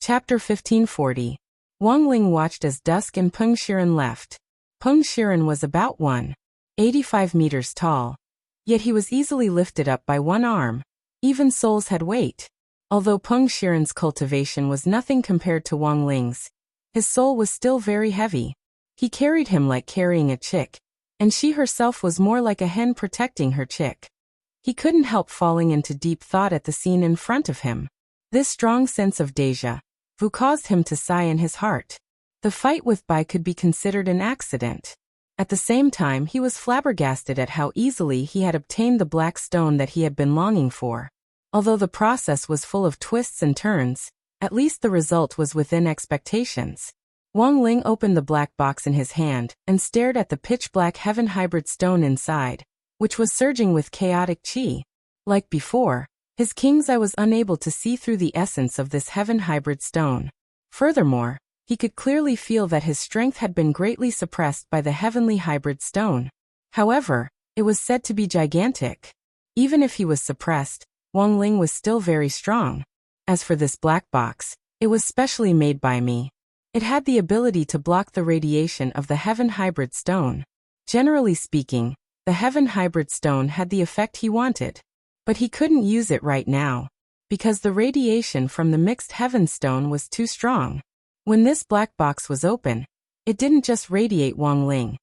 Chapter 1540. Wang Ling watched as dusk and Peng Shiren left. Peng Shiren was about 185 meters tall. Yet he was easily lifted up by one arm. Even souls had weight. Although Peng Shiren's cultivation was nothing compared to Wang Ling's, his soul was still very heavy. He carried him like carrying a chick, and she herself was more like a hen protecting her chick. He couldn't help falling into deep thought at the scene in front of him. This strong sense of déjà vu caused him to sigh in his heart. The fight with Bai could be considered an accident. At the same time, he was flabbergasted at how easily he had obtained the black stone that he had been longing for. Although the process was full of twists and turns, at least the result was within expectations. Wang Ling opened the black box in his hand and stared at the pitch-black heaven hybrid stone inside, which was surging with chaotic qi. Like before, his king's eye was unable to see through the essence of this heaven hybrid stone. Furthermore, he could clearly feel that his strength had been greatly suppressed by the heavenly hybrid stone. However, it was said to be gigantic. Even if he was suppressed, Wang Ling was still very strong. As for this black box, it was specially made by me. It had the ability to block the radiation of the heaven hybrid stone. Generally speaking, the heaven hybrid stone had the effect he wanted. But he couldn't use it right now, because the radiation from the mixed heaven stone was too strong. When this black box was open, it didn't just radiate Wang Ling.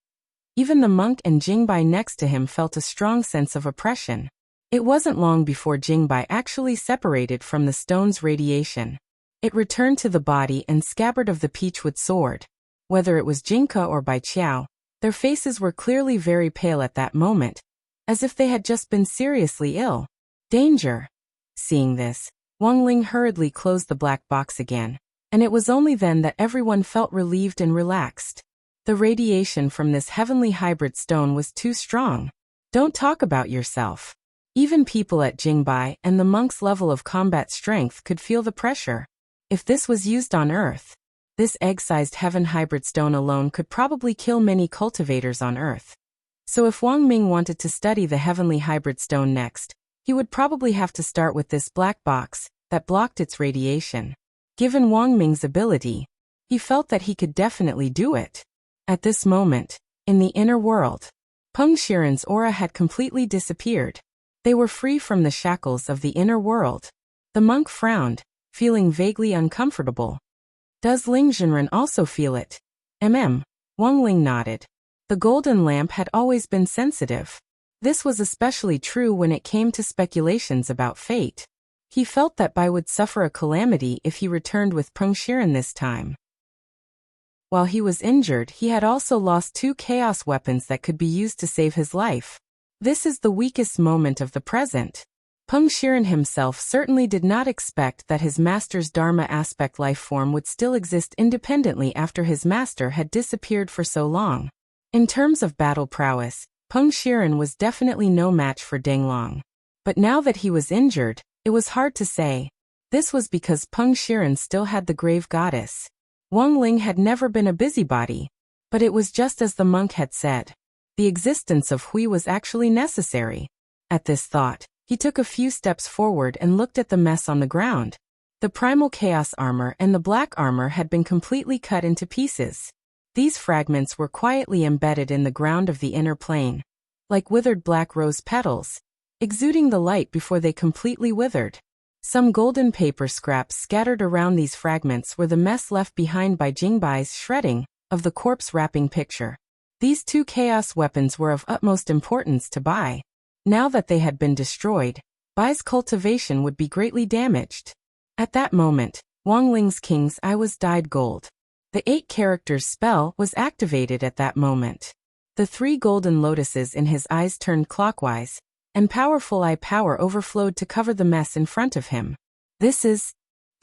Even the monk and Jingbai next to him felt a strong sense of oppression. It wasn't long before Jingbai actually separated from the stone's radiation. It returned to the body and scabbard of the peachwood sword. Whether it was Jingke or Bai Qiao, their faces were clearly very pale at that moment, as if they had just been seriously ill. Danger! Seeing this, Wang Ling hurriedly closed the black box again, and it was only then that everyone felt relieved and relaxed. The radiation from this heavenly hybrid stone was too strong. Don't talk about yourself. Even people at Jingbai and the monk's level of combat strength could feel the pressure. If this was used on Earth, this egg-sized heaven hybrid stone alone could probably kill many cultivators on Earth. So if Wang Ming wanted to study the heavenly hybrid stone next, he would probably have to start with this black box that blocked its radiation. Given Wang Ming's ability, he felt that he could definitely do it. At this moment, in the inner world, Peng Shiren's aura had completely disappeared. They were free from the shackles of the inner world. The monk frowned, feeling vaguely uncomfortable. Does Ling Zhenren also feel it? Wang Ling nodded. The golden lamp had always been sensitive. This was especially true when it came to speculations about fate. He felt that Bai would suffer a calamity if he returned with Peng Shiren this time. While he was injured, he had also lost 2 chaos weapons that could be used to save his life. This is the weakest moment of the present. Peng Shiren himself certainly did not expect that his master's Dharma aspect life form would still exist independently after his master had disappeared for so long. In terms of battle prowess, Peng Shiren was definitely no match for Deng Long. But now that he was injured, it was hard to say. This was because Peng Shiren still had the grave goddess. Wang Ling had never been a busybody. But it was just as the monk had said. The existence of Hui was actually necessary. At this thought, he took a few steps forward and looked at the mess on the ground. The primal chaos armor and the black armor had been completely cut into pieces. These fragments were quietly embedded in the ground of the inner plane, like withered black rose petals, exuding the light before they completely withered. Some golden paper scraps scattered around these fragments were the mess left behind by Jingbai's shredding of the corpse-wrapping picture. These 2 chaos weapons were of utmost importance to Bai. Now that they had been destroyed, Bai's cultivation would be greatly damaged. At that moment, Wang Ling's king's eye was dyed gold. The 8 characters spell was activated at that moment. The 3 golden lotuses in his eyes turned clockwise, and powerful eye power overflowed to cover the mess in front of him. The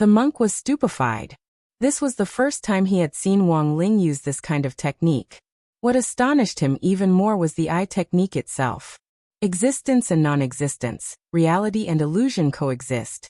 monk was stupefied. This was the first time he had seen Wang Ling use this kind of technique. What astonished him even more was the eye technique itself. Existence and non-existence, reality and illusion coexist.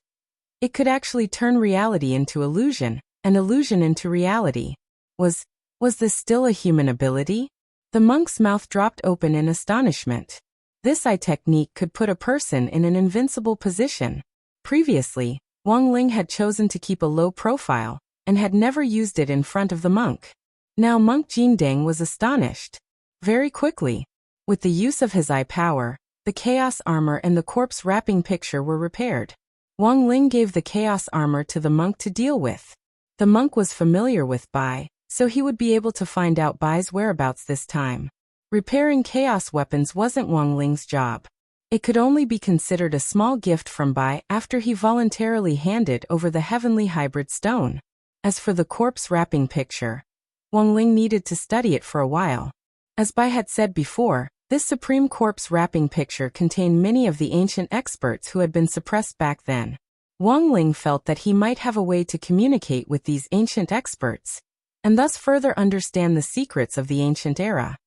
It could actually turn reality into illusion, and illusion into reality. Was this still a human ability? The monk's mouth dropped open in astonishment. This eye technique could put a person in an invincible position. Previously, Wang Ling had chosen to keep a low profile, and had never used it in front of the monk. Now Monk Jindeng was astonished. Very quickly, with the use of his eye power, the chaos armor and the corpse wrapping picture were repaired. Wang Ling gave the chaos armor to the monk to deal with. The monk was familiar with Bai, so he would be able to find out Bai's whereabouts this time. Repairing chaos weapons wasn't Wang Ling's job. It could only be considered a small gift from Bai after he voluntarily handed over the heavenly hybrid stone. As for the corpse wrapping picture, Wang Ling needed to study it for a while. As Bai had said before, this supreme corpse wrapping picture contained many of the ancient experts who had been suppressed back then. Wang Ling felt that he might have a way to communicate with these ancient experts, and thus further understand the secrets of the ancient era.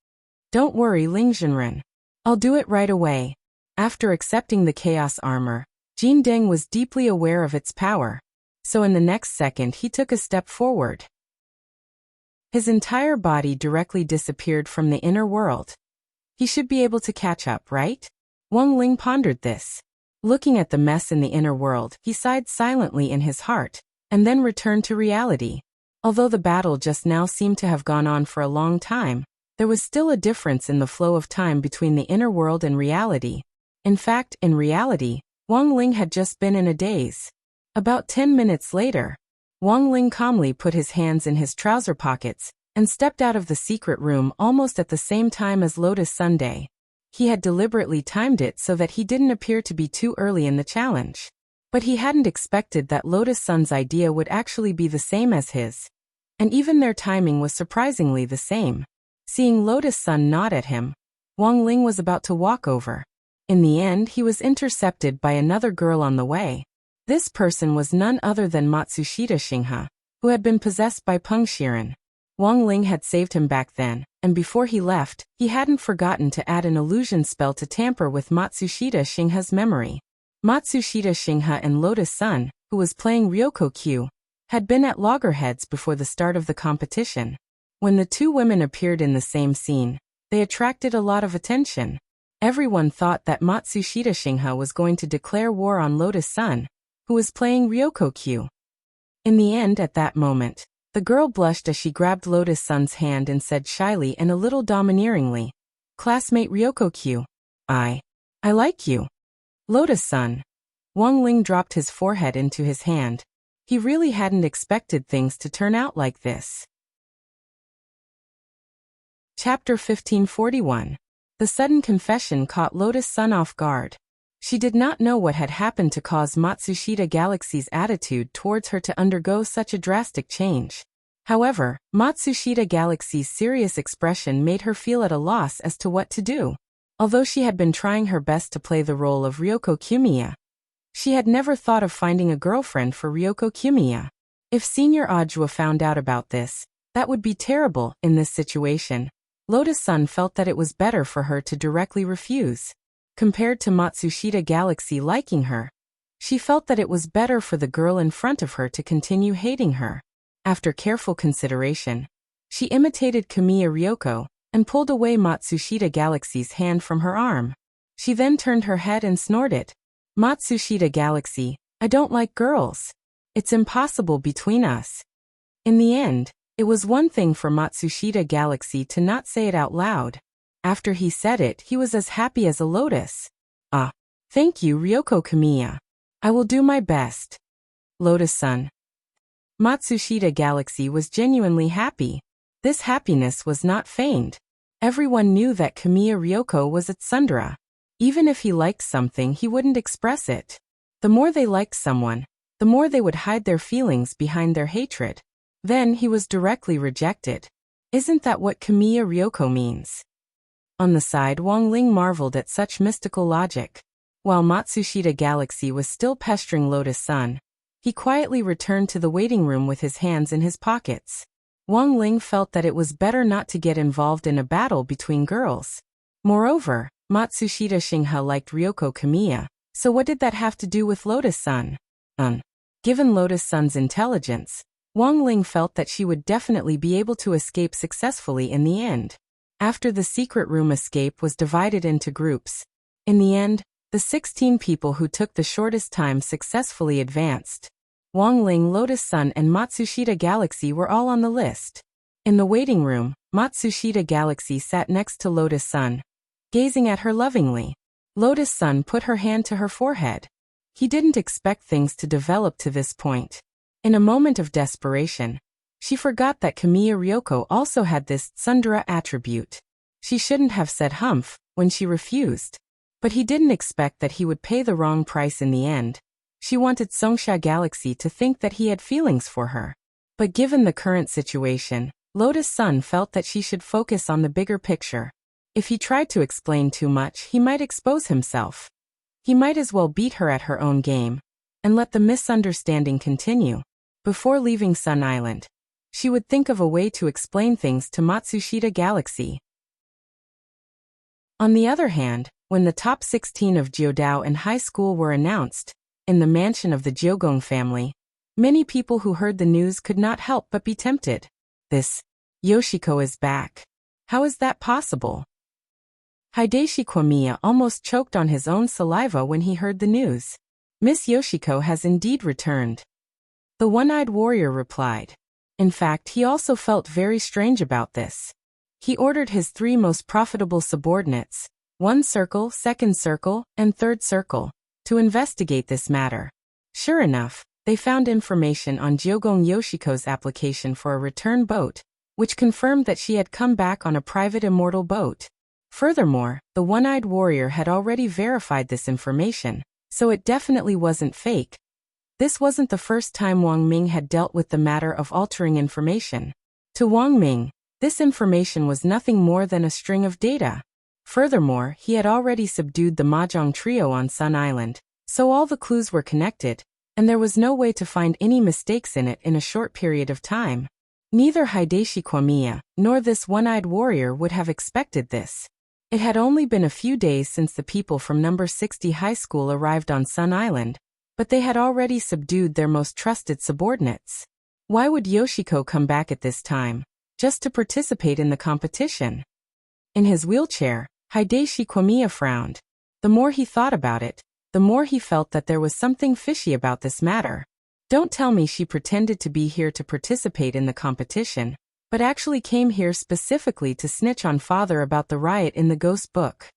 Don't worry, Ling Zhenren. I'll do it right away. After accepting the chaos armor, Jin Deng was deeply aware of its power, so in the next second he took a step forward. His entire body directly disappeared from the inner world. He should be able to catch up, right? Wang Ling pondered this. Looking at the mess in the inner world, he sighed silently in his heart, and then returned to reality. Although the battle just now seemed to have gone on for a long time, there was still a difference in the flow of time between the inner world and reality. In fact, in reality, Wang Ling had just been in a daze. About 10 minutes later, Wang Ling calmly put his hands in his trouser pockets and stepped out of the secret room almost at the same time as Lotus Sunday. He had deliberately timed it so that he didn't appear to be too early in the challenge. But he hadn't expected that Lotus Sun's idea would actually be the same as his. And even their timing was surprisingly the same. Seeing Lotus Sun nod at him, Wang Ling was about to walk over. In the end, he was intercepted by another girl on the way. This person was none other than Matsushita Shingha, who had been possessed by Peng Shiren. Wang Ling had saved him back then, and before he left, he hadn't forgotten to add an illusion spell to tamper with Matsushita Shingha's memory. Matsushita Shingha and Lotus Sun, who was playing Ryoko Q, had been at loggerheads before the start of the competition. When the two women appeared in the same scene, they attracted a lot of attention. Everyone thought that Matsushita Shingha was going to declare war on Lotus Sun, who was playing Ryoko Q. In the end, at that moment, the girl blushed as she grabbed Lotus Sun's hand and said shyly and a little domineeringly, "Classmate Ryoko Q, I like you." Lotus Sun. Wang Ling dropped his forehead into his hand. He really hadn't expected things to turn out like this. Chapter 1541. The sudden confession caught Lotus Sun off guard. She did not know what had happened to cause Matsushita Galaxy's attitude towards her to undergo such a drastic change. However, Matsushita Galaxy's serious expression made her feel at a loss as to what to do. Although she had been trying her best to play the role of Ryoko Kumiya, she had never thought of finding a girlfriend for Ryoko Kumiya. If Senior Ajua found out about this, that would be terrible. In this situation, Lotus Sun felt that it was better for her to directly refuse. Compared to Matsushita Galaxy liking her, she felt that it was better for the girl in front of her to continue hating her. After careful consideration, she imitated Kamiya Ryoko and pulled away Matsushita Galaxy's hand from her arm. She then turned her head and snorted, "Matsushita Galaxy, I don't like girls. It's impossible between us." In the end, it was one thing for Matsushita Galaxy to not say it out loud. After he said it, he was as happy as a lotus. "Ah, thank you, Ryoko Kamiya. I will do my best." Lotus Sun. Matsushita Galaxy was genuinely happy. This happiness was not feigned. Everyone knew that Kamiya Ryoko was a tsundere. Even if he liked something, he wouldn't express it. The more they liked someone, the more they would hide their feelings behind their hatred. Then he was directly rejected. Isn't that what Kamiya Ryoko means? On the side, Wang Ling marveled at such mystical logic. While Matsushita Galaxy was still pestering Lotus Sun, he quietly returned to the waiting room with his hands in his pockets. Wang Ling felt that it was better not to get involved in a battle between girls. Moreover, Matsushita Shingha liked Ryoko Kamiya, so what did that have to do with Lotus Sun? Given Lotus Sun's intelligence, Wang Ling felt that she would definitely be able to escape successfully in the end. After the secret room escape was divided into groups. In the end, The 16 people who took the shortest time successfully advanced. Wang Ling, Lotus Sun and Matsushita Galaxy were all on the list. In the waiting room, Matsushita Galaxy sat next to Lotus Sun, gazing at her lovingly. Lotus Sun put her hand to her forehead. He didn't expect things to develop to this point. In a moment of desperation, she forgot that Kamiya Ryoko also had this tsundere attribute. She shouldn't have said humph when she refused. But he didn't expect that he would pay the wrong price in the end. She wanted Songsha Galaxy to think that he had feelings for her. But given the current situation, Lotus Sun felt that she should focus on the bigger picture. If he tried to explain too much, he might expose himself. He might as well beat her at her own game, and let the misunderstanding continue. Before leaving Sun Island, she would think of a way to explain things to Matsushita Galaxy. On the other hand, when the top 16 of Jiudao and high school were announced, in the mansion of the Jiogong family, many people who heard the news could not help but be tempted. This Yoshiko is back. How is that possible? Hideshi Kwamiya almost choked on his own saliva when he heard the news. Miss Yoshiko has indeed returned. The one-eyed warrior replied. In fact, he also felt very strange about this. He ordered his 3 most profitable subordinates, 1 circle, 2nd circle, and 3rd circle, to investigate this matter. Sure enough, they found information on Jiogong Yoshiko's application for a return boat, which confirmed that she had come back on a private immortal boat. Furthermore, the one-eyed warrior had already verified this information, so it definitely wasn't fake. This wasn't the first time Wang Ming had dealt with the matter of altering information. To Wang Ming, this information was nothing more than a string of data. Furthermore, he had already subdued the Mahjong trio on Sun Island, so all the clues were connected, and there was no way to find any mistakes in it in a short period of time. Neither Hideshi Kwamiya nor this one-eyed warrior would have expected this. It had only been a few days since the people from number 60 high school arrived on Sun Island, but they had already subdued their most trusted subordinates. Why would Yoshiko come back at this time? Just to participate in the competition? In his wheelchair, Hideshi Kwamiya frowned. The more he thought about it, the more he felt that there was something fishy about this matter. Don't tell me she pretended to be here to participate in the competition, but actually came here specifically to snitch on father about the riot in the ghost book.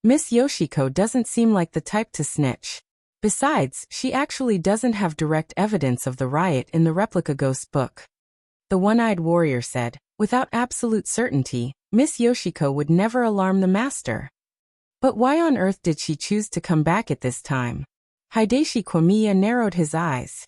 Miss Yoshiko doesn't seem like the type to snitch. Besides, she actually doesn't have direct evidence of the riot in the replica ghost book. The one-eyed warrior said, without absolute certainty, Miss Yoshiko would never alarm the master. But why on earth did she choose to come back at this time? Hideshi Kwamiya narrowed his eyes.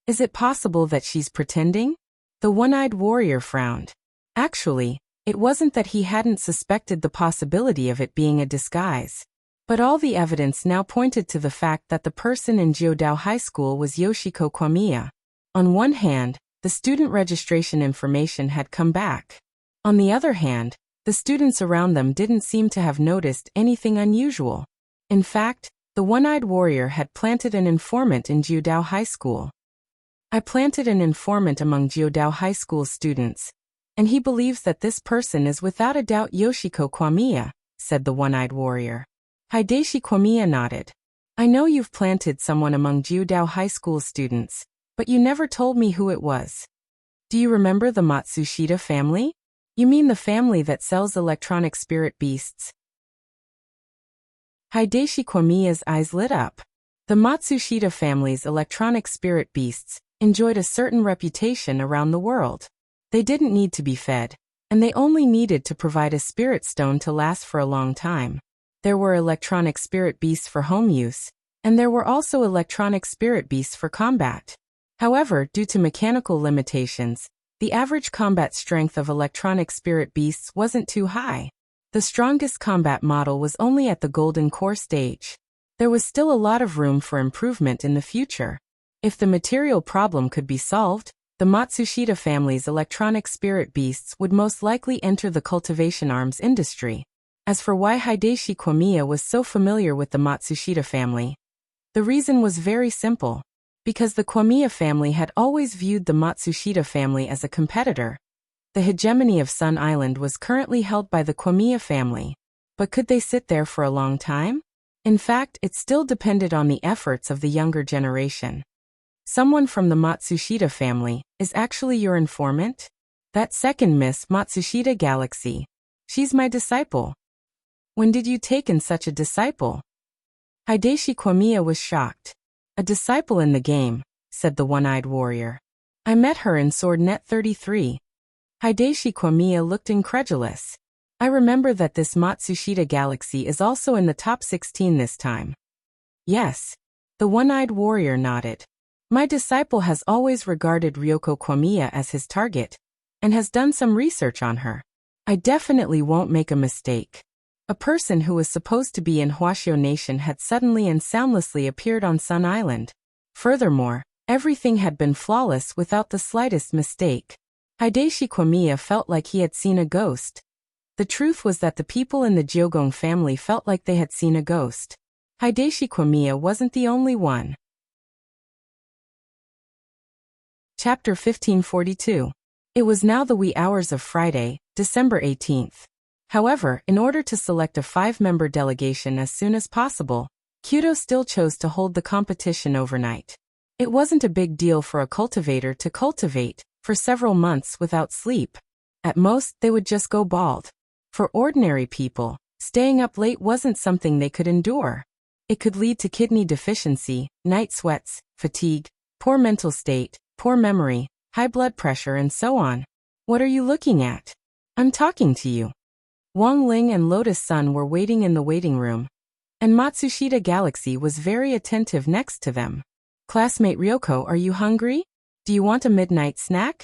Is it possible that she's pretending? The one-eyed warrior frowned. Actually, it wasn't that he hadn't suspected the possibility of it being a disguise. But all the evidence now pointed to the fact that the person in Jiudao High School was Yoshiko Kwamiya. On one hand, the student registration information had come back. On the other hand, the students around them didn't seem to have noticed anything unusual. In fact, the one-eyed warrior had planted an informant in Jiudao High School. I planted an informant among Jiudao High School students, and he believes that this person is without a doubt Yoshiko Kwamiya, said the one-eyed warrior. Hideshi Kwamiya nodded. I know you've planted someone among Jiudao High School students, but you never told me who it was. Do you remember the Matsushita family? You mean the family that sells electronic spirit beasts? Hideshi Kwamiya's eyes lit up. The Matsushita family's electronic spirit beasts enjoyed a certain reputation around the world. They didn't need to be fed, and they only needed to provide a spirit stone to last for a long time. There were electronic spirit beasts for home use, and there were also electronic spirit beasts for combat. However, due to mechanical limitations, the average combat strength of electronic spirit beasts wasn't too high. The strongest combat model was only at the golden core stage. There was still a lot of room for improvement in the future. If the material problem could be solved, the Matsushita family's electronic spirit beasts would most likely enter the cultivation arms industry. As for why Hideshi Kwamiya was so familiar with the Matsushita family, the reason was very simple. Because the Kwamiya family had always viewed the Matsushita family as a competitor. The hegemony of Sun Island was currently held by the Kwamiya family. But could they sit there for a long time? In fact, it still depended on the efforts of the younger generation. Someone from the Matsushita family is actually your informant? That second Miss Matsushita Galaxy. She's my disciple. When did you take in such a disciple? Hideshi Kwamiya was shocked. A disciple in the game, said the one-eyed warrior. I met her in Swordnet 33. Hideshi Kwamiya looked incredulous. I remember that this Matsushita Galaxy is also in the top 16 this time. Yes. The one-eyed warrior nodded. My disciple has always regarded Ryoko Kwamiya as his target, and has done some research on her. I definitely won't make a mistake. A person who was supposed to be in Hwashio Nation had suddenly and soundlessly appeared on Sun Island. Furthermore, everything had been flawless without the slightest mistake. Hideshi Kwamiya felt like he had seen a ghost. The truth was that the people in the Gyogong family felt like they had seen a ghost. Hideshi Kwamiya wasn't the only one. Chapter 1542. It was now the wee hours of Friday, December 18th. However, in order to select a 5-member delegation as soon as possible, Kyoto still chose to hold the competition overnight. It wasn't a big deal for a cultivator to cultivate for several months without sleep. At most, they would just go bald. For ordinary people, staying up late wasn't something they could endure. It could lead to kidney deficiency, night sweats, fatigue, poor mental state, poor memory, high blood pressure, and so on. What are you looking at? I'm talking to you. Wang Ling and Lotus Sun were waiting in the waiting room, and Matsushita Galaxy was very attentive next to them. Classmate Ryoko, are you hungry? Do you want a midnight snack?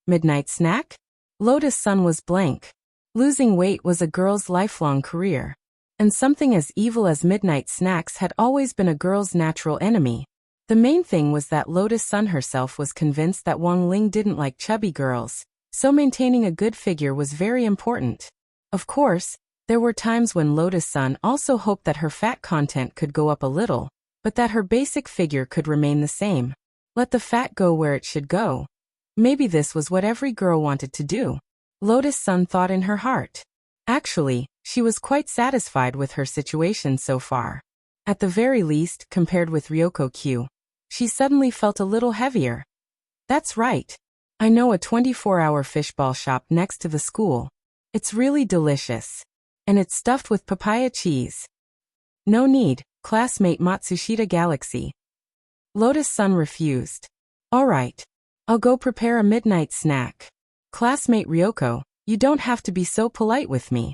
Midnight snack? Lotus Sun was blank. Losing weight was a girl's lifelong career, and something as evil as midnight snacks had always been a girl's natural enemy. The main thing was that Lotus Sun herself was convinced that Wang Ling didn't like chubby girls, so maintaining a good figure was very important. Of course, there were times when Lotus Sun also hoped that her fat content could go up a little, but that her basic figure could remain the same. Let the fat go where it should go. Maybe this was what every girl wanted to do. Lotus Sun thought in her heart. Actually, she was quite satisfied with her situation so far. At the very least, compared with Ryoko Q, she suddenly felt a little heavier. That's right. I know a 24-hour fishball shop next to the school. It's really delicious. And it's stuffed with papaya cheese. No need, classmate Matsushita Galaxy. Lotus Sun refused. All right. I'll go prepare a midnight snack. Classmate Ryoko, you don't have to be so polite with me.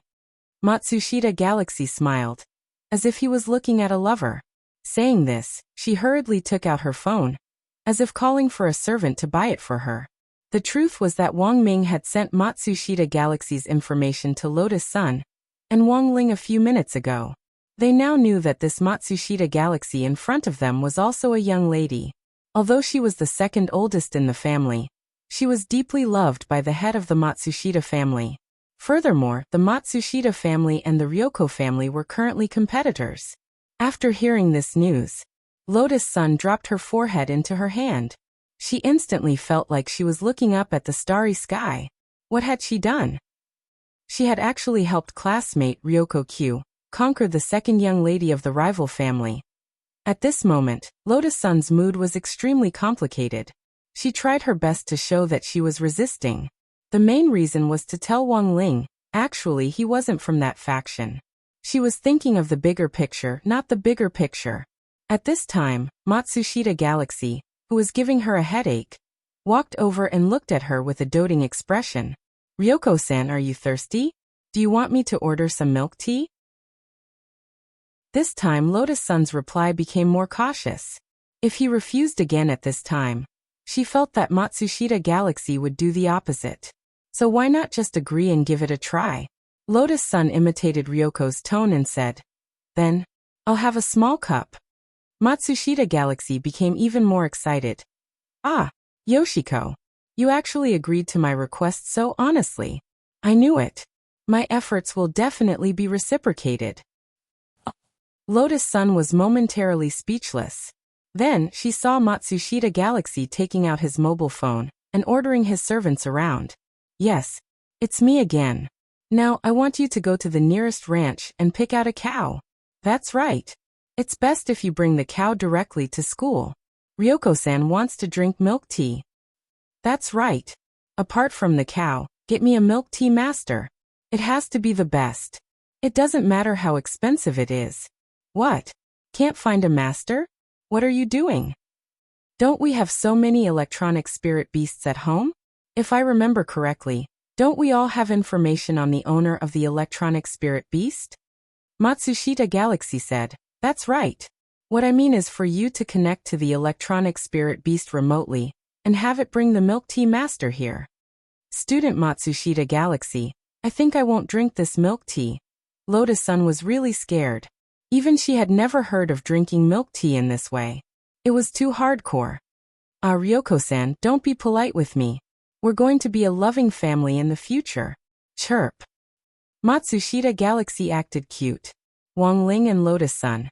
Matsushita Galaxy smiled, as if he was looking at a lover. Saying this, she hurriedly took out her phone, as if calling for a servant to buy it for her. The truth was that Wang Ming had sent Matsushita Galaxy's information to Lotus Sun and Wang Ling a few minutes ago. They now knew that this Matsushita Galaxy in front of them was also a young lady. Although she was the second oldest in the family, she was deeply loved by the head of the Matsushita family. Furthermore, the Matsushita family and the Ryoko family were currently competitors. After hearing this news, Lotus Sun dropped her forehead into her hand. She instantly felt like she was looking up at the starry sky. What had she done? She had actually helped classmate Ryoko Q conquer the second young lady of the rival family. At this moment, Lotus Sun's mood was extremely complicated. She tried her best to show that she was resisting. The main reason was to tell Wang Ling, actually he wasn't from that faction. She was thinking of the bigger picture, not the bigger picture. At this time, Matsushita Galaxy, who was giving her a headache, walked over and looked at her with a doting expression. Ryoko-san, are you thirsty? Do you want me to order some milk tea? This time Lotus Sun's reply became more cautious. If he refused again at this time, she felt that Matsushita Galaxy would do the opposite. So why not just agree and give it a try? Lotus Sun imitated Ryoko's tone and said, Then, I'll have a small cup. Matsushita Galaxy became even more excited. Ah, Yoshiko. You actually agreed to my request so honestly. I knew it. My efforts will definitely be reciprocated. Lotus Sun was momentarily speechless. Then, she saw Matsushita Galaxy taking out his mobile phone and ordering his servants around. Yes, it's me again. Now, I want you to go to the nearest ranch and pick out a cow. That's right. It's best if you bring the cow directly to school. Ryoko-san wants to drink milk tea. That's right. Apart from the cow, get me a milk tea master. It has to be the best. It doesn't matter how expensive it is. What? Can't find a master? What are you doing? Don't we have so many electronic spirit beasts at home? If I remember correctly, don't we all have information on the owner of the electronic spirit beast? Matsushita Galaxy said, that's right. What I mean is for you to connect to the electronic spirit beast remotely, and have it bring the milk tea master here. Student Matsushita Galaxy, I think I won't drink this milk tea. Lotus-san was really scared. Even she had never heard of drinking milk tea in this way. It was too hardcore. Ryoko-san, don't be polite with me. We're going to be a loving family in the future. Chirp. Matsushita Galaxy acted cute. Wang Ling and Lotus-san.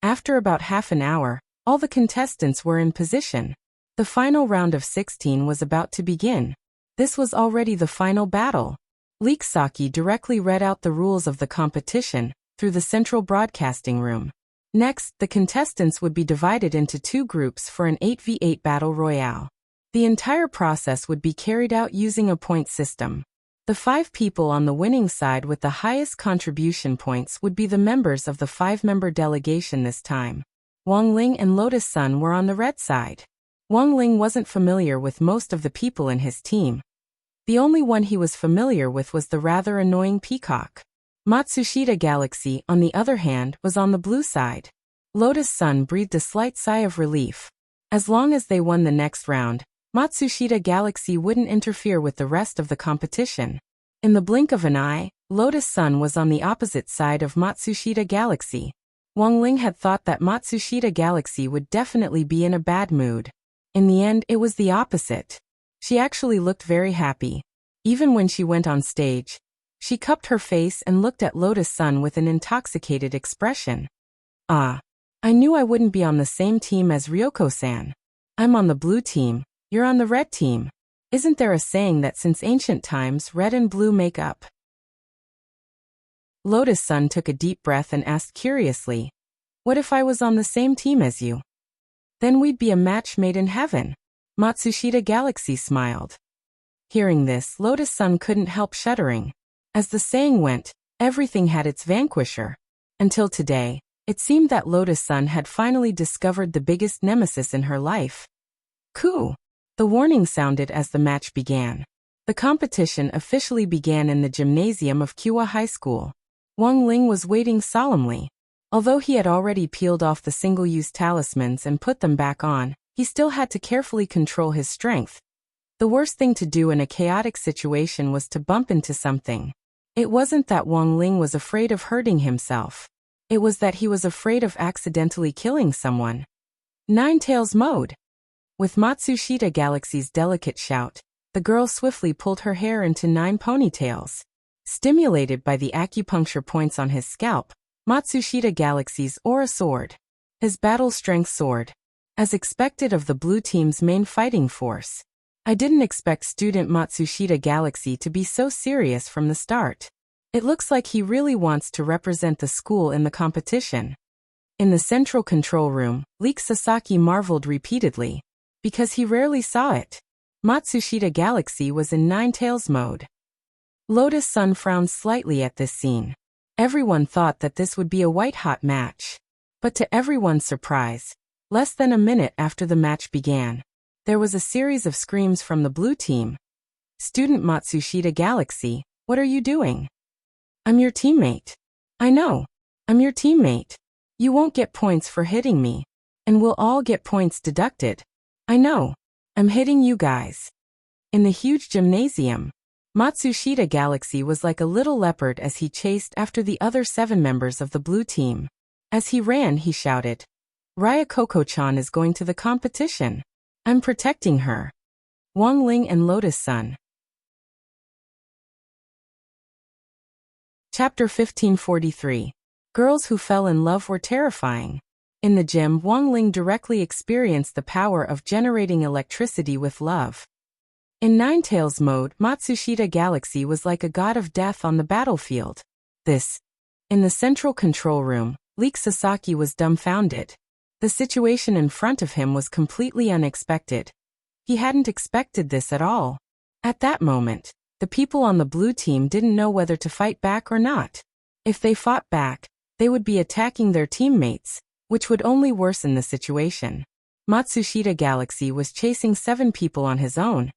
After about half an hour, all the contestants were in position. The final round of 16 was about to begin. This was already the final battle. Leaksaki directly read out the rules of the competition through the central broadcasting room. Next, the contestants would be divided into 2 groups for an 8v8 battle royale. The entire process would be carried out using a point system. The 5 people on the winning side with the highest contribution points would be the members of the 5-member delegation this time. Wang Ling and Lotus-san were on the red side. Wang Ling wasn't familiar with most of the people in his team. The only one he was familiar with was the rather annoying peacock. Matsushita Galaxy, on the other hand, was on the blue side. Lotus-san breathed a slight sigh of relief. As long as they won the next round, Matsushita Galaxy wouldn't interfere with the rest of the competition. In the blink of an eye, Lotus-san was on the opposite side of Matsushita Galaxy. Wang Ling had thought that Matsushita Galaxy would definitely be in a bad mood. In the end, it was the opposite. She actually looked very happy. Even when she went on stage, she cupped her face and looked at Lotus-san with an intoxicated expression. Ah, I knew I wouldn't be on the same team as Ryoko-san. I'm on the blue team, you're on the red team. Isn't there a saying that since ancient times red and blue make up? Lotus-san took a deep breath and asked curiously, what if I was on the same team as you? Then we'd be a match made in heaven. Matsushita Galaxy smiled. Hearing this, Lotus-san couldn't help shuddering. As the saying went, everything had its vanquisher. Until today, it seemed that Lotus-san had finally discovered the biggest nemesis in her life. Coo! The warning sounded as the match began. The competition officially began in the gymnasium of Kiwa High School. Wang Ling was waiting solemnly. Although he had already peeled off the single-use talismans and put them back on, he still had to carefully control his strength. The worst thing to do in a chaotic situation was to bump into something. It wasn't that Wang Ling was afraid of hurting himself. It was that he was afraid of accidentally killing someone. Nine-tails mode! With Matsushita Galaxy's delicate shout, the girl swiftly pulled her hair into 9 ponytails. Stimulated by the acupuncture points on his scalp, Matsushita Galaxy's aura soared. His battle strength soared. As expected of the blue team's main fighting force. I didn't expect student Matsushita Galaxy to be so serious from the start. It looks like he really wants to represent the school in the competition. In the central control room, Leek Sasaki marveled repeatedly. Because he rarely saw it. Matsushita Galaxy was in Nine-Tails mode. Lotus-san frowned slightly at this scene. Everyone thought that this would be a white-hot match. But to everyone's surprise, less than a minute after the match began, there was a series of screams from the blue team. Student Matsushita Galaxy, what are you doing? I'm your teammate. I know. I'm your teammate. You won't get points for hitting me. And we'll all get points deducted. I know. I'm hitting you guys. In the huge gymnasium, Matsushita Galaxy was like a little leopard as he chased after the other 7 members of the blue team. As he ran, he shouted, Raya Koko-chan is going to the competition. I'm protecting her. Wang Ling and Lotus-san. Chapter 1543. Girls who fell in love were terrifying. In the gym, Wang Ling directly experienced the power of generating electricity with love. In Nine-Tails mode, Matsushita Galaxy was like a god of death on the battlefield. In the central control room, Leek Sasaki was dumbfounded. The situation in front of him was completely unexpected. He hadn't expected this at all. At that moment, the people on the blue team didn't know whether to fight back or not. If they fought back, they would be attacking their teammates, which would only worsen the situation. Matsushita Galaxy was chasing 7 people on his own,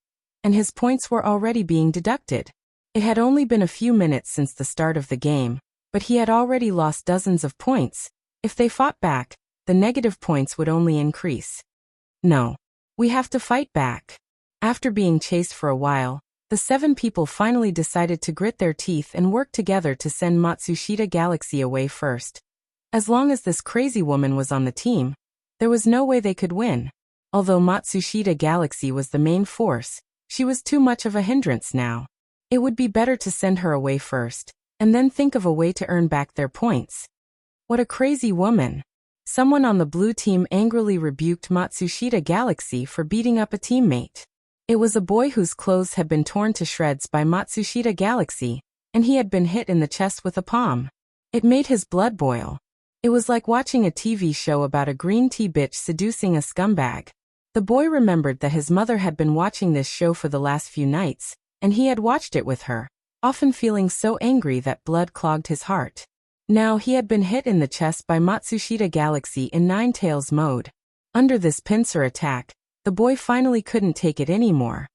and his points were already being deducted. It had only been a few minutes since the start of the game, but he had already lost dozens of points. If they fought back, the negative points would only increase. No. We have to fight back. After being chased for a while, the 7 people finally decided to grit their teeth and work together to send Matsushita Galaxy away first. As long as this crazy woman was on the team, there was no way they could win. Although Matsushita Galaxy was the main force, she was too much of a hindrance now. It would be better to send her away first, and then think of a way to earn back their points. What a crazy woman. Someone on the blue team angrily rebuked Matsushita Galaxy for beating up a teammate. It was a boy whose clothes had been torn to shreds by Matsushita Galaxy, and he had been hit in the chest with a palm. It made his blood boil. It was like watching a TV show about a green tea bitch seducing a scumbag. The boy remembered that his mother had been watching this show for the last few nights, and he had watched it with her, often feeling so angry that blood clogged his heart. Now he had been hit in the chest by Matsushita Galaxy in Ninetales mode. Under this pincer attack, the boy finally couldn't take it anymore.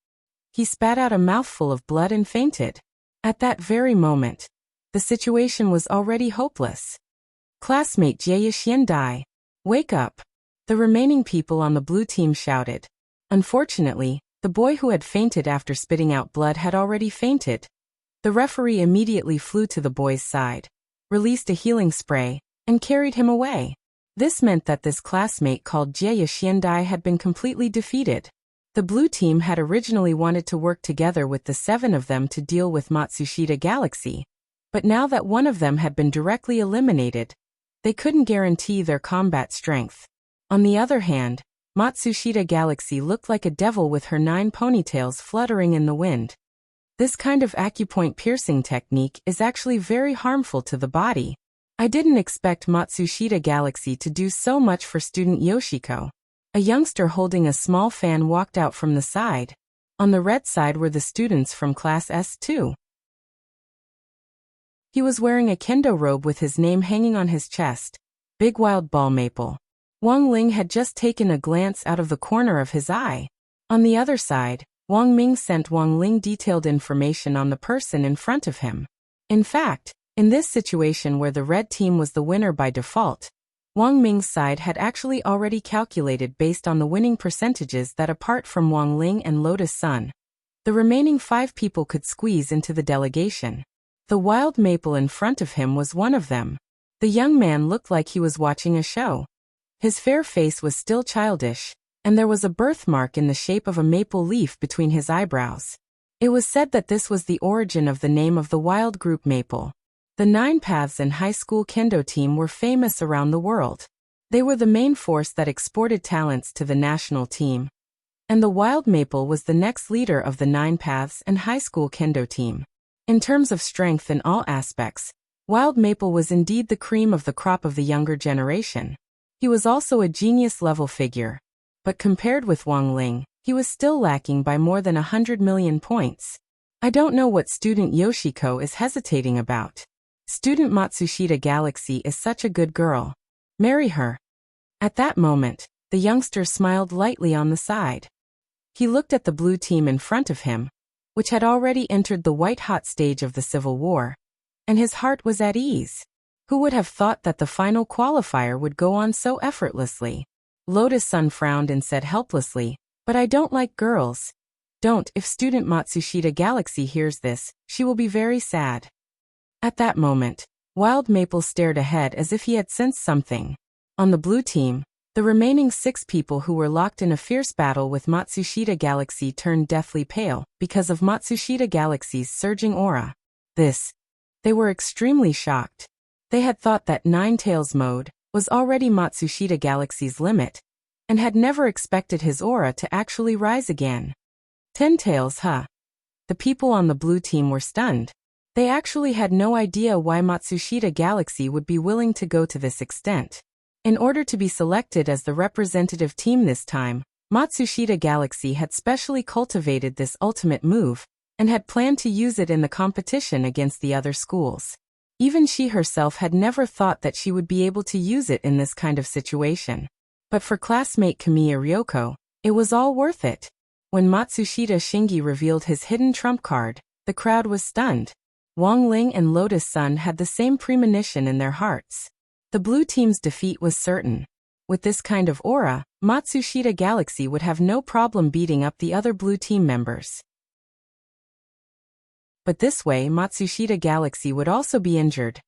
He spat out a mouthful of blood and fainted. At that very moment, the situation was already hopeless. Classmate Jie Xiandai, wake up! The remaining people on the blue team shouted. Unfortunately, the boy who had fainted after spitting out blood had already fainted. The referee immediately flew to the boy's side, released a healing spray, and carried him away. This meant that this classmate called Jie Xiandai had been completely defeated. The blue team had originally wanted to work together with the 7 of them to deal with Matsushita Galaxy, but now that one of them had been directly eliminated, they couldn't guarantee their combat strength. On the other hand, Matsushita Galaxy looked like a devil with her 9 ponytails fluttering in the wind. This kind of acupoint piercing technique is actually very harmful to the body. I didn't expect Matsushita Galaxy to do so much for student Yoshiko. A youngster holding a small fan walked out from the side. On the red side were the students from Class S2. He was wearing a kendo robe with his name hanging on his chest. Big Wild Ball Maple. Wang Ling had just taken a glance out of the corner of his eye. On the other side, Wang Ming sent Wang Ling detailed information on the person in front of him. In fact, in this situation where the red team was the winner by default, Wang Ming's side had actually already calculated based on the winning percentages that apart from Wang Ling and Lotus Sun, the remaining 5 people could squeeze into the delegation. The wild maple in front of him was one of them. The young man looked like he was watching a show. His fair face was still childish, and there was a birthmark in the shape of a maple leaf between his eyebrows. It was said that this was the origin of the name of the wild group Maple. The 9 Paths and high school kendo team were famous around the world. They were the main force that exported talents to the national team. And the wild maple was the next leader of the 9 Paths and high school kendo team. In terms of strength in all aspects, wild maple was indeed the cream of the crop of the younger generation. He was also a genius-level figure. But compared with Wang Ling, he was still lacking by more than 100 million points. I don't know what student Yoshiko is hesitating about. Student Matsushita Galaxy is such a good girl. Marry her. At that moment, the youngster smiled lightly on the side. He looked at the blue team in front of him, which had already entered the white-hot stage of the Civil War, and his heart was at ease. Who would have thought that the final qualifier would go on so effortlessly? Lotus Sun frowned and said helplessly, "But I don't like girls." Don't. If student Matsushita Galaxy hears this, she will be very sad. At that moment, Wild Maple stared ahead as if he had sensed something. On the blue team, the remaining 6 people who were locked in a fierce battle with Matsushita Galaxy turned deathly pale because of Matsushita Galaxy's surging aura. They were extremely shocked. They had thought that Ninetales mode was already Matsushita Galaxy's limit, and had never expected his aura to actually rise again. 10 tails, huh? The people on the blue team were stunned. They actually had no idea why Matsushita Galaxy would be willing to go to this extent. In order to be selected as the representative team this time, Matsushita Galaxy had specially cultivated this ultimate move, and had planned to use it in the competition against the other schools. Even she herself had never thought that she would be able to use it in this kind of situation. But for classmate Kamiya Ryoko, it was all worth it. When Matsushita Shingi revealed his hidden trump card, the crowd was stunned. Wang Ling and Lotus Sun had the same premonition in their hearts. The blue team's defeat was certain. With this kind of aura, Matsushita Galaxy would have no problem beating up the other blue team members. But this way Matsushita Galaxy would also be injured.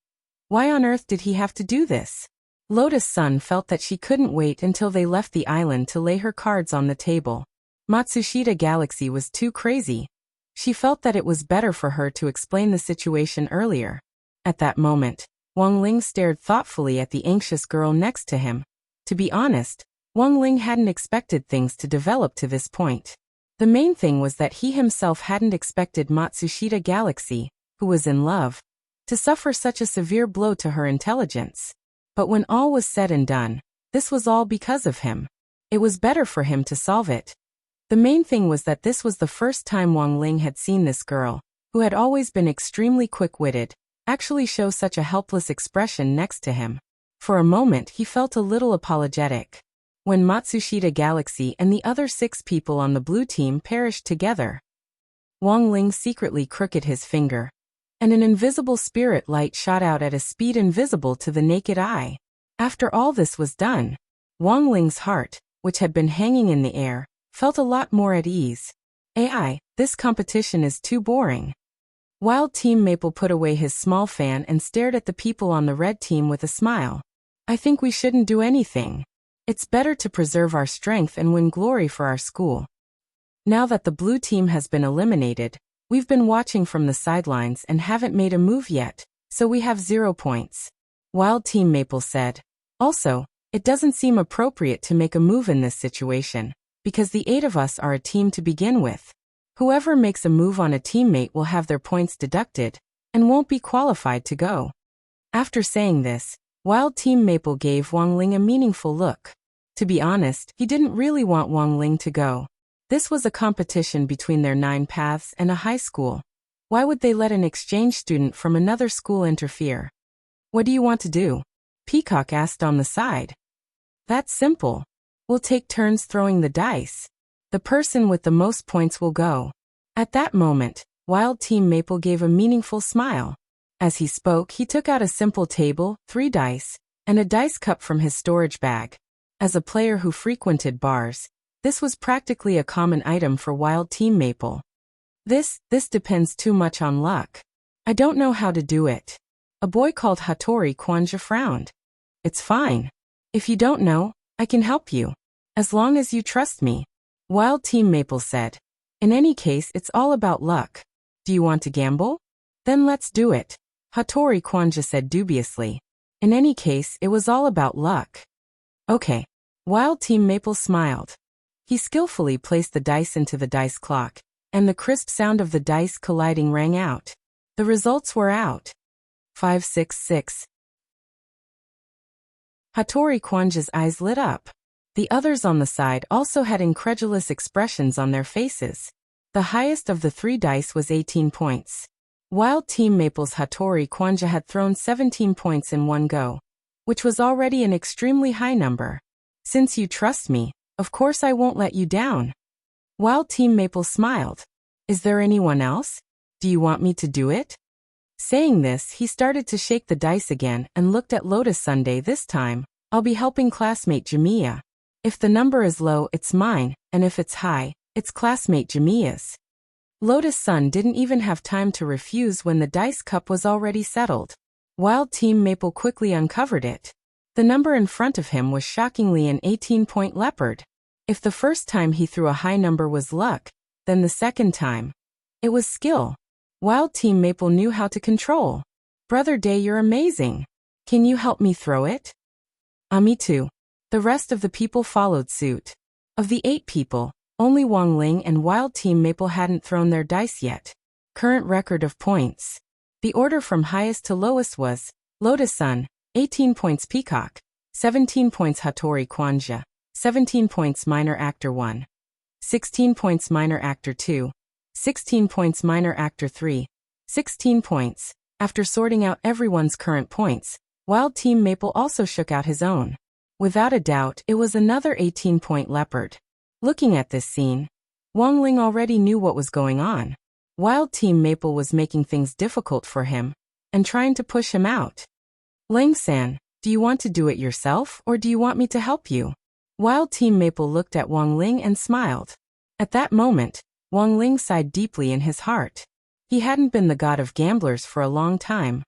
Why on earth did he have to do this? Lotus Sun felt that she couldn't wait until they left the island to lay her cards on the table. Matsushita Galaxy was too crazy. She felt that it was better for her to explain the situation earlier. At that moment, Wang Ling stared thoughtfully at the anxious girl next to him. To be honest, Wang Ling hadn't expected things to develop to this point. The main thing was that he himself hadn't expected Matsushita Galaxy, who was in love, to suffer such a severe blow to her intelligence. But when all was said and done, this was all because of him. It was better for him to solve it. The main thing was that this was the first time Wang Ling had seen this girl, who had always been extremely quick-witted, actually show such a helpless expression next to him. For a moment he felt a little apologetic. When Matsushita Galaxy and the other 6 people on the blue team perished together, Wang Ling secretly crooked his finger, and an invisible spirit light shot out at a speed invisible to the naked eye. After all this was done, Wang Ling's heart, which had been hanging in the air, felt a lot more at ease. This competition is too boring. Wild Team Maple put away his small fan and stared at the people on the red team with a smile. I think we shouldn't do anything. It's better to preserve our strength and win glory for our school. Now that the blue team has been eliminated, we've been watching from the sidelines and haven't made a move yet, so we have 0 points. Wild Team Maple said. Also, it doesn't seem appropriate to make a move in this situation, because the 8 of us are a team to begin with. Whoever makes a move on a teammate will have their points deducted, and won't be qualified to go. After saying this, Wild Team Maple gave Wang Ling a meaningful look. To be honest, he didn't really want Wang Ling to go. This was a competition between their 9 paths and a high school. Why would they let an exchange student from another school interfere? What do you want to do? Peacock asked on the side. That's simple. We'll take turns throwing the dice. The person with the most points will go. At that moment, Wild Team Maple gave a meaningful smile. As he spoke, he took out a simple table, 3 dice, and a dice cup from his storage bag. As a player who frequented bars, this was practically a common item for Wild Team Maple. This depends too much on luck. I don't know how to do it. A boy called Hattori Kwanja frowned. It's fine. If you don't know, I can help you. As long as you trust me. Wild Team Maple said. In any case, it's all about luck. Do you want to gamble? Then let's do it. Hattori Kwanja said dubiously. In any case, it was all about luck. Okay. Wild Team Maple smiled. He skillfully placed the dice into the dice clock, and the crisp sound of the dice colliding rang out. The results were out. 566. Hattori Kwanja's eyes lit up. The others on the side also had incredulous expressions on their faces. The highest of the 3 dice was 18 points. Wild Team Maple's Hattori Kwanja had thrown 17 points in one go, which was already an extremely high number. Since you trust me, of course I won't let you down. Wild Team Maple smiled. Is there anyone else? Do you want me to do it? Saying this, he started to shake the dice again and looked at Lotus Sunday this time. I'll be helping classmate Jamiya. If the number is low, it's mine, and if it's high, it's classmate Jamiya's. Lotus Sun didn't even have time to refuse when the dice cup was already settled. Wild Team Maple quickly uncovered it. The number in front of him was shockingly an 18-point leopard. If the first time he threw a high number was luck, then the second time, it was skill. Wild Team Maple knew how to control. Brother Day, you're amazing. Can you help me throw it? Me too. The rest of the people followed suit. Of the 8 people, only Wang Ling and Wild Team Maple hadn't thrown their dice yet. Current record of points. The order from highest to lowest was Lotus Sun, 18 points Peacock, 17 points Hattori Kwanja, 17 points Minor Actor 1, 16 points Minor Actor 2, 16 points Minor Actor 3, 16 points. After sorting out everyone's current points, Wild Team Maple also shook out his own. Without a doubt, it was another 18-point leopard. Looking at this scene, Wang Ling already knew what was going on. Wild Team Maple was making things difficult for him and trying to push him out. Lang-san, do you want to do it yourself or do you want me to help you? Wild Team Maple looked at Wang Ling and smiled. At that moment, Wang Ling sighed deeply in his heart. He hadn't been the god of gamblers for a long time.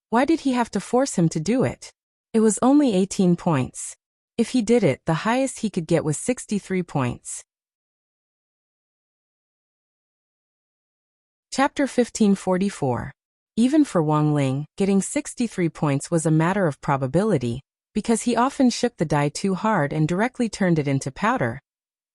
Why did he have to force him to do it? It was only 18 points. If he did it, the highest he could get was 63 points. Chapter 1544. Even for Wang Ling, getting 63 points was a matter of probability, because he often shook the die too hard and directly turned it into powder.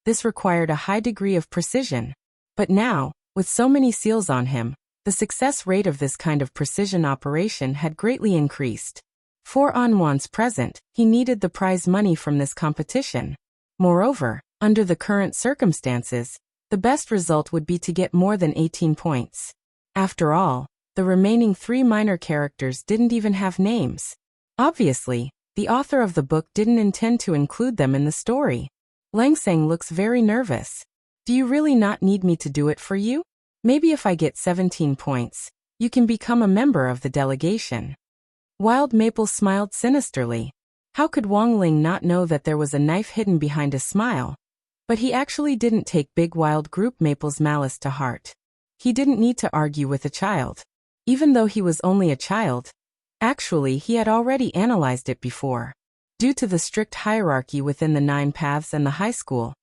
This required a high degree of precision. But now, with so many seals on him, the success rate of this kind of precision operation had greatly increased. For once present, he needed the prize money from this competition. Moreover, under the current circumstances, the best result would be to get more than 18 points. After all, the remaining 3 minor characters didn't even have names. Obviously, the author of the book didn't intend to include them in the story. Langsang looks very nervous. Do you really not need me to do it for you? Maybe if I get 17 points, you can become a member of the delegation. Wild Maple smiled sinisterly. How could Wang Ling not know that there was a knife hidden behind a smile? But he actually didn't take Big Wild Group Maple's malice to heart. He didn't need to argue with a child. Even though he was only a child, actually he had already analyzed it before. Due to the strict hierarchy within the 9 paths and the high school,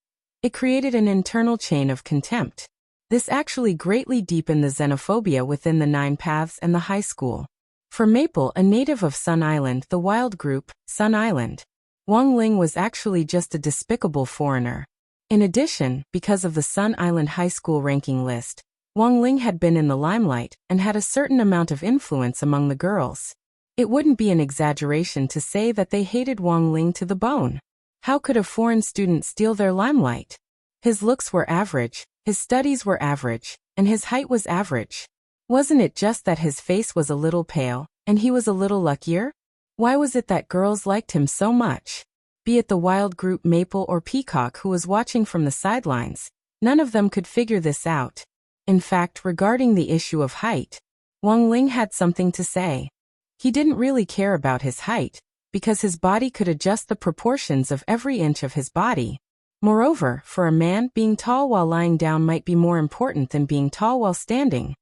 it created an internal chain of contempt. This actually greatly deepened the xenophobia within the 9 paths and the high school. For Maple, a native of Sun Island, the wild group, Sun Island, Wang Ling was actually just a despicable foreigner. In addition, because of the Sun Island High School ranking list, Wang Ling had been in the limelight and had a certain amount of influence among the girls. It wouldn't be an exaggeration to say that they hated Wang Ling to the bone. How could a foreign student steal their limelight? His looks were average, his studies were average, and his height was average. Wasn't it just that his face was a little pale, and he was a little luckier? Why was it that girls liked him so much? Be it the wild group Maple or Peacock who was watching from the sidelines, none of them could figure this out. In fact, regarding the issue of height, Wang Ling had something to say. He didn't really care about his height, because his body could adjust the proportions of every inch of his body. Moreover, for a man, being tall while lying down might be more important than being tall while standing.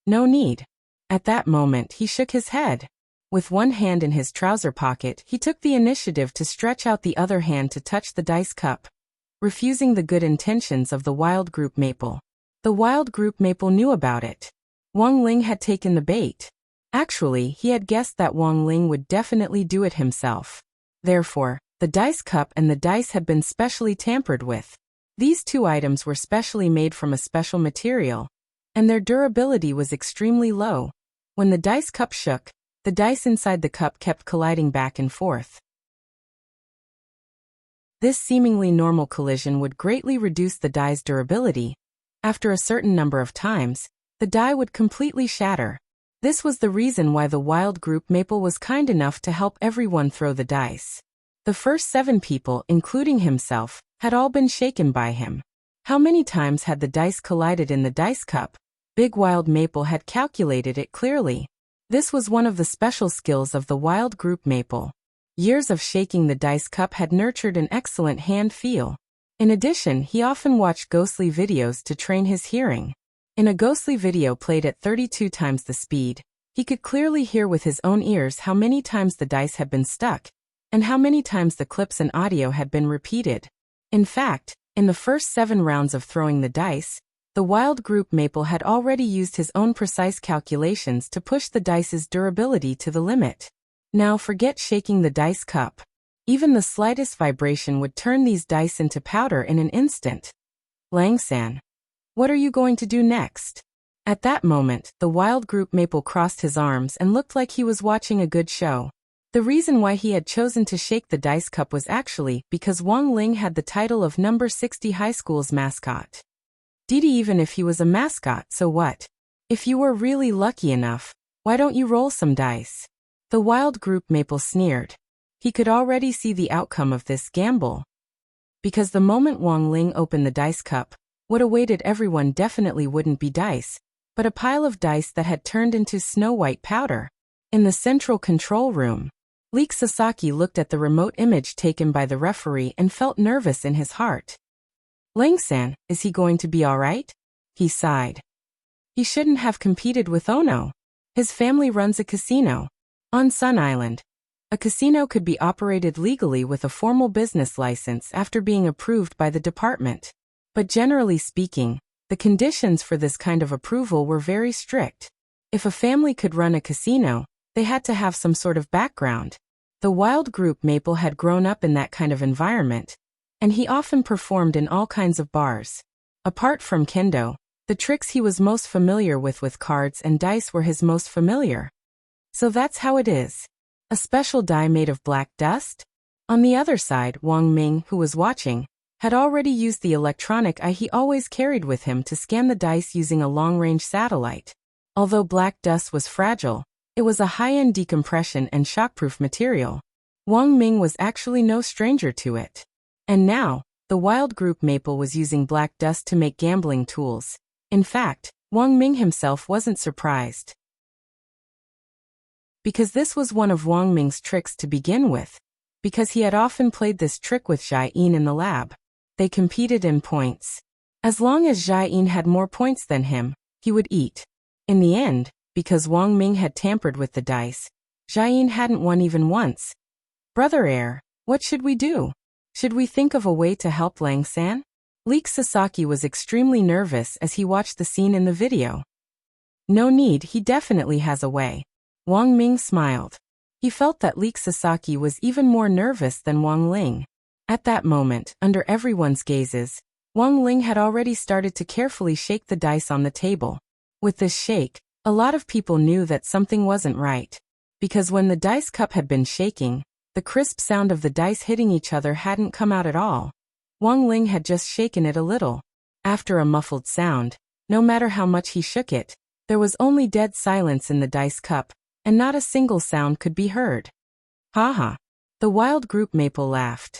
No need. At that moment, he shook his head. With one hand in his trouser pocket, he took the initiative to stretch out the other hand to touch the dice cup, refusing the good intentions of the wild group Maple. The wild group Maple knew about it. Wang Ling had taken the bait. Actually, he had guessed that Wang Ling would definitely do it himself. Therefore, the dice cup and the dice had been specially tampered with. These 2 items were specially made from a special material, and their durability was extremely low. When the dice cup shook, the dice inside the cup kept colliding back and forth. This seemingly normal collision would greatly reduce the die's durability. After a certain number of times, the die would completely shatter. This was the reason why the wild group Maple was kind enough to help everyone throw the dice. The first 7 people, including himself, had all been shaken by him. How many times had the dice collided in the dice cup? Big Wild Maple had calculated it clearly. This was one of the special skills of the wild group Maple. Years of shaking the dice cup had nurtured an excellent hand feel. In addition, he often watched ghostly videos to train his hearing. In a ghostly video played at 32 times the speed, he could clearly hear with his own ears how many times the dice had been stuck, and how many times the clips and audio had been repeated. In fact, in the first 7 rounds of throwing the dice, the wild group Maple had already used his own precise calculations to push the dice's durability to the limit. Now forget shaking the dice cup. Even the slightest vibration would turn these dice into powder in an instant. Lang-san, what are you going to do next? At that moment, the wild group maple crossed his arms and looked like he was watching a good show. The reason why he had chosen to shake the dice cup was actually because Wang Ling had the title of number 60 high school's mascot. Didi, even if he was a mascot, so what? If you were really lucky enough, why don't you roll some dice? The wild group maple sneered. He could already see the outcome of this gamble. Because the moment Wang Ling opened the dice cup, what awaited everyone definitely wouldn't be dice, but a pile of dice that had turned into snow-white powder. In the central control room, Leek Sasaki looked at the remote image taken by the referee and felt nervous in his heart. Lang-san, is he going to be all right? He sighed. He shouldn't have competed with Ono. His family runs a casino on Sun Island. A casino could be operated legally with a formal business license after being approved by the department. But generally speaking, the conditions for this kind of approval were very strict. If a family could run a casino, they had to have some sort of background. The wild group maple had grown up in that kind of environment, and he often performed in all kinds of bars. Apart from kendo, the tricks he was most familiar with cards and dice were his most familiar. So that's how it is. A special die made of black dust? On the other side, Wang Ming, who was watching, had already used the electronic eye he always carried with him to scan the dice using a long-range satellite. Although black dust was fragile, it was a high-end decompression and shockproof material. Wang Ming was actually no stranger to it. And now, the wild group maple was using black dust to make gambling tools. In fact, Wang Ming himself wasn't surprised. Because this was one of Wang Ming's tricks to begin with. Because he had often played this trick with Jai-in in the lab. They competed in points. As long as Jai-in had more points than him, he would eat. In the end, because Wang Ming had tampered with the dice, Jai-in hadn't won even once. Brother Air, what should we do? Should we think of a way to help Lang-san? Leek Sasaki was extremely nervous as he watched the scene in the video. No need, he definitely has a way. Wang Ming smiled. He felt that Leek Sasaki was even more nervous than Wang Ling. At that moment, under everyone's gazes, Wang Ling had already started to carefully shake the dice on the table. With this shake, a lot of people knew that something wasn't right. Because when the dice cup had been shaking, the crisp sound of the dice hitting each other hadn't come out at all. Wang Ling had just shaken it a little. After a muffled sound, no matter how much he shook it, there was only dead silence in the dice cup, and not a single sound could be heard. Haha. The wild group maple laughed.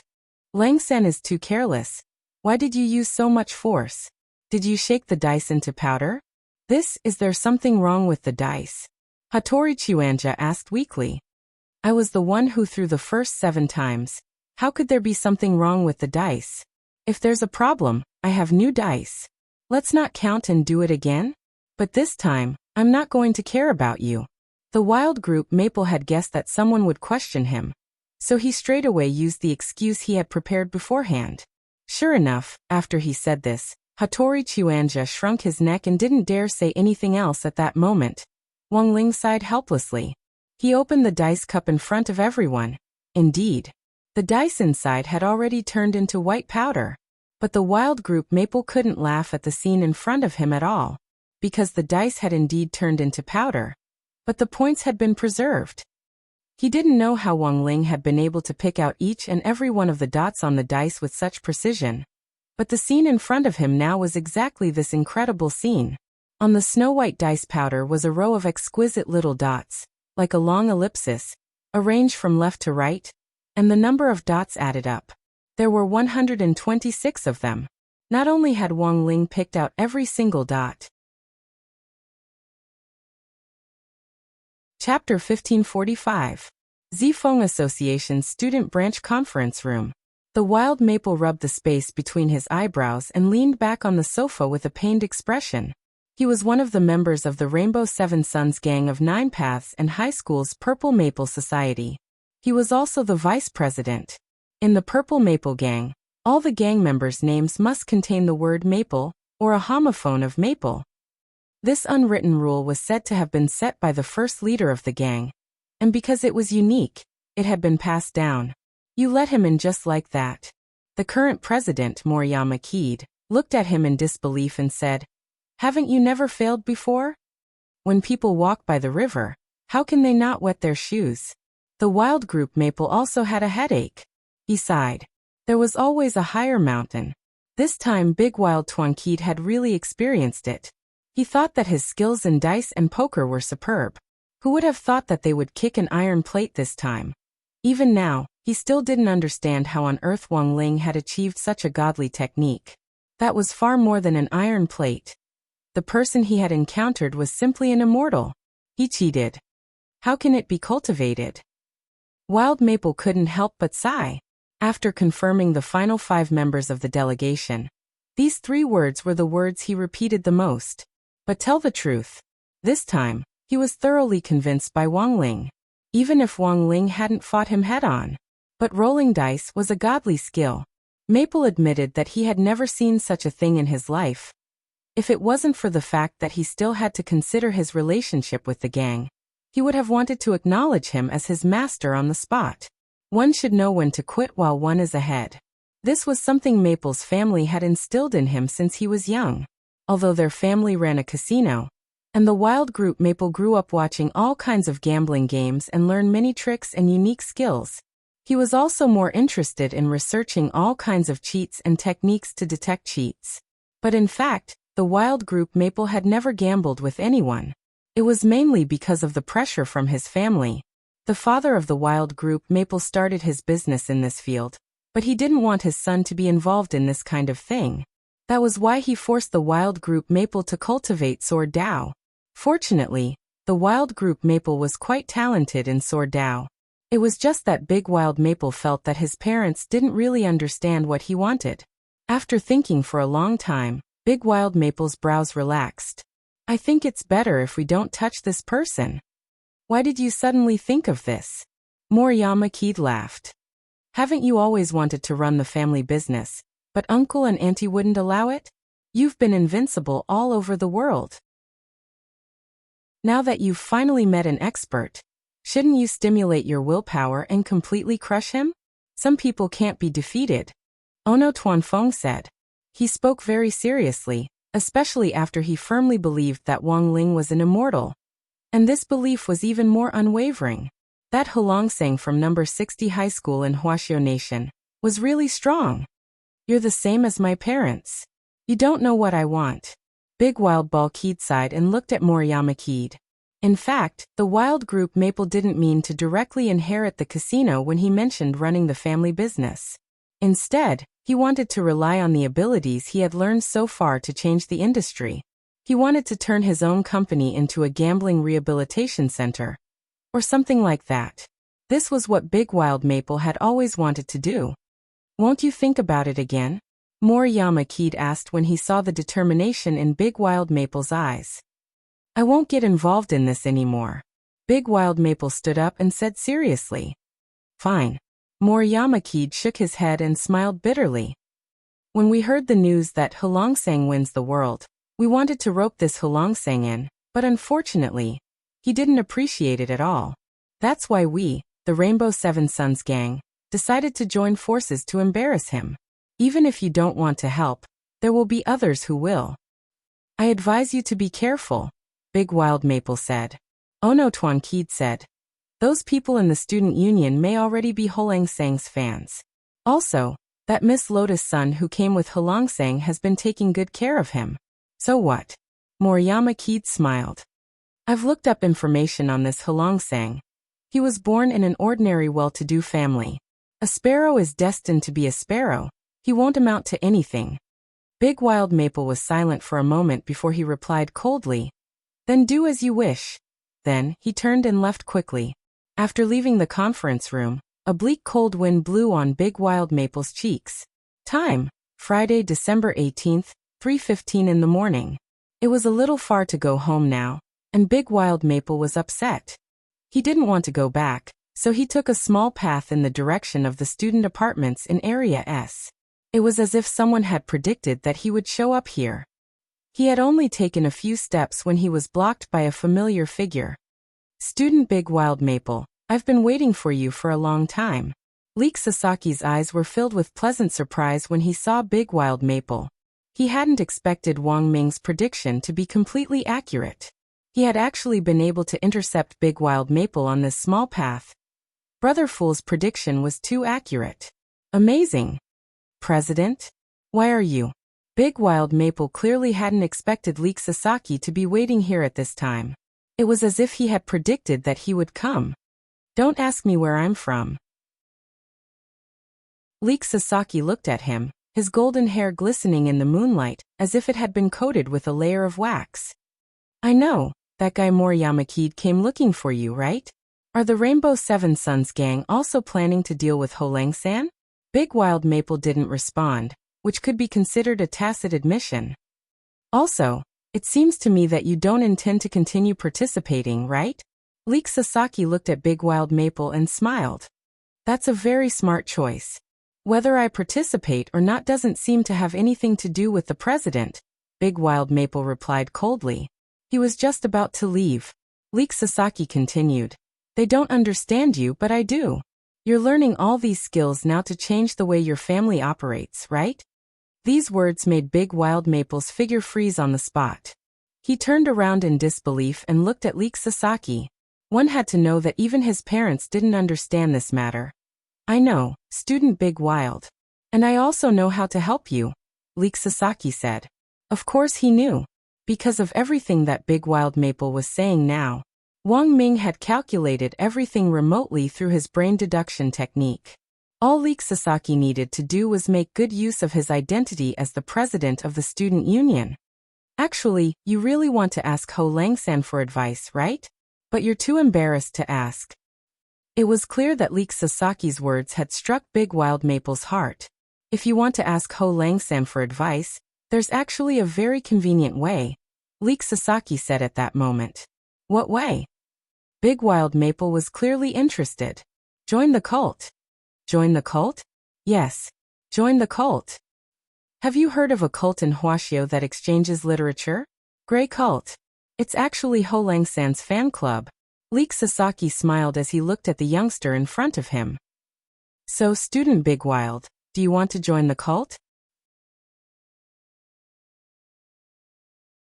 Lang-san is too careless. Why did you use so much force? Did you shake the dice into powder? Is there something wrong with the dice? Hattori Chuanja asked weakly. I was the one who threw the first 7 times. How could there be something wrong with the dice? If there's a problem, I have new dice. Let's not count and do it again? But this time, I'm not going to care about you. The wild group maple had guessed that someone would question him. So he straightaway used the excuse he had prepared beforehand. Sure enough, after he said this, Hattori Chuanja shrunk his neck and didn't dare say anything else at that moment. Wang Ling sighed helplessly. He opened the dice cup in front of everyone. Indeed, the dice inside had already turned into white powder. But the wild group maple couldn't laugh at the scene in front of him at all. Because the dice had indeed turned into powder. But the points had been preserved. He didn't know how Wang Ling had been able to pick out each and every one of the dots on the dice with such precision. But the scene in front of him now was exactly this incredible scene. On the snow-white dice powder was a row of exquisite little dots, like a long ellipsis, arranged from left to right, and the number of dots added up. There were 126 of them. Not only had Wang Ling picked out every single dot. Chapter 1545. Zifeng Association Student Branch Conference Room. The wild maple rubbed the space between his eyebrows and leaned back on the sofa with a pained expression. He was one of the members of the Rainbow Seven Suns gang of 9 Paths and high school's Purple Maple Society. He was also the vice president. In the Purple Maple gang, all the gang members' names must contain the word maple, or a homophone of maple. This unwritten rule was said to have been set by the first leader of the gang, and because it was unique, it had been passed down. You let him in just like that. The current president, Moriyama Keed, looked at him in disbelief and said, Haven't you never failed before? When people walk by the river, how can they not wet their shoes? The wild group maple also had a headache. He sighed. There was always a higher mountain. This time Big Wild Twankid had really experienced it. He thought that his skills in dice and poker were superb. Who would have thought that they would kick an iron plate this time? Even now, he still didn't understand how on earth Wang Ling had achieved such a godly technique. That was far more than an iron plate. The person he had encountered was simply an immortal. He cheated. How can it be cultivated? Wild Maple couldn't help but sigh. After confirming the final 5 members of the delegation, these 3 words were the words he repeated the most. But tell the truth. This time, he was thoroughly convinced by Wang Ling, even if Wang Ling hadn't fought him head-on. But rolling dice was a godly skill. Maple admitted that he had never seen such a thing in his life. If it wasn't for the fact that he still had to consider his relationship with the gang, he would have wanted to acknowledge him as his master on the spot. One should know when to quit while one is ahead. This was something Maple's family had instilled in him since he was young. Although their family ran a casino, and the wild group Maple grew up watching all kinds of gambling games and learned many tricks and unique skills, he was also more interested in researching all kinds of cheats and techniques to detect cheats. But in fact, the wild group Maple had never gambled with anyone. It was mainly because of the pressure from his family. The father of the wild group Maple started his business in this field, but he didn't want his son to be involved in this kind of thing. That was why he forced the wild group Maple to cultivate Sword Dao. Fortunately, the wild group Maple was quite talented in Sword Dao. It was just that Big Wild Maple felt that his parents didn't really understand what he wanted. After thinking for a long time, Big Wild Maple's brows relaxed. I think it's better if we don't touch this person. Why did you suddenly think of this? Moriyama Keed laughed. Haven't you always wanted to run the family business, but uncle and auntie wouldn't allow it? You've been invincible all over the world. Now that you've finally met an expert, shouldn't you stimulate your willpower and completely crush him? Some people can't be defeated. Ono Tuanfeng said. He spoke very seriously, especially after he firmly believed that Wang Ling was an immortal. And this belief was even more unwavering. That Hulangsang from number 60 high school in Huaxiao Nation was really strong. You're the same as my parents. You don't know what I want. Big Wild Ball Keed sighed and looked at Moriyama Keed. In fact, the wild group Maple didn't mean to directly inherit the casino when he mentioned running the family business. Instead, he wanted to rely on the abilities he had learned so far to change the industry. He wanted to turn his own company into a gambling rehabilitation center, or something like that. This was what Big Wild Maple had always wanted to do. Won't you think about it again? Moriyama Keed asked when he saw the determination in Big Wild Maple's eyes. I won't get involved in this anymore. Big Wild Maple stood up and said seriously. Fine. Moriyama Keed shook his head and smiled bitterly. When we heard the news that Hulangsang wins the world, we wanted to rope this Hulangsang in, but unfortunately, he didn't appreciate it at all. That's why we, the Rainbow Seven Sons gang, decided to join forces to embarrass him. Even if you don't want to help, there will be others who will. I advise you to be careful, Big Wild Maple said. Ono Tuankeed said. Those people in the student union may already be Hulangsang's fans. Also, that Miss Lotus Sun who came with Hulangsang has been taking good care of him. So what? Moriyama Keed smiled. I've looked up information on this Hulangsang. He was born in an ordinary well-to-do family. A sparrow is destined to be a sparrow. He won't amount to anything. Big Wild Maple was silent for a moment before he replied coldly. Then do as you wish. Then, he turned and left quickly. After leaving the conference room, a bleak cold wind blew on Big Wild Maple's cheeks. Time, Friday, December 18th, 3:15 in the morning. It was a little far to go home now, and Big Wild Maple was upset. He didn't want to go back, so he took a small path in the direction of the student apartments in Area S. It was as if someone had predicted that he would show up here. He had only taken a few steps when he was blocked by a familiar figure. Student Big Wild Maple, I've been waiting for you for a long time. Leek Sasaki's eyes were filled with pleasant surprise when he saw Big Wild Maple. He hadn't expected Wang Ming's prediction to be completely accurate. He had actually been able to intercept Big Wild Maple on this small path. Brother Fool's prediction was too accurate. Amazing. President? Why are you? Big Wild Maple clearly hadn't expected Leek Sasaki to be waiting here at this time. It was as if he had predicted that he would come. Don't ask me where I'm from. Leek Sasaki looked at him, his golden hair glistening in the moonlight, as if it had been coated with a layer of wax. I know, that guy Moriyama Kid came looking for you, right? Are the Rainbow Seven Sons gang also planning to deal with Ho Lang-san? Big Wild Maple didn't respond, which could be considered a tacit admission. Also, it seems to me that you don't intend to continue participating, right? Leek Sasaki looked at Big Wild Maple and smiled. That's a very smart choice. Whether I participate or not doesn't seem to have anything to do with the president, Big Wild Maple replied coldly. He was just about to leave. Leek Sasaki continued. They don't understand you, but I do. You're learning all these skills now to change the way your family operates, right? These words made Big Wild Maple's figure freeze on the spot. He turned around in disbelief and looked at Leek Sasaki. One had to know that even his parents didn't understand this matter. I know, student Big Wild. And I also know how to help you, Leek Sasaki said. Of course he knew. Because of everything that Big Wild Maple was saying now, Wang Ming had calculated everything remotely through his brain deduction technique. All Leek Sasaki needed to do was make good use of his identity as the president of the student union. Actually, you really want to ask Ho Lang-san for advice, right? But you're too embarrassed to ask. It was clear that Leek Sasaki's words had struck Big Wild Maple's heart. If you want to ask Ho Lang-san for advice, there's actually a very convenient way, Leek Sasaki said at that moment. What way? Big Wild Maple was clearly interested. Join the cult. Join the cult? Yes. Join the cult. Have you heard of a cult in Huashio that exchanges literature? Grey Cult. It's actually Ho Lang-san's fan club. Leek Sasaki smiled as he looked at the youngster in front of him. So, student Big Wild, do you want to join the cult?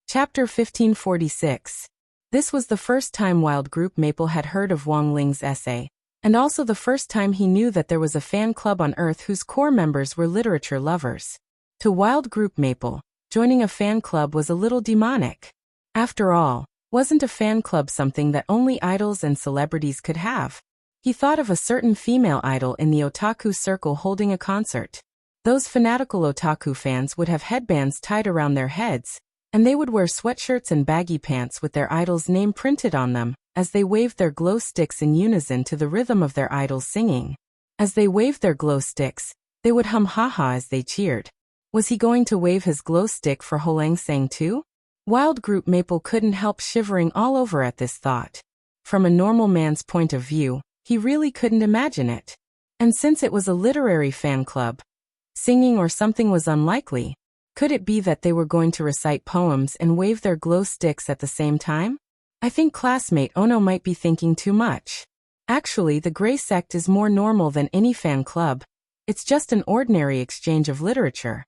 Chapter 1546. This was the first time Wild Group Maple had heard of Wang Ling's essay, and also the first time he knew that there was a fan club on Earth whose core members were literature lovers. To Wild Group Maple, joining a fan club was a little demonic. After all, wasn't a fan club something that only idols and celebrities could have? He thought of a certain female idol in the otaku circle holding a concert. Those fanatical otaku fans would have headbands tied around their heads, and they would wear sweatshirts and baggy pants with their idol's name printed on them, as they waved their glow sticks in unison to the rhythm of their idol's singing. As they waved their glow sticks, they would hum ha-ha as they cheered. Was he going to wave his glow stick for Ho Lang-sang too? Wild Group Maple couldn't help shivering all over at this thought. From a normal man's point of view, he really couldn't imagine it. And since it was a literary fan club, singing or something was unlikely. Could it be that they were going to recite poems and wave their glow sticks at the same time? I think classmate Ono might be thinking too much. Actually, the Grey Sect is more normal than any fan club. It's just an ordinary exchange of literature.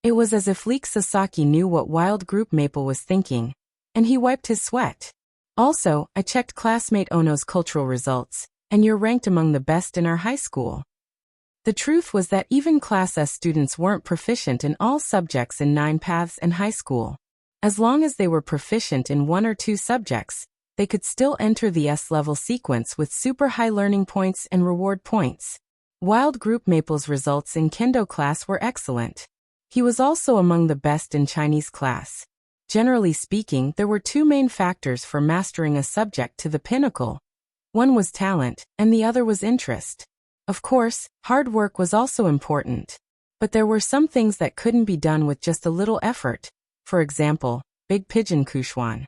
It was as if Leek Sasaki knew what Wild Group Maple was thinking, and he wiped his sweat. Also, I checked classmate Ono's cultural results, and you're ranked among the best in our high school. The truth was that even Class S students weren't proficient in all subjects in 9 paths and high school. As long as they were proficient in 1 or 2 subjects, they could still enter the S-level sequence with super high learning points and reward points. Wild Group Maple's results in Kendo class were excellent. He was also among the best in Chinese class. Generally speaking, there were 2 main factors for mastering a subject to the pinnacle. One was talent, and the other was interest. Of course, hard work was also important. But there were some things that couldn't be done with just a little effort. For example, Big Pigeon Kushwan.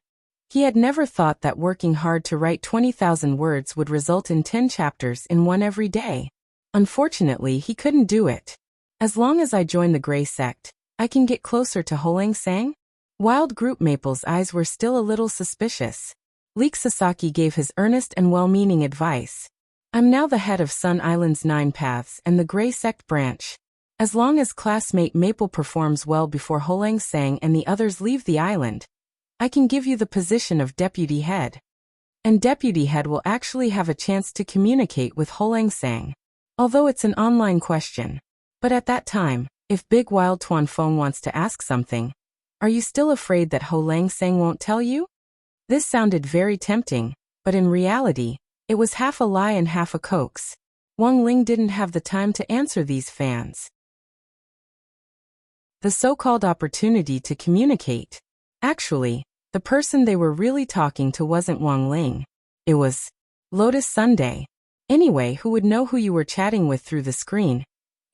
He had never thought that working hard to write 20,000 words would result in 10 chapters in one every day. Unfortunately, he couldn't do it. As long as I join the Grey Sect, I can get closer to Ho Lang-sang? Wild Group Maple's eyes were still a little suspicious. Leek Sasaki gave his earnest and well-meaning advice. I'm now the head of Sun Island's 9 paths and the Grey Sect branch. As long as classmate Maple performs well before Ho Sang and the others leave the island, I can give you the position of deputy head. And deputy head will actually have a chance to communicate with Ho Sang. Although it's an online question. But at that time, if Big Wild Tuan Fong wants to ask something, are you still afraid that Ho Sang won't tell you? This sounded very tempting, but in reality, it was half a lie and half a coax. Wang Ling didn't have the time to answer these fans. The so-called opportunity to communicate. Actually, the person they were really talking to wasn't Wang Ling. It was Lotus Sunday. Anyway, who would know who you were chatting with through the screen?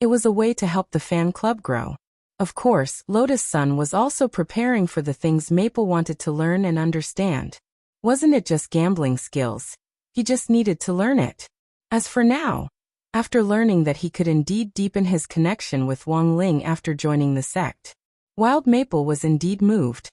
It was a way to help the fan club grow. Of course, Lotus Sun was also preparing for the things Maple wanted to learn and understand. Wasn't it just gambling skills? He just needed to learn it. As for now, after learning that he could indeed deepen his connection with Wang Ling after joining the sect, Wild Maple was indeed moved.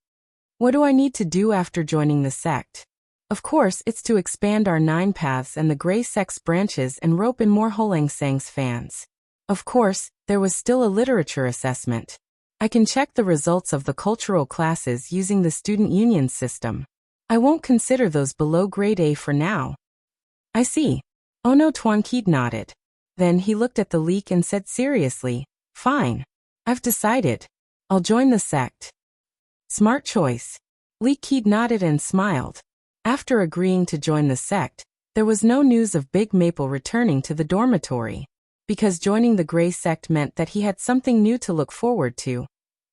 What do I need to do after joining the sect? Of course, it's to expand our 9 paths and the Grey Sect's branches and rope in more Ho Sang's fans. Of course, there was still a literature assessment. I can check the results of the cultural classes using the student union system. I won't consider those below grade A for now. I see. Ono Tuan Keed nodded. Then he looked at the leak and said seriously, fine. I've decided. I'll join the sect. Smart choice. Lee Keed nodded and smiled. After agreeing to join the sect, there was no news of Big Maple returning to the dormitory. Because joining the Grey Sect meant that he had something new to look forward to.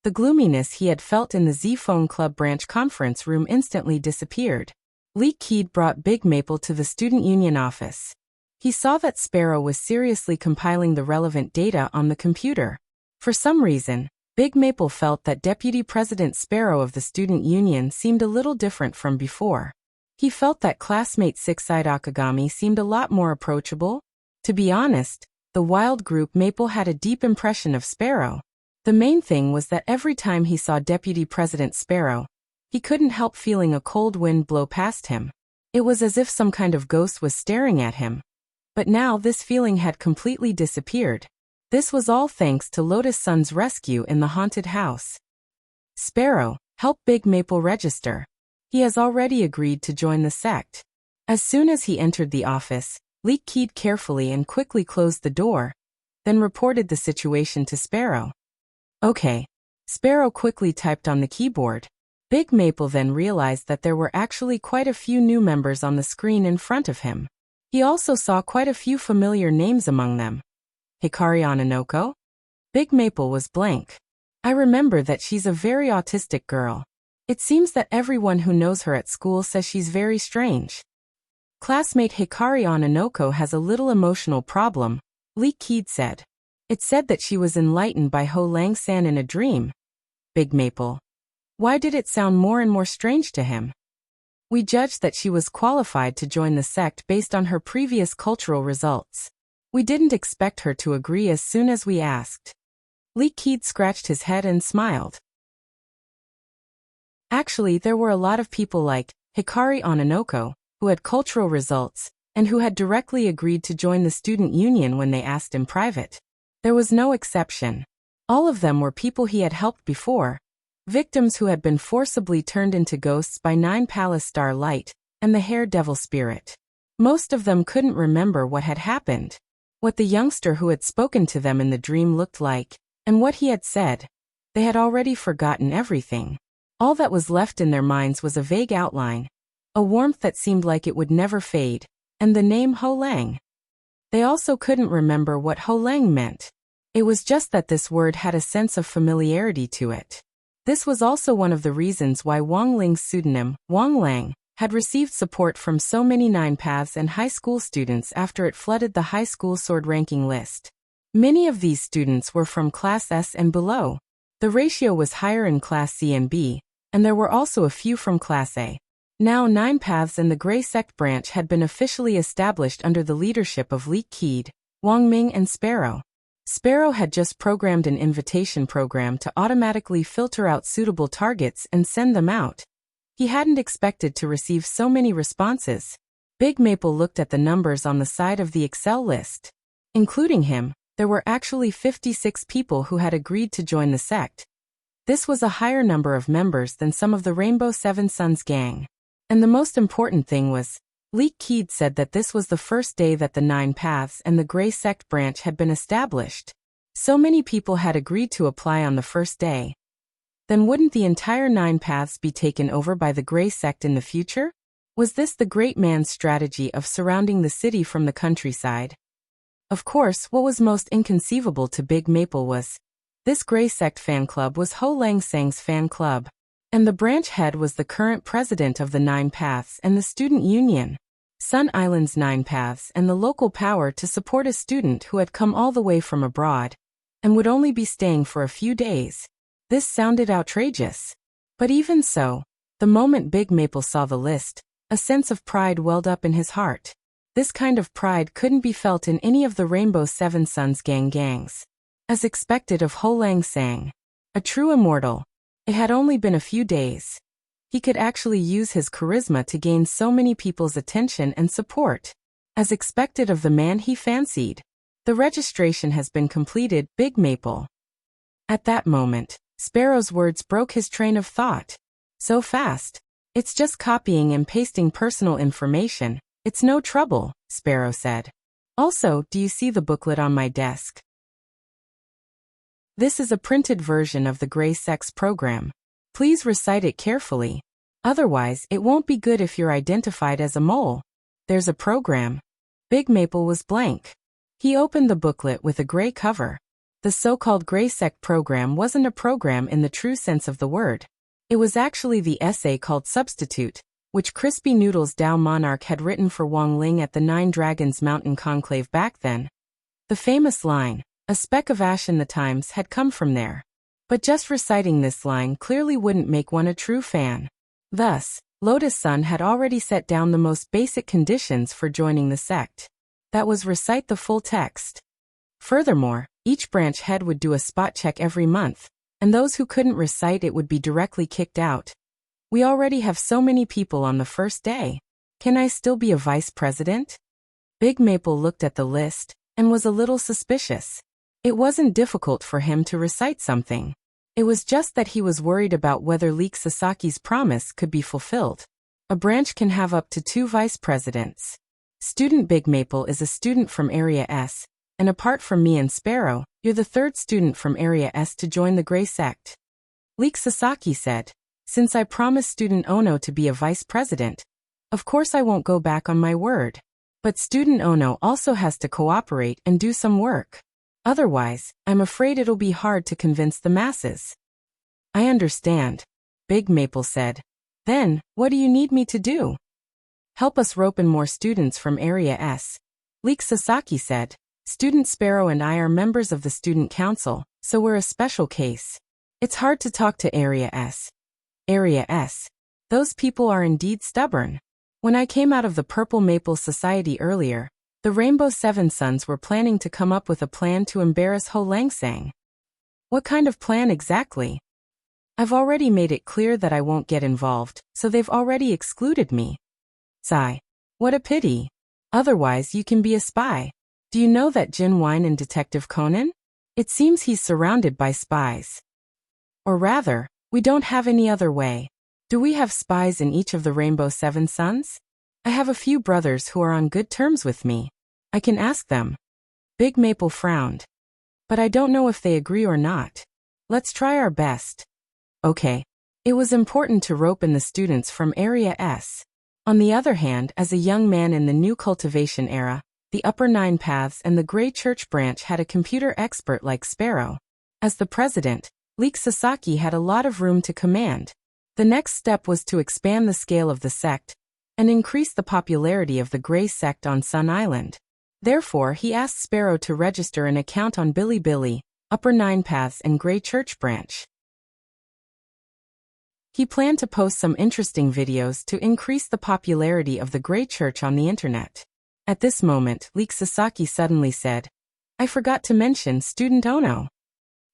The gloominess he had felt in the Z-Phone Club branch conference room instantly disappeared. Lee Keed brought Big Maple to the student union office. He saw that Sparrow was seriously compiling the relevant data on the computer. For some reason, Big Maple felt that Deputy President Sparrow of the student union seemed a little different from before. He felt that classmate Six-Eyed Akagami seemed a lot more approachable. To be honest, the wild group Maple had a deep impression of Sparrow. The main thing was that every time he saw Deputy President Sparrow, he couldn't help feeling a cold wind blow past him. It was as if some kind of ghost was staring at him. But now this feeling had completely disappeared. This was all thanks to Lotus Sun's rescue in the haunted house. Sparrow, help Big Maple register. He has already agreed to join the sect. As soon as he entered the office, Lee keyed carefully and quickly closed the door, then reported the situation to Sparrow. Okay. Sparrow quickly typed on the keyboard. Big Maple then realized that there were actually quite a few new members on the screen in front of him. He also saw quite a few familiar names among them. Hikari Ononoko? Big Maple was blank. I remember that she's a very autistic girl. It seems that everyone who knows her at school says she's very strange. Classmate Hikari Ononoko has a little emotional problem, Lee Keed said. It said that she was enlightened by Ho Lang-san in a dream. Big Maple. Why did it sound more and more strange to him? We judged that she was qualified to join the sect based on her previous cultural results. We didn't expect her to agree as soon as we asked. Lee Keed scratched his head and smiled. Actually, there were a lot of people like Hikari Ononoko, who had cultural results, and who had directly agreed to join the student union when they asked in private. There was no exception. All of them were people he had helped before, victims who had been forcibly turned into ghosts by 9 Palace Star Light and the Hair Devil Spirit. Most of them couldn't remember what had happened, what the youngster who had spoken to them in the dream looked like, and what he had said. They had already forgotten everything. All that was left in their minds was a vague outline, a warmth that seemed like it would never fade, and the name Ho Lang. They also couldn't remember what Ho Lang meant. It was just that this word had a sense of familiarity to it. This was also one of the reasons why Wang Ling's pseudonym, Wang Lang, had received support from so many 9 Paths and high school students after it flooded the high school sword ranking list. Many of these students were from Class S and below. The ratio was higher in Class C and B, and there were also a few from Class A. Now 9 Paths and the Grey Sect branch had been officially established under the leadership of Lee Keed, Wang Ming and Sparrow. Sparrow had just programmed an invitation program to automatically filter out suitable targets and send them out. He hadn't expected to receive so many responses. Big Maple looked at the numbers on the side of the Excel list. Including him, there were actually 56 people who had agreed to join the sect. This was a higher number of members than some of the Rainbow Seven Sons gang. And the most important thing was, Leek Keed said that this was the first day that the Nine Paths and the Grey Sect branch had been established. So many people had agreed to apply on the first day. Then wouldn't the entire Nine Paths be taken over by the Grey Sect in the future? Was this the great man's strategy of surrounding the city from the countryside? Of course, what was most inconceivable to Big Maple was, this Grey Sect fan club was Ho Lang Sang's fan club. And the branch head was the current president of the Nine Paths and the student union, Sun Island's Nine Paths, and the local power to support a student who had come all the way from abroad and would only be staying for a few days. This sounded outrageous. But even so, the moment Big Maple saw the list, a sense of pride welled up in his heart. This kind of pride couldn't be felt in any of the Rainbow Seven Sons gangs. As expected of Ho Lang Sang, a true immortal, it had only been a few days. He could actually use his charisma to gain so many people's attention and support. As expected of the man he fancied. The registration has been completed, Big Maple. At that moment, Sparrow's words broke his train of thought. So fast. It's just copying and pasting personal information. It's no trouble, Sparrow said. Also, do you see the booklet on my desk? This is a printed version of the Grey Sect's program. Please recite it carefully. Otherwise, it won't be good if you're identified as a mole. There's a program. Big Maple was blank. He opened the booklet with a gray cover. The so-called Grey Sect program wasn't a program in the true sense of the word. It was actually the essay called Substitute, which Crispy Noodles Dao Monarch had written for Wong Ling at the Nine Dragons Mountain Conclave back then. The famous line, "A speck of ash in the times," had come from there. But just reciting this line clearly wouldn't make one a true fan. Thus, Lotus Sun had already set down the most basic conditions for joining the sect. That was recite the full text. Furthermore, each branch head would do a spot check every month, and those who couldn't recite it would be directly kicked out. We already have so many people on the first day. Can I still be a vice president? Big Maple looked at the list and was a little suspicious. It wasn't difficult for him to recite something. It was just that he was worried about whether Leek Sasaki's promise could be fulfilled. A branch can have up to 2 vice presidents. Student Big Maple is a student from Area S, and apart from me and Sparrow, you're the 3rd student from Area S to join the Grey Sect. Leek Sasaki said, since I promised Student Ono to be a vice president, of course I won't go back on my word. But Student Ono also has to cooperate and do some work. Otherwise, I'm afraid it'll be hard to convince the masses. I understand, Big Maple said. Then, what do you need me to do? Help us rope in more students from Area S. Leek Sasaki said. Student Sparrow and I are members of the Student Council, so we're a special case. It's hard to talk to Area S. Area S. Those people are indeed stubborn. When I came out of the Purple Maple Society earlier, the Rainbow Seven Sons were planning to come up with a plan to embarrass Ho Lang Sang. What kind of plan exactly? I've already made it clear that I won't get involved, so they've already excluded me. Sigh. What a pity. Otherwise you can be a spy. Do you know that Jin Wine and Detective Conan? It seems he's surrounded by spies. Or rather, we don't have any other way. Do we have spies in each of the Rainbow Seven Sons? I have a few brothers who are on good terms with me. I can ask them. Big Maple frowned. But I don't know if they agree or not. Let's try our best. Okay. It was important to rope in the students from Area S. On the other hand, as a young man in the new cultivation era, the Upper Nine Paths and the Grey Church branch had a computer expert like Sparrow. As the president, Leek Sasaki had a lot of room to command. The next step was to expand the scale of the sect and increase the popularity of the Grey Sect on Sun Island. Therefore, he asked Sparrow to register an account on Bilibili, Upper Nine Paths and Grey Church branch. He planned to post some interesting videos to increase the popularity of the Grey Church on the internet. At this moment, Leek Sasaki suddenly said, I forgot to mention Student Ono.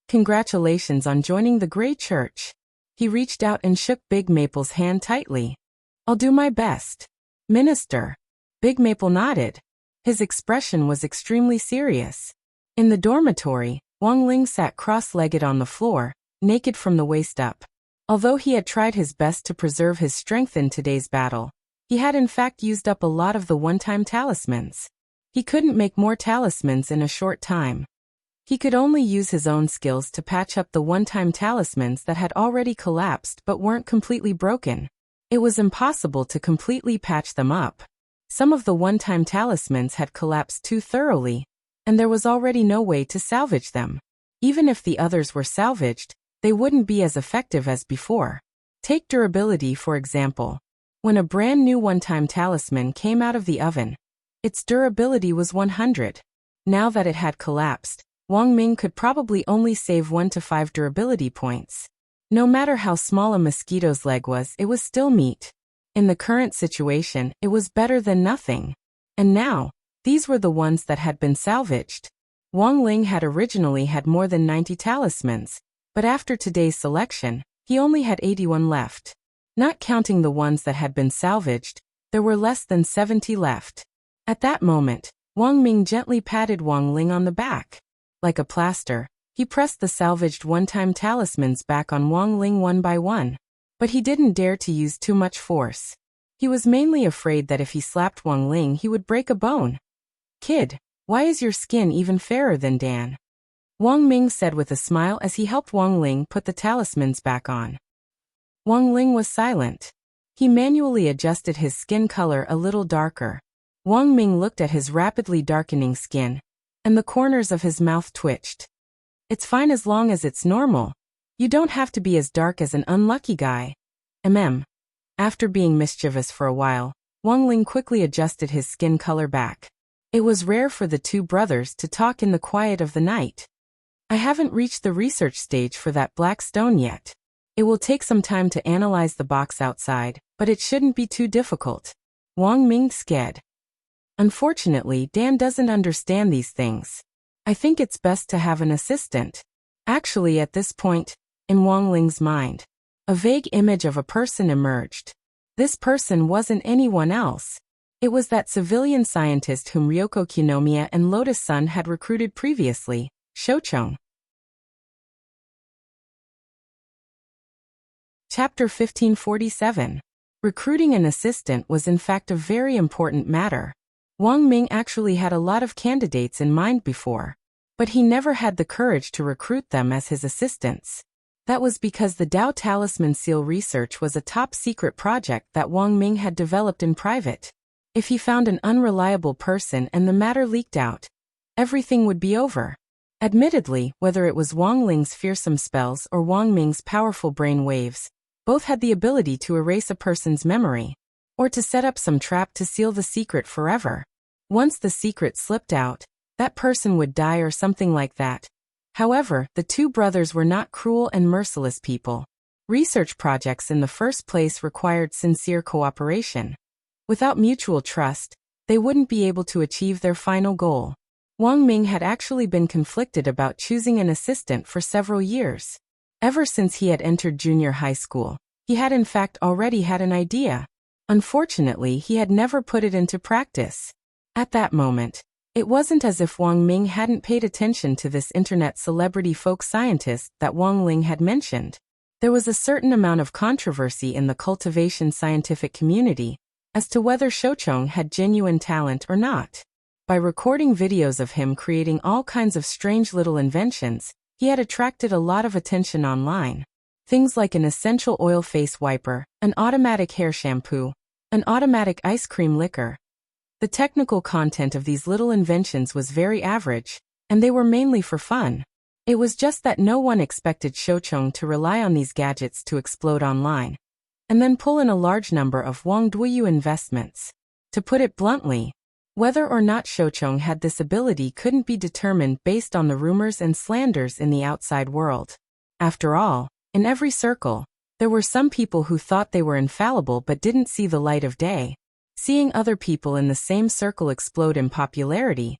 Congratulations on joining the Grey Church. He reached out and shook Big Maple's hand tightly. I'll do my best. Minister. Big Maple nodded. His expression was extremely serious. In the dormitory, Wang Ling sat cross-legged on the floor, naked from the waist up. Although he had tried his best to preserve his strength in today's battle, he had in fact used up a lot of the one-time talismans. He couldn't make more talismans in a short time. He could only use his own skills to patch up the one-time talismans that had already collapsed but weren't completely broken. It was impossible to completely patch them up. Some of the one-time talismans had collapsed too thoroughly, and there was already no way to salvage them. Even if the others were salvaged, they wouldn't be as effective as before. Take durability for example. When a brand new one-time talisman came out of the oven, its durability was 100. Now that it had collapsed, Wang Ming could probably only save 1 to 5 durability points. No matter how small a mosquito's leg was, it was still meat. In the current situation, it was better than nothing. And now, these were the ones that had been salvaged. Wang Ling had originally had more than 90 talismans, but after today's selection, he only had 81 left. Not counting the ones that had been salvaged, there were less than 70 left. At that moment, Wang Ming gently patted Wang Ling on the back. Like a plaster, he pressed the salvaged one-time talismans back on Wang Ling one by one. But he didn't dare to use too much force. He was mainly afraid that if he slapped Wang Ling he would break a bone. "Kid, why is your skin even fairer than Dan?" Wang Ming said with a smile as he helped Wang Ling put the talismans back on. Wang Ling was silent. He manually adjusted his skin color a little darker. Wang Ming looked at his rapidly darkening skin, and the corners of his mouth twitched. "It's fine as long as it's normal. You don't have to be as dark as an unlucky guy." After being mischievous for a while, Wang Ling quickly adjusted his skin color back. It was rare for the two brothers to talk in the quiet of the night. "I haven't reached the research stage for that black stone yet. It will take some time to analyze the box outside, but it shouldn't be too difficult." Wang Ming said. "Unfortunately, Dan doesn't understand these things. I think it's best to have an assistant." Actually, at this point, in Wang Ling's mind, a vague image of a person emerged. This person wasn't anyone else. It was that civilian scientist whom Ryoko Kinomiya and Lotus Sun had recruited previously, Shochong. Chapter 1547. Recruiting an assistant was in fact a very important matter. Wang Ming actually had a lot of candidates in mind before, but he never had the courage to recruit them as his assistants. That was because the Dao Talisman Seal research was a top-secret project that Wang Ming had developed in private. If he found an unreliable person and the matter leaked out, everything would be over. Admittedly, whether it was Wang Ling's fearsome spells or Wang Ming's powerful brain waves, both had the ability to erase a person's memory, or to set up some trap to seal the secret forever. Once the secret slipped out, that person would die or something like that. However, the two brothers were not cruel and merciless people. Research projects in the first place required sincere cooperation. Without mutual trust, they wouldn't be able to achieve their final goal. Wang Ming had actually been conflicted about choosing an assistant for several years. Ever since he had entered junior high school, he had in fact already had an idea. Unfortunately, he had never put it into practice. At that moment, it wasn't as if Wang Ming hadn't paid attention to this internet celebrity folk scientist that Wang Ling had mentioned. There was a certain amount of controversy in the cultivation scientific community as to whether Shochong had genuine talent or not. By recording videos of him creating all kinds of strange little inventions, he had attracted a lot of attention online. Things like an essential oil face wiper, an automatic hair shampoo, an automatic ice cream liquor. The technical content of these little inventions was very average, and they were mainly for fun. It was just that no one expected Shochong to rely on these gadgets to explode online, and then pull in a large number of Wang Duyu investments. To put it bluntly, whether or not Shochong had this ability couldn't be determined based on the rumors and slanders in the outside world. After all, in every circle, there were some people who thought they were infallible but didn't see the light of day. Seeing other people in the same circle explode in popularity,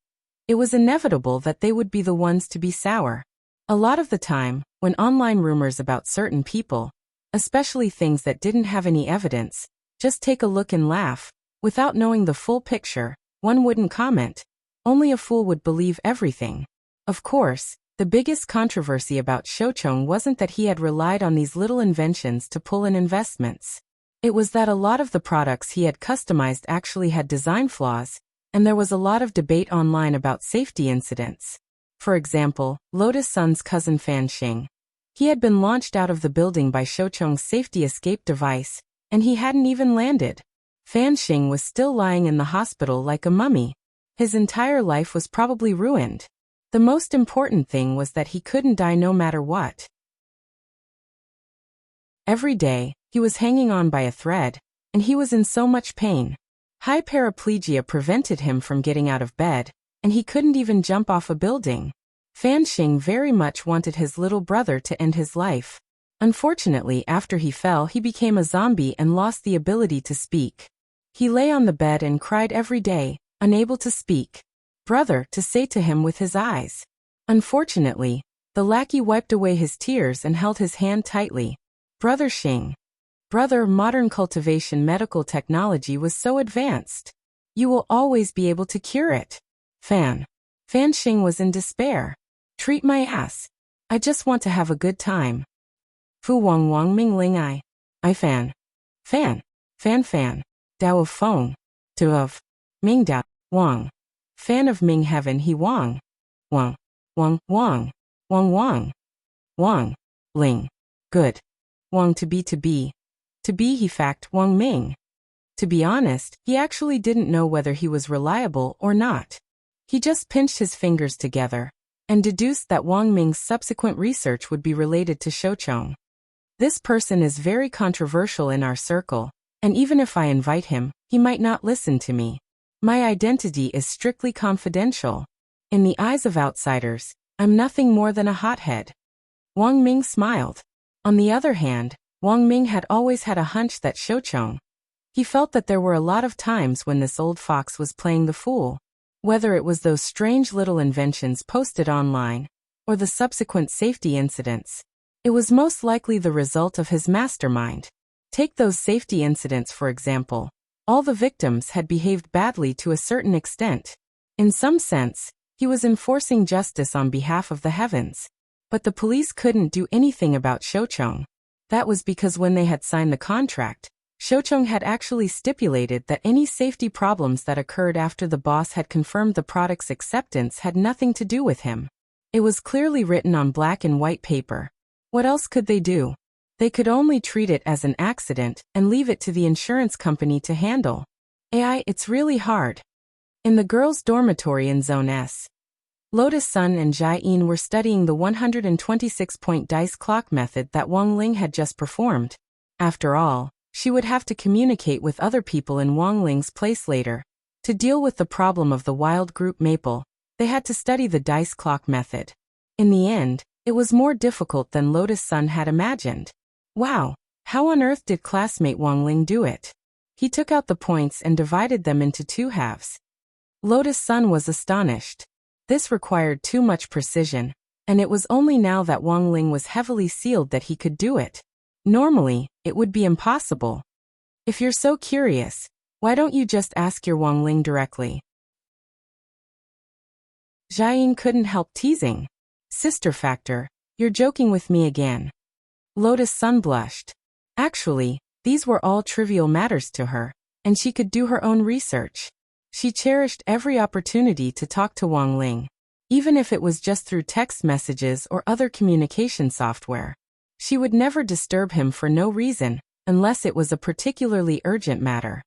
it was inevitable that they would be the ones to be sour. A lot of the time, when online rumors about certain people, especially things that didn't have any evidence, just take a look and laugh, without knowing the full picture, one wouldn't comment. Only a fool would believe everything. Of course, the biggest controversy about Shoucheng wasn't that he had relied on these little inventions to pull in investments. It was that a lot of the products he had customized actually had design flaws, and there was a lot of debate online about safety incidents. For example, Lotus Sun's cousin Fan Xing. He had been launched out of the building by Shoucheng's safety escape device, and he hadn't even landed. Fan Xing was still lying in the hospital like a mummy. His entire life was probably ruined. The most important thing was that he couldn't die no matter what. Every day, he was hanging on by a thread, and he was in so much pain. High paraplegia prevented him from getting out of bed, and he couldn't even jump off a building. Fan Xing very much wanted his little brother to end his life. Unfortunately, after he fell, he became a zombie and lost the ability to speak. He lay on the bed and cried every day, unable to speak. Brother, to say to him with his eyes. Unfortunately, the lackey wiped away his tears and held his hand tightly. Brother Xing. Brother, modern cultivation medical technology was so advanced. You will always be able to cure it. Fan Xing was in despair. Treat my ass. I just want to have a good time. Fu Wang Wang Ming Ling I Fan. Dao of Feng. Tu of. Ming Dao. Wang. Fan of Ming Heaven He Wang. Wang. Ling. Good. Wang to be. To be he fact Wang Ming. To be honest, he actually didn't know whether he was reliable or not. He just pinched his fingers together and deduced that Wang Ming's subsequent research would be related to Shoucheng. This person is very controversial in our circle, and even if I invite him, he might not listen to me. My identity is strictly confidential. In the eyes of outsiders, I'm nothing more than a hothead. Wang Ming smiled. On the other hand, Wang Ming had always had a hunch that Shoucheng. He felt that there were a lot of times when this old fox was playing the fool. Whether it was those strange little inventions posted online, or the subsequent safety incidents, it was most likely the result of his mastermind. Take those safety incidents for example. All the victims had behaved badly to a certain extent. In some sense, he was enforcing justice on behalf of the heavens. But the police couldn't do anything about Shoucheng. That was because when they had signed the contract, Shoucheng had actually stipulated that any safety problems that occurred after the boss had confirmed the product's acceptance had nothing to do with him. It was clearly written on black and white paper. What else could they do? They could only treat it as an accident and leave it to the insurance company to handle. It's really hard. In the girls' dormitory in Zone S, Lotus Sun and Jai Yin were studying the 126-point dice clock method that Wang Ling had just performed. After all, she would have to communicate with other people in Wang Ling's place later. To deal with the problem of the wild group Maple, they had to study the dice clock method. In the end, it was more difficult than Lotus Sun had imagined. Wow, how on earth did classmate Wang Ling do it? He took out the points and divided them into two halves. Lotus Sun was astonished. This required too much precision, and it was only now that Wang Ling was heavily sealed that he could do it. Normally, it would be impossible. If you're so curious, why don't you just ask your Wang Ling directly? Jiayin couldn't help teasing. Sister factor, you're joking with me again. Lotus Sun blushed. Actually, these were all trivial matters to her, and she could do her own research. She cherished every opportunity to talk to Wang Ling, even if it was just through text messages or other communication software. She would never disturb him for no reason, unless it was a particularly urgent matter.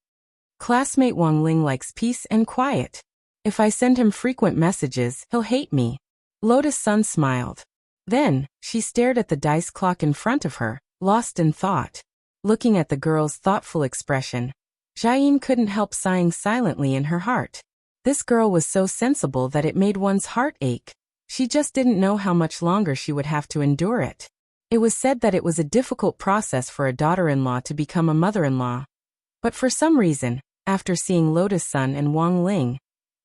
Classmate Wang Ling likes peace and quiet. If I send him frequent messages, he'll hate me. Lotus Sun smiled. Then, she stared at the dice clock in front of her, lost in thought. Looking at the girl's thoughtful expression, Jiayin couldn't help sighing silently in her heart. This girl was so sensible that it made one's heart ache. She just didn't know how much longer she would have to endure it. It was said that it was a difficult process for a daughter-in-law to become a mother-in-law. But for some reason, after seeing Lotus Sun and Wang Ling,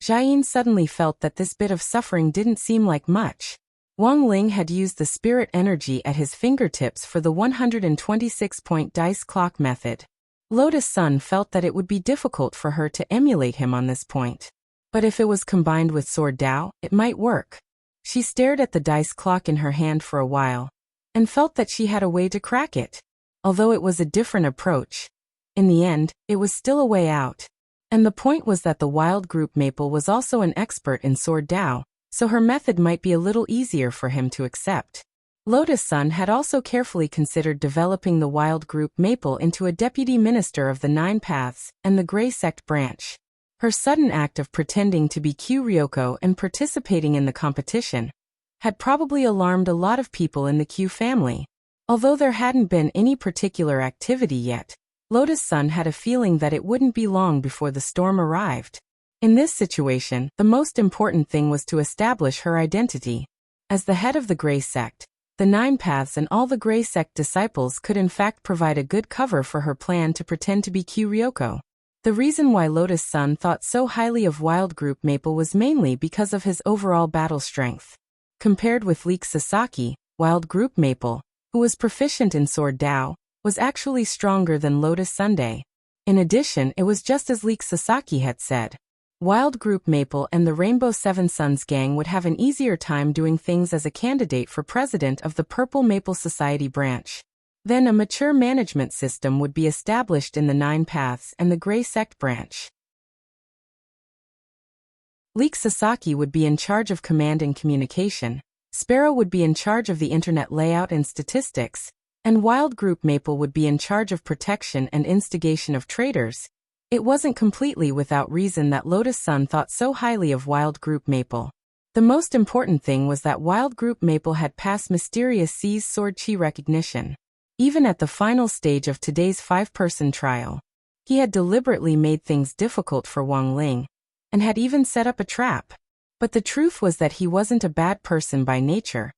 Jiayin suddenly felt that this bit of suffering didn't seem like much. Wang Ling had used the spirit energy at his fingertips for the 126-point dice clock method. Lotus Sun felt that it would be difficult for her to emulate him on this point. But if it was combined with Sword Dao, it might work. She stared at the dice clock in her hand for a while, and felt that she had a way to crack it. Although it was a different approach, in the end, it was still a way out. And the point was that the wild group Maple was also an expert in sword Dao, so her method might be a little easier for him to accept. Lotus Sun had also carefully considered developing the wild group Maple into a deputy minister of the Nine Paths and the Grey Sect branch. Her sudden act of pretending to be Q Ryoko and participating in the competition had probably alarmed a lot of people in the Q family. Although there hadn't been any particular activity yet, Lotus Sun had a feeling that it wouldn't be long before the storm arrived. In this situation, the most important thing was to establish her identity. As the head of the Grey Sect, the Nine Paths and all the Grey Sect disciples could in fact provide a good cover for her plan to pretend to be Q Ryoko. The reason why Lotus Sun thought so highly of Wild Group Maple was mainly because of his overall battle strength. Compared with Leek Sasaki, Wild Group Maple, who was proficient in Sword Dao, was actually stronger than Lotus Sunday. In addition, it was just as Leek Sasaki had said. Wild Group Maple and the Rainbow Seven Suns gang would have an easier time doing things as a candidate for president of the Purple Maple Society branch. Then a mature management system would be established in the Nine Paths and the Grey Sect branch. Leek Sasaki would be in charge of command and communication, Sparrow would be in charge of the internet layout and statistics, and Wild Group Maple would be in charge of protection and instigation of traitors. It wasn't completely without reason that Lotus Sun thought so highly of Wild Group Maple. The most important thing was that Wild Group Maple had passed Mysterious C's sword chi recognition. Even at the final stage of today's 5-person trial, he had deliberately made things difficult for Wang Ling, and had even set up a trap. But the truth was that he wasn't a bad person by nature.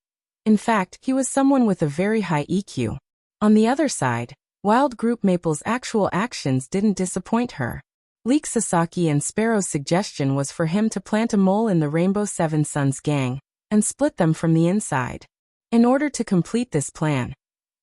In fact, he was someone with a very high EQ. On the other side, Wild Group Maple's actual actions didn't disappoint her. Leek Sasaki and Sparrow's suggestion was for him to plant a mole in the Rainbow Seven Suns gang, and split them from the inside. In order to complete this plan,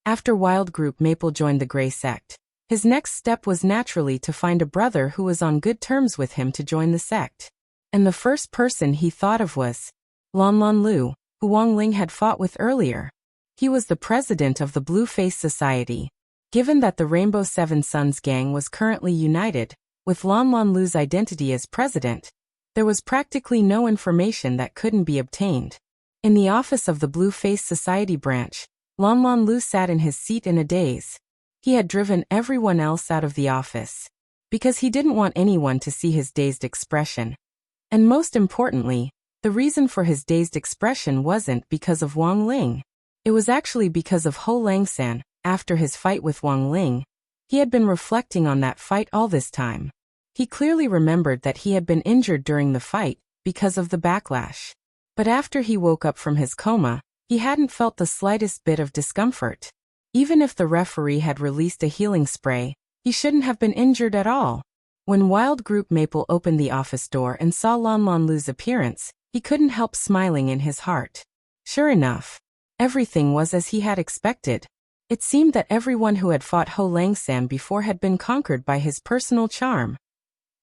after Wild Group Maple joined the Grey Sect, his next step was naturally to find a brother who was on good terms with him to join the sect. And the first person he thought of was Lan Lu, who Wang Ling had fought with earlier. He was the president of the Blue Face Society. Given that the Rainbow Seven Suns gang was currently united, with Lan Lu's identity as president, there was practically no information that couldn't be obtained. In the office of the Blue Face Society branch, Lan Lu sat in his seat in a daze. He had driven everyone else out of the office, because he didn't want anyone to see his dazed expression. And most importantly, the reason for his dazed expression wasn't because of Wang Ling. It was actually because of Ho Langsan. After his fight with Wang Ling, he had been reflecting on that fight all this time. He clearly remembered that he had been injured during the fight because of the backlash. But after he woke up from his coma, he hadn't felt the slightest bit of discomfort. Even if the referee had released a healing spray, he shouldn't have been injured at all. When Wild Group Maple opened the office door and saw Lan Lu's appearance, he couldn't help smiling in his heart. Sure enough, everything was as he had expected. It seemed that everyone who had fought Ho Langsan before had been conquered by his personal charm.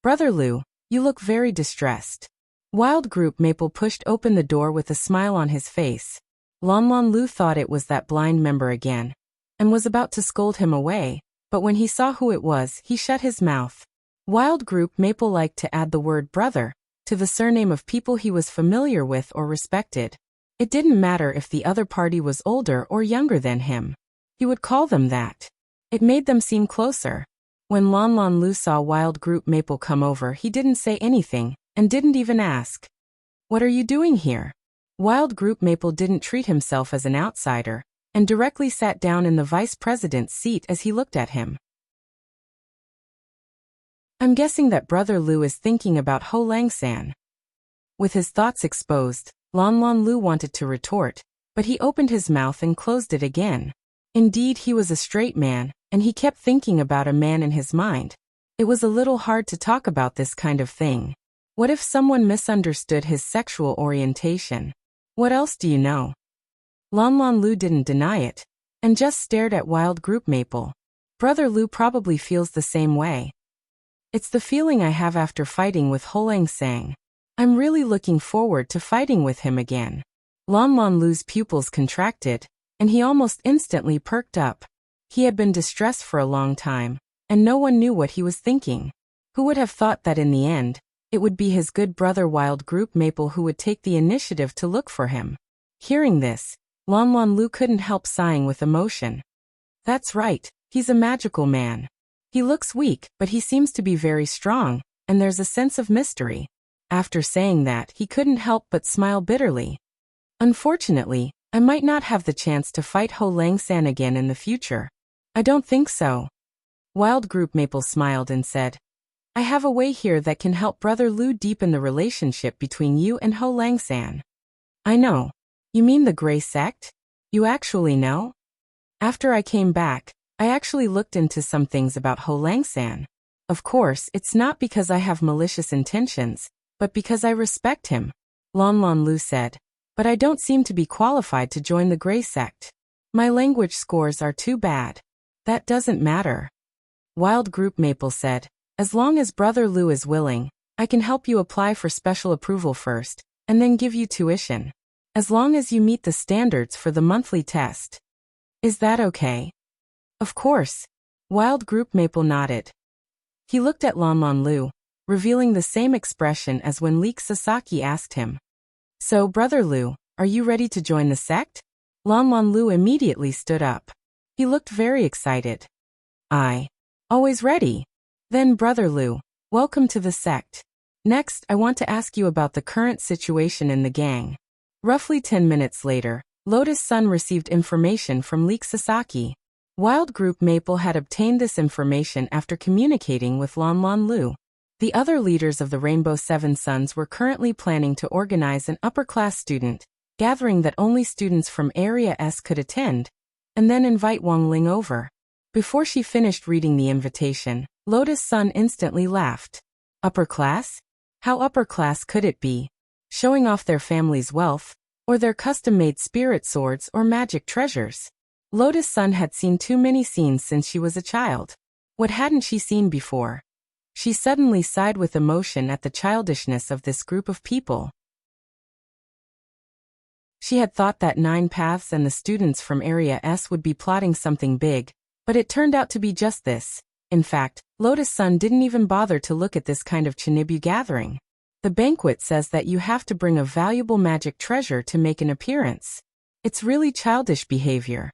Brother Lu, you look very distressed. Wild Group Maple pushed open the door with a smile on his face. Lan Lu thought it was that blind member again, and was about to scold him away, but when he saw who it was, he shut his mouth. Wild Group Maple liked to add the word brother to the surname of people he was familiar with or respected. It didn't matter if the other party was older or younger than him. He would call them that. It made them seem closer. When Lan Lu saw Wild Group Maple come over, he didn't say anything, and didn't even ask, "What are you doing here?" Wild Group Maple didn't treat himself as an outsider, and directly sat down in the vice president's seat as he looked at him. "I'm guessing that Brother Lu is thinking about Ho Langsan." With his thoughts exposed, Lan Lu wanted to retort, but he opened his mouth and closed it again. Indeed, he was a straight man, and he kept thinking about a man in his mind. It was a little hard to talk about this kind of thing. What if someone misunderstood his sexual orientation? What else do you know? Lan Lu didn't deny it, and just stared at Wild Group Maple. Brother Lu probably feels the same way. It's the feeling I have after fighting with Ho Langsan. I'm really looking forward to fighting with him again. Lan Lan Lu's pupils contracted, and he almost instantly perked up. He had been distressed for a long time, and no one knew what he was thinking. Who would have thought that in the end, it would be his good brother Wild Group Maple who would take the initiative to look for him? Hearing this, Lan Lan Lu couldn't help sighing with emotion. That's right, he's a magical man. He looks weak, but he seems to be very strong, and there's a sense of mystery. After saying that, he couldn't help but smile bitterly. Unfortunately, I might not have the chance to fight Ho Lang-san again in the future. I don't think so. Wild Group Maple smiled and said, I have a way here that can help Brother Lu deepen the relationship between you and Ho Lang-san. I know. You mean the Gray Sect? You actually know? After I came back, I actually looked into some things about Ho Lang-san. Of course, it's not because I have malicious intentions, but because I respect him, Lan Lan Lu said. But I don't seem to be qualified to join the Gray Sect. My language scores are too bad. That doesn't matter. Wild Group Maple said, as long as Brother Lu is willing, I can help you apply for special approval first, and then give you tuition. As long as you meet the standards for the monthly test. Is that okay? Of course. Wild Group Maple nodded. He looked at Lan Lan Lu, revealing the same expression as when Leek Sasaki asked him. So, Brother Lu, are you ready to join the sect? Lan Lan Lu immediately stood up. He looked very excited. Always ready. Then, Brother Lu, welcome to the sect. Next, I want to ask you about the current situation in the gang. Roughly 10 minutes later, Lotus Sun received information from Leek Sasaki. Wild Group Maple had obtained this information after communicating with Lan Lan Lu. The other leaders of the Rainbow Seven Sons were currently planning to organize an upper-class student gathering that only students from Area S could attend, and then invite Wang Ling over. Before she finished reading the invitation, Lotus Sun instantly laughed. Upper class? How upper class could it be? Showing off their family's wealth, or their custom-made spirit swords or magic treasures? Lotus Sun had seen too many scenes since she was a child. What hadn't she seen before? She suddenly sighed with emotion at the childishness of this group of people. She had thought that Nine Paths and the students from Area S would be plotting something big, but it turned out to be just this. In fact, Lotus Sun didn't even bother to look at this kind of Chinibu gathering. The banquet says that you have to bring a valuable magic treasure to make an appearance. It's really childish behavior.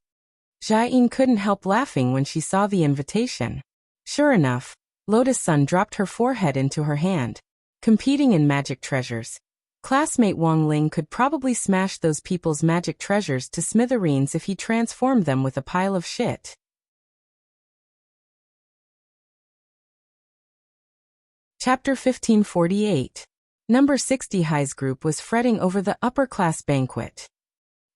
Jai-in couldn't help laughing when she saw the invitation. Sure enough, Lotus Sun dropped her forehead into her hand. Competing in magic treasures. Classmate Wang Ling could probably smash those people's magic treasures to smithereens if he transformed them with a pile of shit. Chapter 1548. Number 60 High's group was fretting over the upper-class banquet.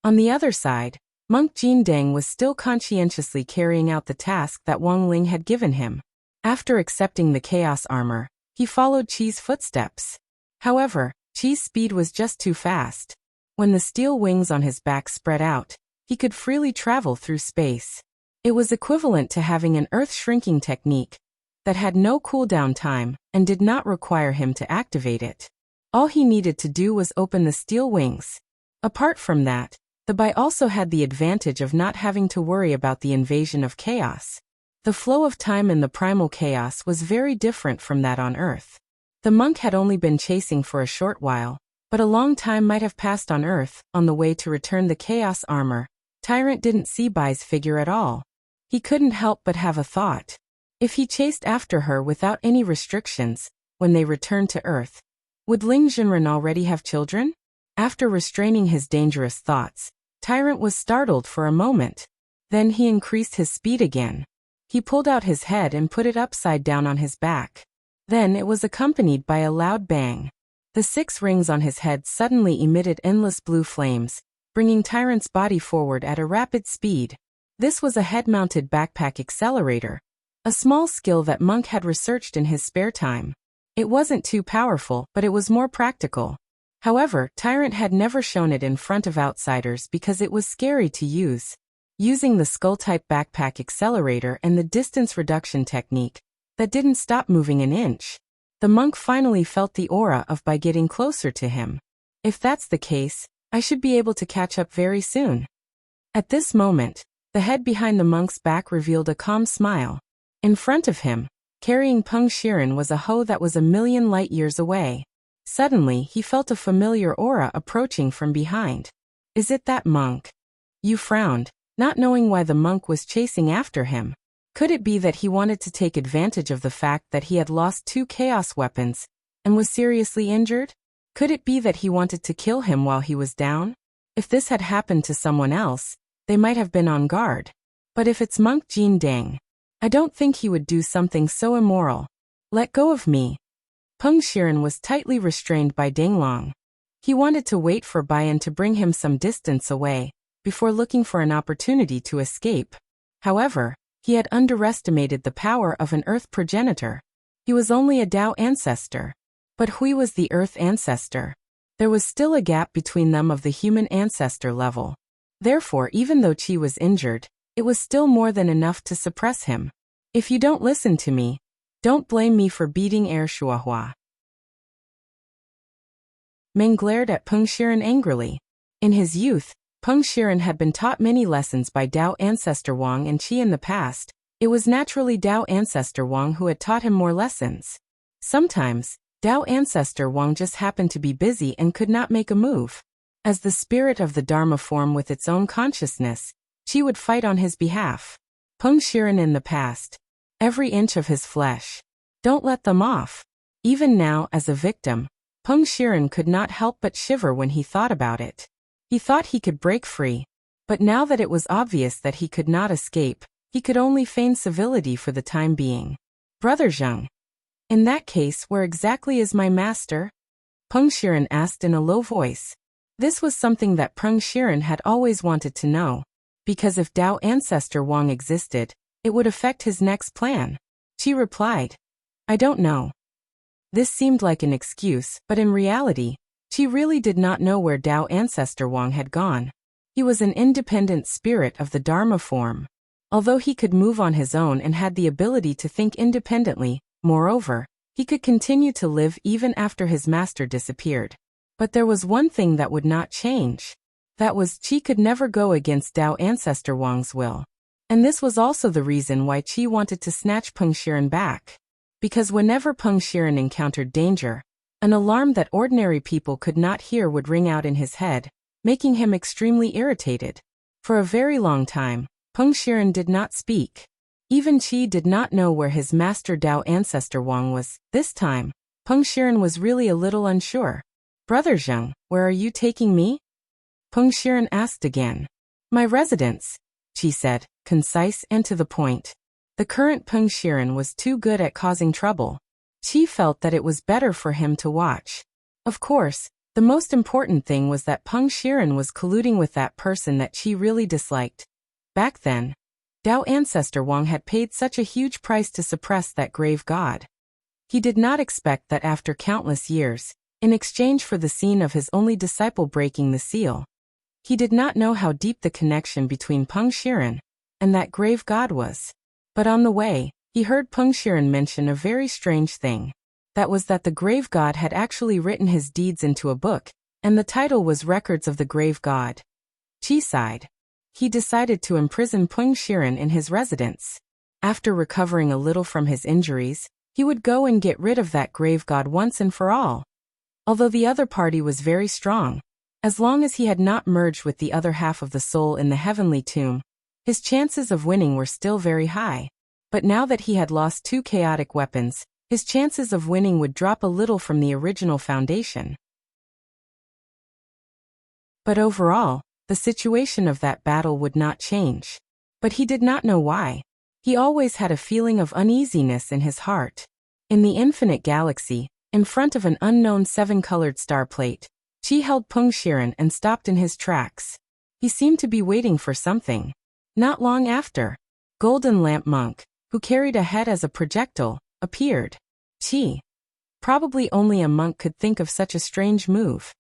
On the other side, Monk Jin Deng was still conscientiously carrying out the task that Wang Ling had given him. After accepting the chaos armor, he followed Qi's footsteps. However, Qi's speed was just too fast. When the steel wings on his back spread out, he could freely travel through space. It was equivalent to having an earth-shrinking technique that had no cooldown time and did not require him to activate it. All he needed to do was open the steel wings. Apart from that, the Bai also had the advantage of not having to worry about the invasion of chaos. The flow of time in the primal chaos was very different from that on Earth. The monk had only been chasing for a short while, but a long time might have passed on Earth. On the way to return the chaos armor, Tyrant didn't see Bai's figure at all. He couldn't help but have a thought. If he chased after her without any restrictions, when they returned to Earth, would Ling Jinren already have children? After restraining his dangerous thoughts, Tyrant was startled for a moment. Then he increased his speed again. He pulled out his head and put it upside down on his back. Then it was accompanied by a loud bang. The 6 rings on his head suddenly emitted endless blue flames, bringing Tyrant's body forward at a rapid speed. This was a head-mounted backpack accelerator, a small skill that Monk had researched in his spare time. It wasn't too powerful, but it was more practical. However, Tyrant had never shown it in front of outsiders because it was scary to use. Using the skull-type backpack accelerator and the distance reduction technique, that didn't stop moving an inch. The monk finally felt the aura of Bai getting closer to him. If that's the case, I should be able to catch up very soon. At this moment, the head behind the monk's back revealed a calm smile. In front of him, carrying Peng Shiren, was a hoe that was a million light years away. Suddenly, he felt a familiar aura approaching from behind. Is it that monk? Yu frowned, not knowing why the monk was chasing after him. Could it be that he wanted to take advantage of the fact that he had lost 2 chaos weapons and was seriously injured? Could it be that he wanted to kill him while he was down? If this had happened to someone else, they might have been on guard. But if it's Monk Jin Dang, I don't think he would do something so immoral. Let go of me. Peng Shiren was tightly restrained by Ding Long. He wanted to wait for Bayan to bring him some distance away, before looking for an opportunity to escape. However, he had underestimated the power of an Earth progenitor. He was only a Dao ancestor. But Hui was the Earth ancestor. There was still a gap between them of the human ancestor level. Therefore, even though Qi was injured, it was still more than enough to suppress him. If you don't listen to me, don't blame me for beating Air Shuahua. Meng glared at Peng Shiren angrily. In his youth, Peng Shiren had been taught many lessons by Dao ancestor Wang and Qi in the past. It was naturally Dao ancestor Wang who had taught him more lessons. Sometimes, Dao ancestor Wang just happened to be busy and could not make a move. As the spirit of the Dharma form with its own consciousness, Qi would fight on his behalf. Peng Shiren in the past. Every inch of his flesh. Don't let them off. Even now, as a victim, Peng Shiren could not help but shiver when he thought about it. He thought he could break free. But now that it was obvious that he could not escape, he could only feign civility for the time being. Brother Zheng. In that case, where exactly is my master? Peng Shiren asked in a low voice. This was something that Peng Shiren had always wanted to know, because if Dao ancestor Wang existed, it would affect his next plan. Qi replied, I don't know. This seemed like an excuse, but in reality, Qi really did not know where Dao ancestor Wang had gone. He was an independent spirit of the Dharma form. Although he could move on his own and had the ability to think independently, moreover, he could continue to live even after his master disappeared. But there was one thing that would not change. That was Qi could never go against Dao ancestor Wang's will. And this was also the reason why Qi wanted to snatch Peng Shiren back. Because whenever Peng Shiren encountered danger, an alarm that ordinary people could not hear would ring out in his head, making him extremely irritated. For a very long time, Peng Shiren did not speak. Even Qi did not know where his master Dao ancestor Wang was. This time, Peng Shiren was really a little unsure. Brother Zheng, where are you taking me? Peng Shiren asked again. My residence, Qi said, concise and to the point. The current Peng Shiren was too good at causing trouble. Qi felt that it was better for him to watch. Of course, the most important thing was that Peng Shiren was colluding with that person that Qi really disliked. Back then, Dao ancestor Wang had paid such a huge price to suppress that grave god. He did not expect that after countless years, in exchange for the scene of his only disciple breaking the seal, he did not know how deep the connection between Peng Shiren and that grave god was. But on the way, he heard Peng Shiren mention a very strange thing. That was that the grave god had actually written his deeds into a book, and the title was Records of the Grave God. Qi sighed. He decided to imprison Peng Shiren in his residence. After recovering a little from his injuries, he would go and get rid of that grave god once and for all. Although the other party was very strong, as long as he had not merged with the other half of the soul in the heavenly tomb, his chances of winning were still very high. But now that he had lost 2 chaotic weapons, his chances of winning would drop a little from the original foundation. But overall, the situation of that battle would not change. But he did not know why. He always had a feeling of uneasiness in his heart. In the infinite galaxy, in front of an unknown 7-colored star plate, Qi held Peng Shiren and stopped in his tracks. He seemed to be waiting for something. Not long after, Golden Lamp Monk, who carried a head as a projectile, appeared. Qi. Probably only a monk could think of such a strange move.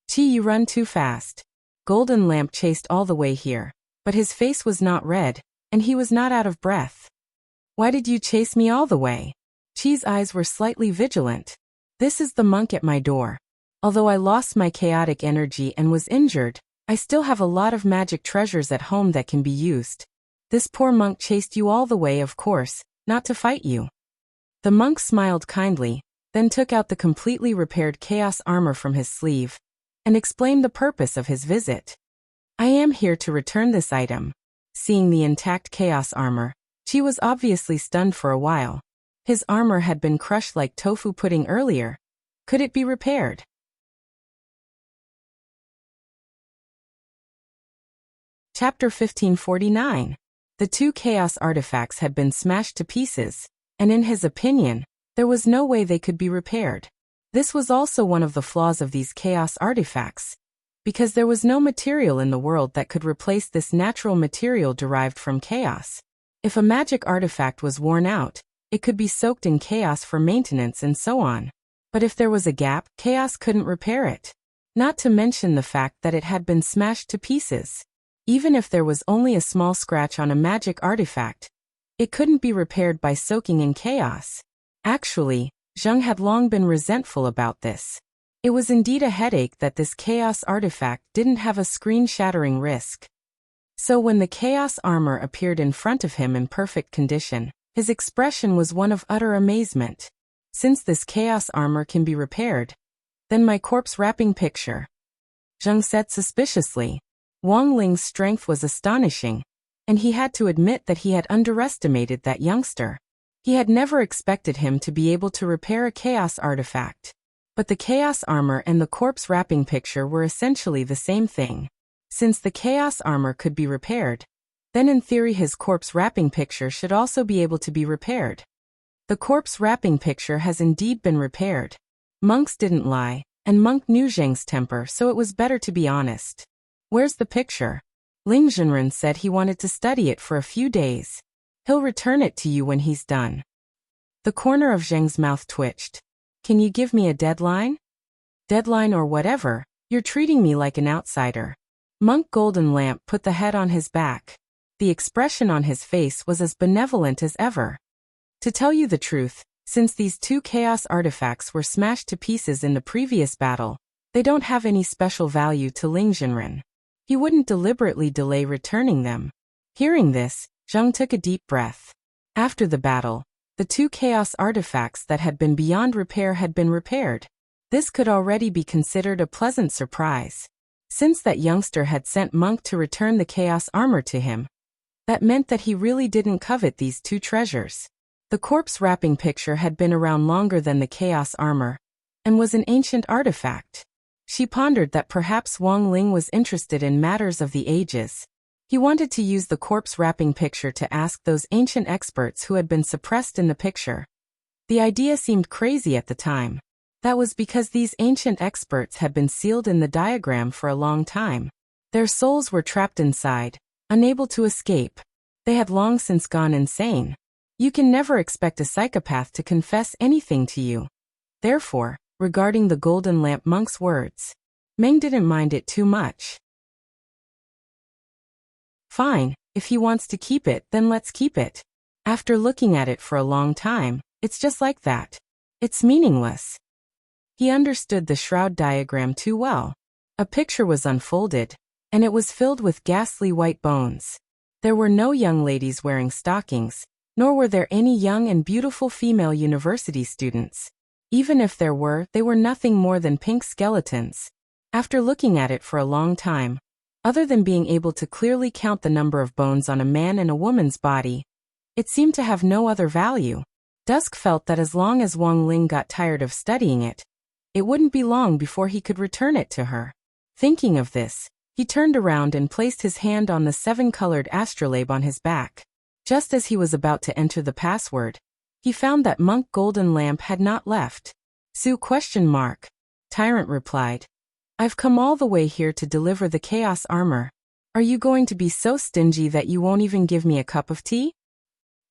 Qi, you run too fast. Golden Lamp chased all the way here, but his face was not red, and he was not out of breath. Why did you chase me all the way? Qi's eyes were slightly vigilant. This is the monk at my door. Although I lost my chaotic energy and was injured, I still have a lot of magic treasures at home that can be used. This poor monk chased you all the way, of course, not to fight you." The monk smiled kindly, then took out the completely repaired chaos armor from his sleeve, and explained the purpose of his visit. "I am here to return this item." Seeing the intact chaos armor, she was obviously stunned for a while. His armor had been crushed like tofu pudding earlier. Could it be repaired? Chapter 1549. The two chaos artifacts had been smashed to pieces, and in his opinion, there was no way they could be repaired. This was also one of the flaws of these chaos artifacts, because there was no material in the world that could replace this natural material derived from chaos. If a magic artifact was worn out, it could be soaked in chaos for maintenance and so on. But if there was a gap, chaos couldn't repair it. Not to mention the fact that it had been smashed to pieces. Even if there was only a small scratch on a magic artifact, it couldn't be repaired by soaking in chaos. Actually, Zheng had long been resentful about this. It was indeed a headache that this chaos artifact didn't have a screen-shattering risk. So when the chaos armor appeared in front of him in perfect condition, his expression was one of utter amazement. Since this chaos armor can be repaired, then my corpse wrapping picture, Zheng said suspiciously. Wang Ling's strength was astonishing, and he had to admit that he had underestimated that youngster. He had never expected him to be able to repair a chaos artifact. But the chaos armor and the corpse wrapping picture were essentially the same thing. Since the chaos armor could be repaired, then in theory his corpse wrapping picture should also be able to be repaired. The corpse wrapping picture has indeed been repaired. Monks didn't lie, and Monk knew Zheng's temper, so it was better to be honest. "Where's the picture?" Ling Zhenren said he wanted to study it for a few days. "He'll return it to you when he's done." The corner of Zheng's mouth twitched. "Can you give me a deadline?" "Deadline or whatever, you're treating me like an outsider." Monk Golden Lamp put the head on his back. The expression on his face was as benevolent as ever. "To tell you the truth, since these two chaos artifacts were smashed to pieces in the previous battle, they don't have any special value to Ling Zhenren. He wouldn't deliberately delay returning them." Hearing this, Zheng took a deep breath. After the battle, the two chaos artifacts that had been beyond repair had been repaired. This could already be considered a pleasant surprise. Since that youngster had sent Monk to return the chaos armor to him, that meant that he really didn't covet these two treasures. The corpse wrapping picture had been around longer than the chaos armor, and was an ancient artifact. She pondered that perhaps Wang Ling was interested in matters of the ages. He wanted to use the corpse wrapping picture to ask those ancient experts who had been suppressed in the picture. The idea seemed crazy at the time. That was because these ancient experts had been sealed in the diagram for a long time. Their souls were trapped inside, unable to escape. They had long since gone insane. You can never expect a psychopath to confess anything to you. Therefore, regarding the Golden Lamp monk's words, Meng didn't mind it too much. "Fine, if he wants to keep it, then let's keep it. After looking at it for a long time, it's just like that. It's meaningless." He understood the shroud diagram too well. A picture was unfolded, and it was filled with ghastly white bones. There were no young ladies wearing stockings, nor were there any young and beautiful female university students. Even if there were, they were nothing more than pink skeletons. After looking at it for a long time, other than being able to clearly count the number of bones on a man and a woman's body, it seemed to have no other value. Dusk felt that as long as Wang Ling got tired of studying it, it wouldn't be long before he could return it to her. Thinking of this, he turned around and placed his hand on the seven-colored astrolabe on his back. Just as he was about to enter the password, he found that Monk Golden Lamp had not left. "Sue?" Tyrant replied. "I've come all the way here to deliver the chaos armor. Are you going to be so stingy that you won't even give me a cup of tea?"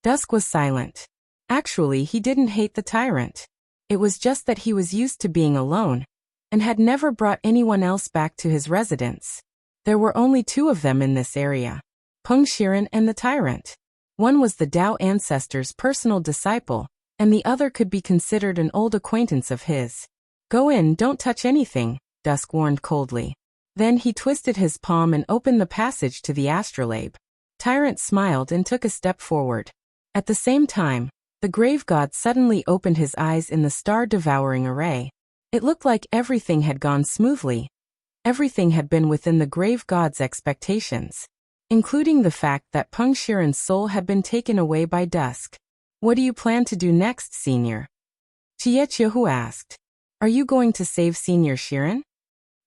Dusk was silent. Actually, he didn't hate the tyrant. It was just that he was used to being alone, and had never brought anyone else back to his residence. There were only two of them in this area, Peng Shiren and the tyrant. One was the Tao ancestor's personal disciple, and the other could be considered an old acquaintance of his. Go in, don't touch anything, Dusk warned coldly. Then he twisted his palm and opened the passage to the astrolabe. Tyrant smiled and took a step forward. At the same time, the grave god suddenly opened his eyes in the star-devouring array. It looked like everything had gone smoothly. Everything had been within the grave god's expectations, including the fact that Peng Shiren's soul had been taken away by Dusk. What do you plan to do next, Senior? Chiechiahu asked. Are you going to save Senior Shiren?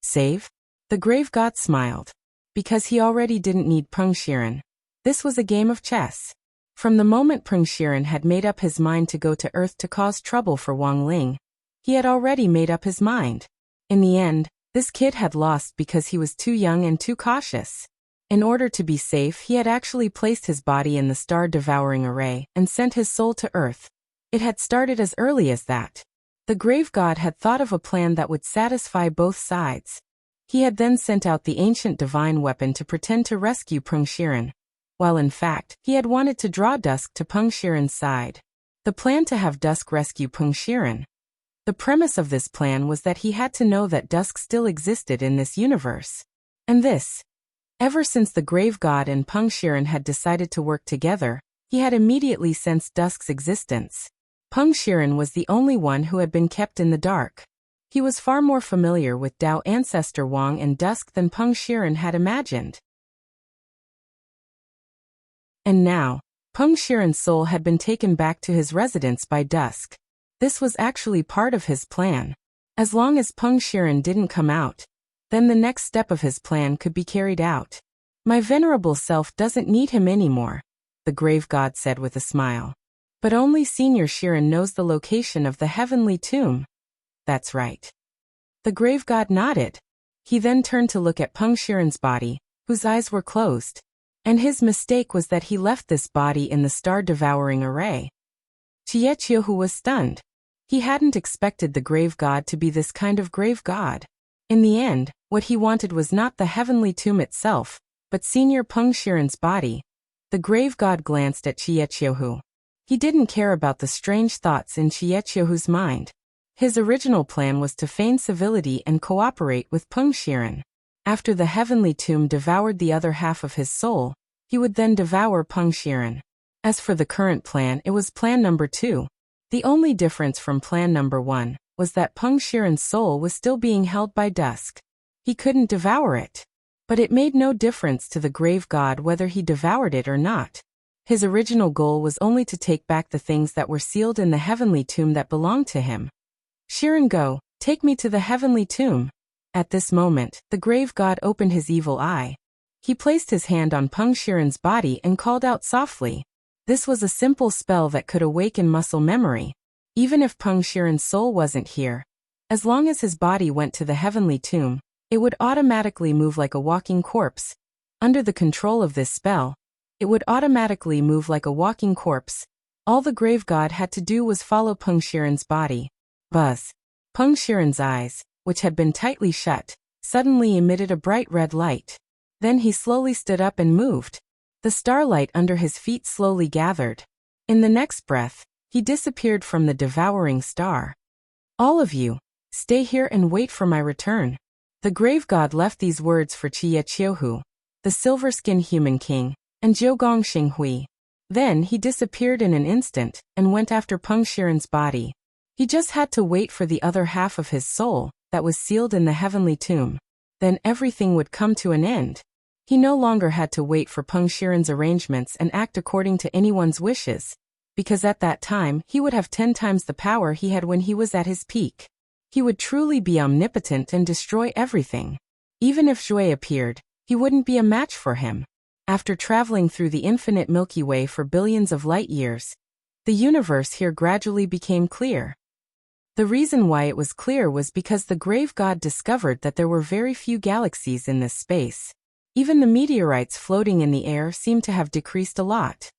Save? The grave god smiled. Because he already didn't need Peng Shiren. This was a game of chess. From the moment Peng Shiren had made up his mind to go to Earth to cause trouble for Wang Ling, he had already made up his mind. In the end, this kid had lost because he was too young and too cautious. In order to be safe, he had actually placed his body in the star-devouring array and sent his soul to Earth. It had started as early as that. The grave god had thought of a plan that would satisfy both sides. He had then sent out the ancient divine weapon to pretend to rescue Peng Shiren, while in fact, he had wanted to draw Dusk to Peng Shiren's side. The plan to have Dusk rescue Peng Shiren. The premise of this plan was that he had to know that Dusk still existed in this universe. And this. Ever since the grave god and Peng Shiren had decided to work together, he had immediately sensed Dusk's existence. Peng Shiren was the only one who had been kept in the dark. He was far more familiar with Dao ancestor Wang and Dusk than Peng Shiren had imagined. And now, Peng Shiren's soul had been taken back to his residence by Dusk. This was actually part of his plan. As long as Peng Shiren didn't come out, then the next step of his plan could be carried out. My venerable self doesn't need him anymore, the grave god said with a smile. But only Senior Shiren knows the location of the heavenly tomb. That's right. The grave god nodded. He then turned to look at Peng Shiren's body, whose eyes were closed. And his mistake was that he left this body in the star-devouring array. Chiechiahu was stunned. He hadn't expected the grave god to be this kind of grave god. In the end, what he wanted was not the heavenly tomb itself, but Senior Peng Shiren's body. The grave god glanced at Chiechiahu. He didn't care about the strange thoughts in Chiechiahu's mind. His original plan was to feign civility and cooperate with Peng Shiren. After the heavenly tomb devoured the other half of his soul, he would then devour Peng Shiren. As for the current plan, it was plan number 2. The only difference from plan number 1 was that Peng Shiren's soul was still being held by Dusk. He couldn't devour it. But it made no difference to the grave god whether he devoured it or not. His original goal was only to take back the things that were sealed in the heavenly tomb that belonged to him. Shiren, go, take me to the heavenly tomb. At this moment, the grave god opened his evil eye. He placed his hand on Peng Shiren's body and called out softly. This was a simple spell that could awaken muscle memory. Even if Peng Shiren's soul wasn't here, as long as his body went to the heavenly tomb, it would automatically move like a walking corpse. Under the control of this spell, it would automatically move like a walking corpse. All the grave god had to do was follow Peng Shiren's body. Buzz. Peng Shiren's eyes, which had been tightly shut, suddenly emitted a bright red light. Then he slowly stood up and moved. The starlight under his feet slowly gathered. In the next breath, he disappeared from the devouring star. All of you, stay here and wait for my return. The grave god left these words for Chiechiahu, the silver-skinned human king, and Jiugong Xinghui. Then he disappeared in an instant and went after Peng Shiren's body. He just had to wait for the other half of his soul that was sealed in the heavenly tomb. Then everything would come to an end. He no longer had to wait for Peng Shiren's arrangements and act according to anyone's wishes, because at that time he would have 10 times the power he had when he was at his peak. He would truly be omnipotent and destroy everything. Even if Zhui appeared, he wouldn't be a match for him. After traveling through the infinite Milky Way for billions of light years, the universe here gradually became clear. The reason why it was clear was because the grave god discovered that there were very few galaxies in this space. Even the meteorites floating in the air seemed to have decreased a lot.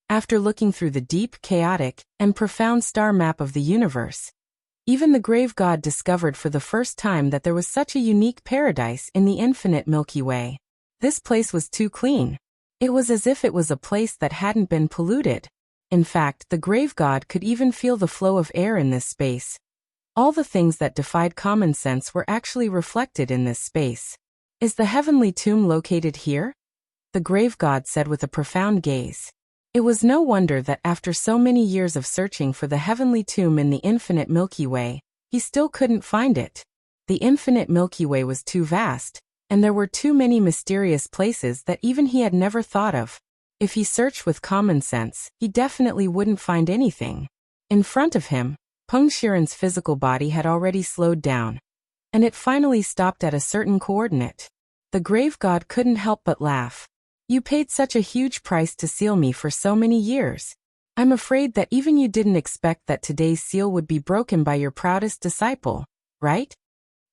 After looking through the deep, chaotic, and profound star map of the universe, even the grave god discovered for the first time that there was such a unique paradise in the infinite Milky Way. This place was too clean. It was as if it was a place that hadn't been polluted. In fact, the grave god could even feel the flow of air in this space. All the things that defied common sense were actually reflected in this space. Is the heavenly tomb located here? The grave god said with a profound gaze. It was no wonder that after so many years of searching for the heavenly tomb in the infinite Milky Way, he still couldn't find it. The infinite Milky Way was too vast, and there were too many mysterious places that even he had never thought of. If he searched with common sense, he definitely wouldn't find anything. In front of him, Peng Shiren's physical body had already slowed down, and it finally stopped at a certain coordinate. The grave god couldn't help but laugh. You paid such a huge price to seal me for so many years. I'm afraid that even you didn't expect that today's seal would be broken by your proudest disciple, right?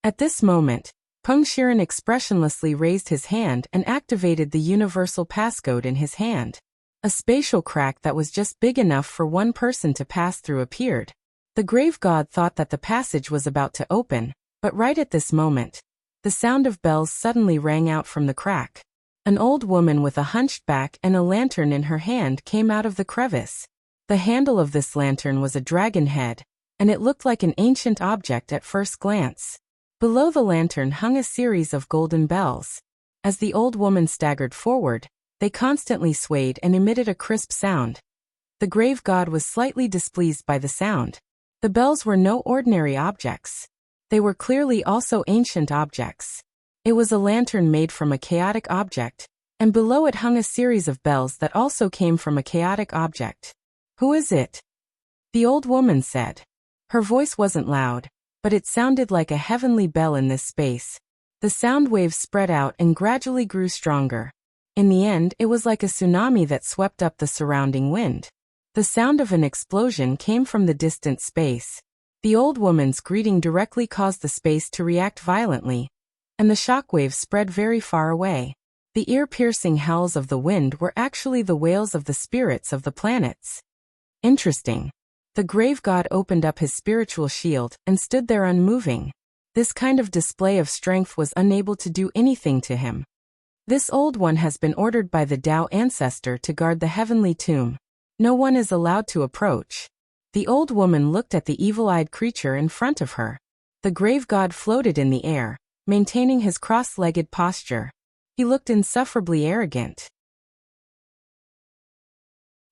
At this moment, Peng Shiren expressionlessly raised his hand and activated the universal passcode in his hand. A spatial crack that was just big enough for one person to pass through appeared. The grave god thought that the passage was about to open, but right at this moment, the sound of bells suddenly rang out from the crack. An old woman with a hunched back and a lantern in her hand came out of the crevice. The handle of this lantern was a dragon head, and it looked like an ancient object at first glance. Below the lantern hung a series of golden bells. As the old woman staggered forward, they constantly swayed and emitted a crisp sound. The grave god was slightly displeased by the sound. The bells were no ordinary objects. They were clearly also ancient objects. It was a lantern made from a chaotic object, and below it hung a series of bells that also came from a chaotic object. Who is it? The old woman said. Her voice wasn't loud, but it sounded like a heavenly bell in this space. The sound waves spread out and gradually grew stronger. In the end, it was like a tsunami that swept up the surrounding wind. The sound of an explosion came from the distant space. The old woman's greeting directly caused the space to react violently, and the shockwaves spread very far away. The ear-piercing howls of the wind were actually the wails of the spirits of the planets. Interesting. The grave god opened up his spiritual shield and stood there unmoving. This kind of display of strength was unable to do anything to him. This old one has been ordered by the Tao ancestor to guard the heavenly tomb. No one is allowed to approach. The old woman looked at the evil-eyed creature in front of her. The grave god floated in the air, maintaining his cross-legged posture. He looked insufferably arrogant.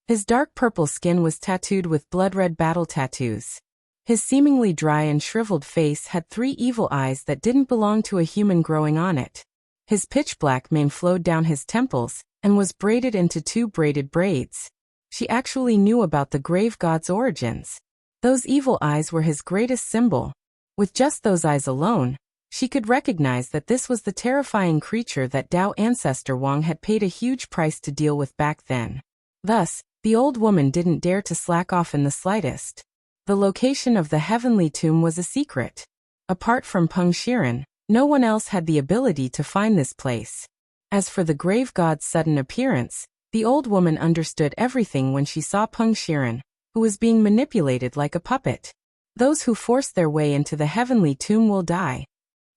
His dark purple skin was tattooed with blood-red battle tattoos. His seemingly dry and shriveled face had 3 evil eyes that didn't belong to a human growing on it. His pitch-black mane flowed down his temples and was braided into 2 braided braids. She actually knew about the grave god's origins. Those evil eyes were his greatest symbol. With just those eyes alone, she could recognize that this was the terrifying creature that Tao ancestor Wang had paid a huge price to deal with back then. Thus, the old woman didn't dare to slack off in the slightest. The location of the heavenly tomb was a secret. Apart from Peng Shiren, no one else had the ability to find this place. As for the grave god's sudden appearance, the old woman understood everything when she saw Peng Shiren, who was being manipulated like a puppet. Those who force their way into the heavenly tomb will die.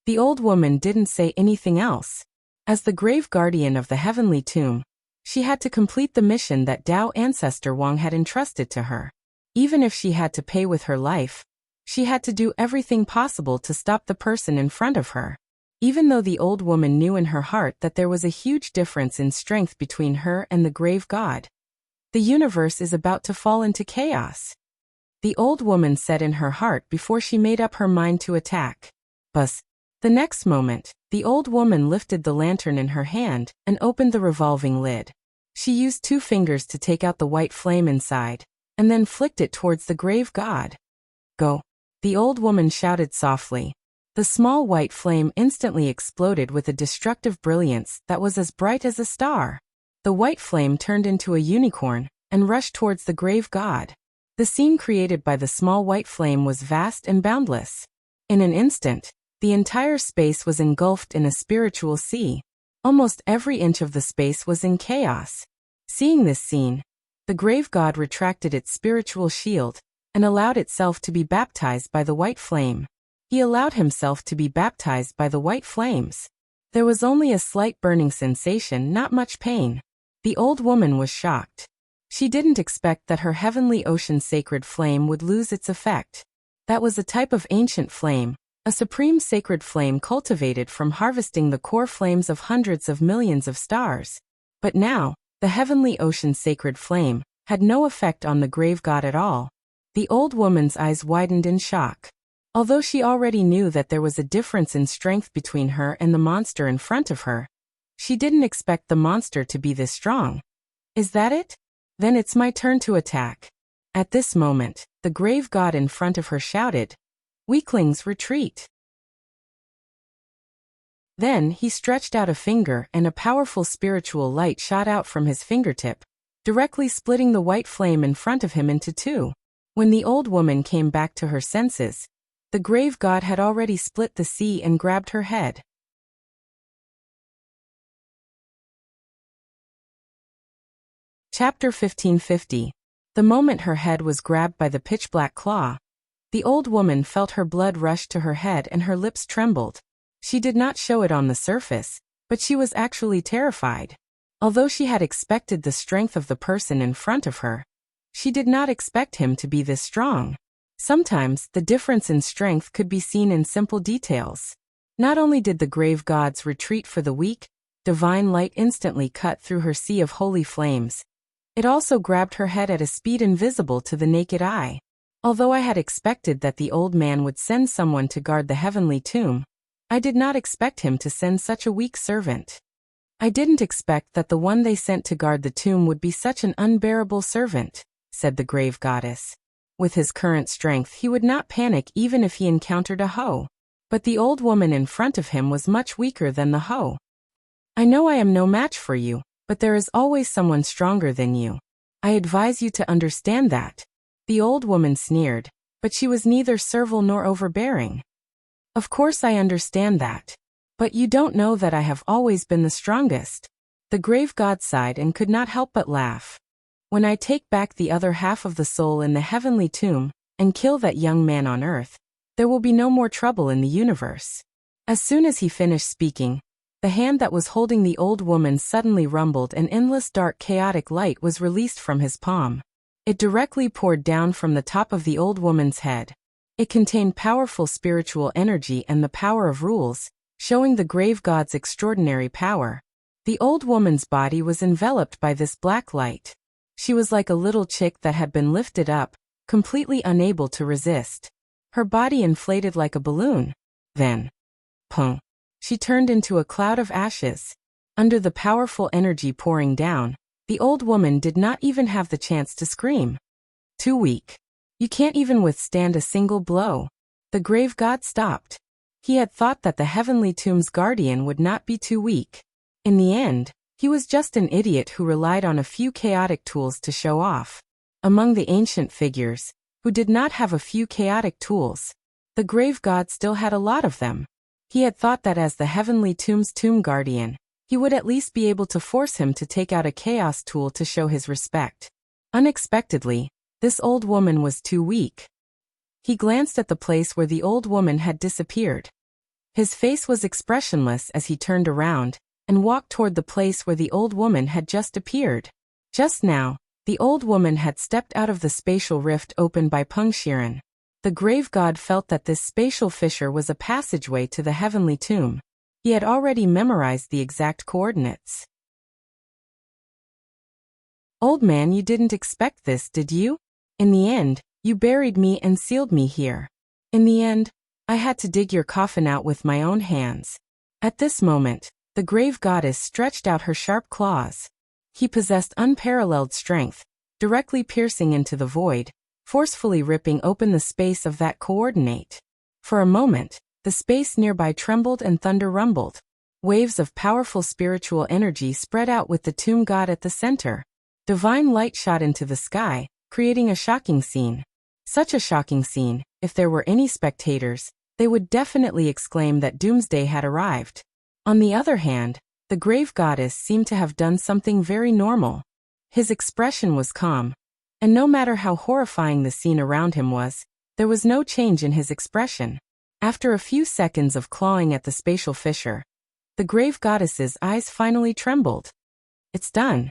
The old woman didn't say anything else. As the grave guardian of the heavenly tomb, she had to complete the mission that Tao ancestor Wang had entrusted to her. Even if she had to pay with her life, she had to do everything possible to stop the person in front of her. Even though the old woman knew in her heart that there was a huge difference in strength between her and the grave god. The universe is about to fall into chaos. The old woman said in her heart before she made up her mind to attack. Buzz. The next moment, the old woman lifted the lantern in her hand and opened the revolving lid. She used 2 fingers to take out the white flame inside, and then flicked it towards the grave god. Go. The old woman shouted softly. The small white flame instantly exploded with a destructive brilliance that was as bright as a star. The white flame turned into a unicorn and rushed towards the grave god. The scene created by the small white flame was vast and boundless. In an instant, the entire space was engulfed in a spiritual sea. Almost every inch of the space was in chaos. Seeing this scene, the grave god retracted its spiritual shield and allowed itself to be baptized by the white flame. He allowed himself to be baptized by the white flames. There was only a slight burning sensation, not much pain. The old woman was shocked. She didn't expect that her heavenly ocean sacred flame would lose its effect. That was a type of ancient flame, a supreme sacred flame cultivated from harvesting the core flames of hundreds of millions of stars. But now, the heavenly ocean sacred flame had no effect on the grave god at all. The old woman's eyes widened in shock. Although she already knew that there was a difference in strength between her and the monster in front of her, she didn't expect the monster to be this strong. Is that it? Then it's my turn to attack. At this moment, the grave god in front of her shouted, "Weaklings, retreat!" Then he stretched out a finger and a powerful spiritual light shot out from his fingertip, directly splitting the white flame in front of him into two. When the old woman came back to her senses, the grave god had already split the sea and grabbed her head. Chapter 1550. The moment her head was grabbed by the pitch-black claw, the old woman felt her blood rush to her head and her lips trembled. She did not show it on the surface, but she was actually terrified. Although she had expected the strength of the person in front of her, she did not expect him to be this strong. Sometimes, the difference in strength could be seen in simple details. Not only did the grave gods retreat for the weak, divine light instantly cut through her sea of holy flames. It also grabbed her head at a speed invisible to the naked eye. Although I had expected that the old man would send someone to guard the heavenly tomb, I did not expect him to send such a weak servant. I didn't expect that the one they sent to guard the tomb would be such an unbearable servant, said the grave goddess. With his current strength he would not panic even if he encountered a hoe. But the old woman in front of him was much weaker than the hoe. I know I am no match for you, but there is always someone stronger than you. I advise you to understand that. The old woman sneered, but she was neither servile nor overbearing. Of course I understand that. But you don't know that I have always been the strongest. The grave god sighed and could not help but laugh. When I take back the other half of the soul in the heavenly tomb, and kill that young man on earth, there will be no more trouble in the universe. As soon as he finished speaking, the hand that was holding the old woman suddenly rumbled and endless dark chaotic light was released from his palm. It directly poured down from the top of the old woman's head. It contained powerful spiritual energy and the power of rules, showing the grave god's extraordinary power. The old woman's body was enveloped by this black light. She was like a little chick that had been lifted up, completely unable to resist. Her body inflated like a balloon. Then, pong, she turned into a cloud of ashes. Under the powerful energy pouring down, the old woman did not even have the chance to scream. Too weak. You can't even withstand a single blow. The grave god stopped. He had thought that the heavenly tomb's guardian would not be too weak. In the end, he was just an idiot who relied on a few chaotic tools to show off. Among the ancient figures, who did not have a few chaotic tools, the grave god still had a lot of them. He had thought that as the heavenly tomb's tomb guardian, he would at least be able to force him to take out a chaos tool to show his respect. Unexpectedly, this old woman was too weak. He glanced at the place where the old woman had disappeared. His face was expressionless as he turned around and walked toward the place where the old woman had just appeared. Just now, the old woman had stepped out of the spatial rift opened by Pungshiren. The grave god felt that this spatial fissure was a passageway to the heavenly tomb. He had already memorized the exact coordinates. Old man, you didn't expect this, did you? In the end, you buried me and sealed me here. In the end, I had to dig your coffin out with my own hands. At this moment, the grave goddess stretched out her sharp claws. He possessed unparalleled strength, directly piercing into the void, forcefully ripping open the space of that coordinate. For a moment, the space nearby trembled and thunder rumbled. Waves of powerful spiritual energy spread out with the tomb god at the center. Divine light shot into the sky, creating a shocking scene. Such a shocking scene, if there were any spectators, they would definitely exclaim that doomsday had arrived. On the other hand, the grave goddess seemed to have done something very normal. His expression was calm, and no matter how horrifying the scene around him was, there was no change in his expression. After a few seconds of clawing at the spatial fissure, the grave goddess's eyes finally trembled. It's done.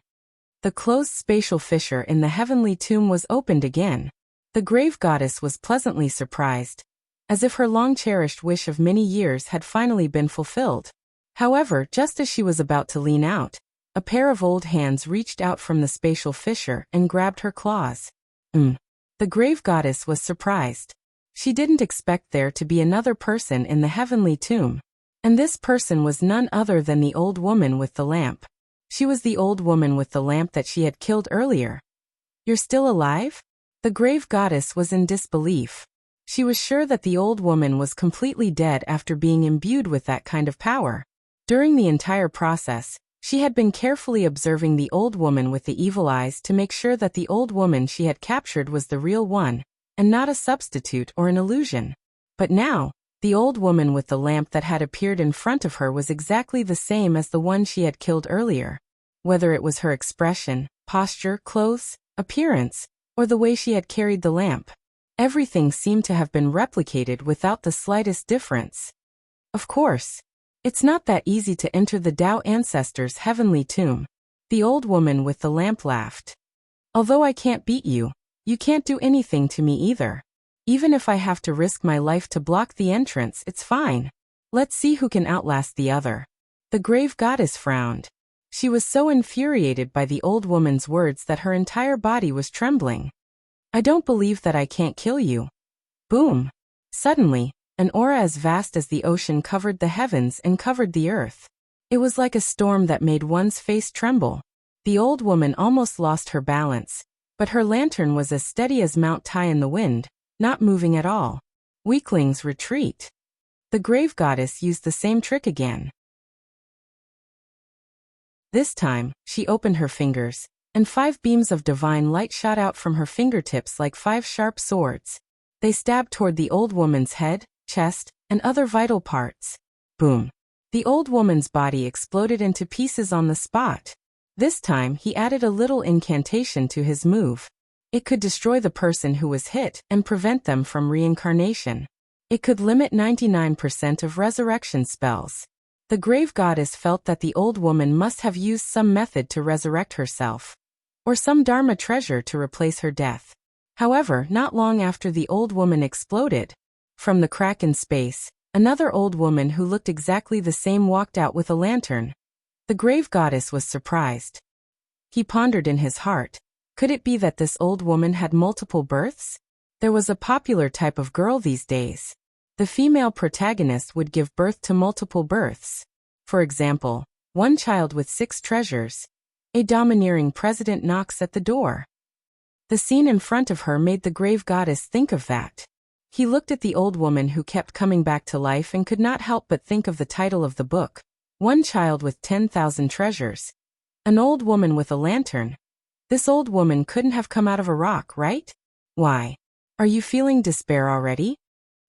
The closed spatial fissure in the heavenly tomb was opened again. The grave goddess was pleasantly surprised, as if her long-cherished wish of many years had finally been fulfilled. However, just as she was about to lean out, a pair of old hands reached out from the spatial fissure and grabbed her claws. The grave goddess was surprised. She didn't expect there to be another person in the heavenly tomb. And this person was none other than the old woman with the lamp. She was the old woman with the lamp that she had killed earlier. "You're still alive?" The grave goddess was in disbelief. She was sure that the old woman was completely dead after being imbued with that kind of power. During the entire process, she had been carefully observing the old woman with the evil eyes to make sure that the old woman she had captured was the real one, and not a substitute or an illusion. But now, the old woman with the lamp that had appeared in front of her was exactly the same as the one she had killed earlier. Whether it was her expression, posture, clothes, appearance, or the way she had carried the lamp, everything seemed to have been replicated without the slightest difference. Of course, it's not that easy to enter the Tao ancestors' heavenly tomb. The old woman with the lamp laughed. "Although I can't beat you, you can't do anything to me either. Even if I have to risk my life to block the entrance, it's fine. Let's see who can outlast the other." The grave goddess frowned. She was so infuriated by the old woman's words that her entire body was trembling. "I don't believe that I can't kill you." Boom! Suddenly, an aura as vast as the ocean covered the heavens and covered the earth. It was like a storm that made one's face tremble. The old woman almost lost her balance, but her lantern was as steady as Mount Tai in the wind, not moving at all. "Weaklings, retreat." The grave goddess used the same trick again. This time, she opened her fingers, and 5 beams of divine light shot out from her fingertips like 5 sharp swords. They stabbed toward the old woman's head, chest, and other vital parts. Boom! The old woman's body exploded into pieces on the spot. This time, he added a little incantation to his move. It could destroy the person who was hit and prevent them from reincarnation. It could limit 99% of resurrection spells. The grave goddess felt that the old woman must have used some method to resurrect herself, or some dharma treasure to replace her death. However, not long after the old woman exploded, from the crack in space, another old woman who looked exactly the same walked out with a lantern. The grave goddess was surprised. He pondered in his heart, could it be that this old woman had multiple births? There was a popular type of girl these days. The female protagonist would give birth to multiple births. For example, one child with 6 treasures. A domineering president knocks at the door. The scene in front of her made the grave goddess think of that. He looked at the old woman who kept coming back to life and could not help but think of the title of the book. One child with 10,000 treasures. An old woman with a lantern. This old woman couldn't have come out of a rock, right? Why? Are you feeling despair already?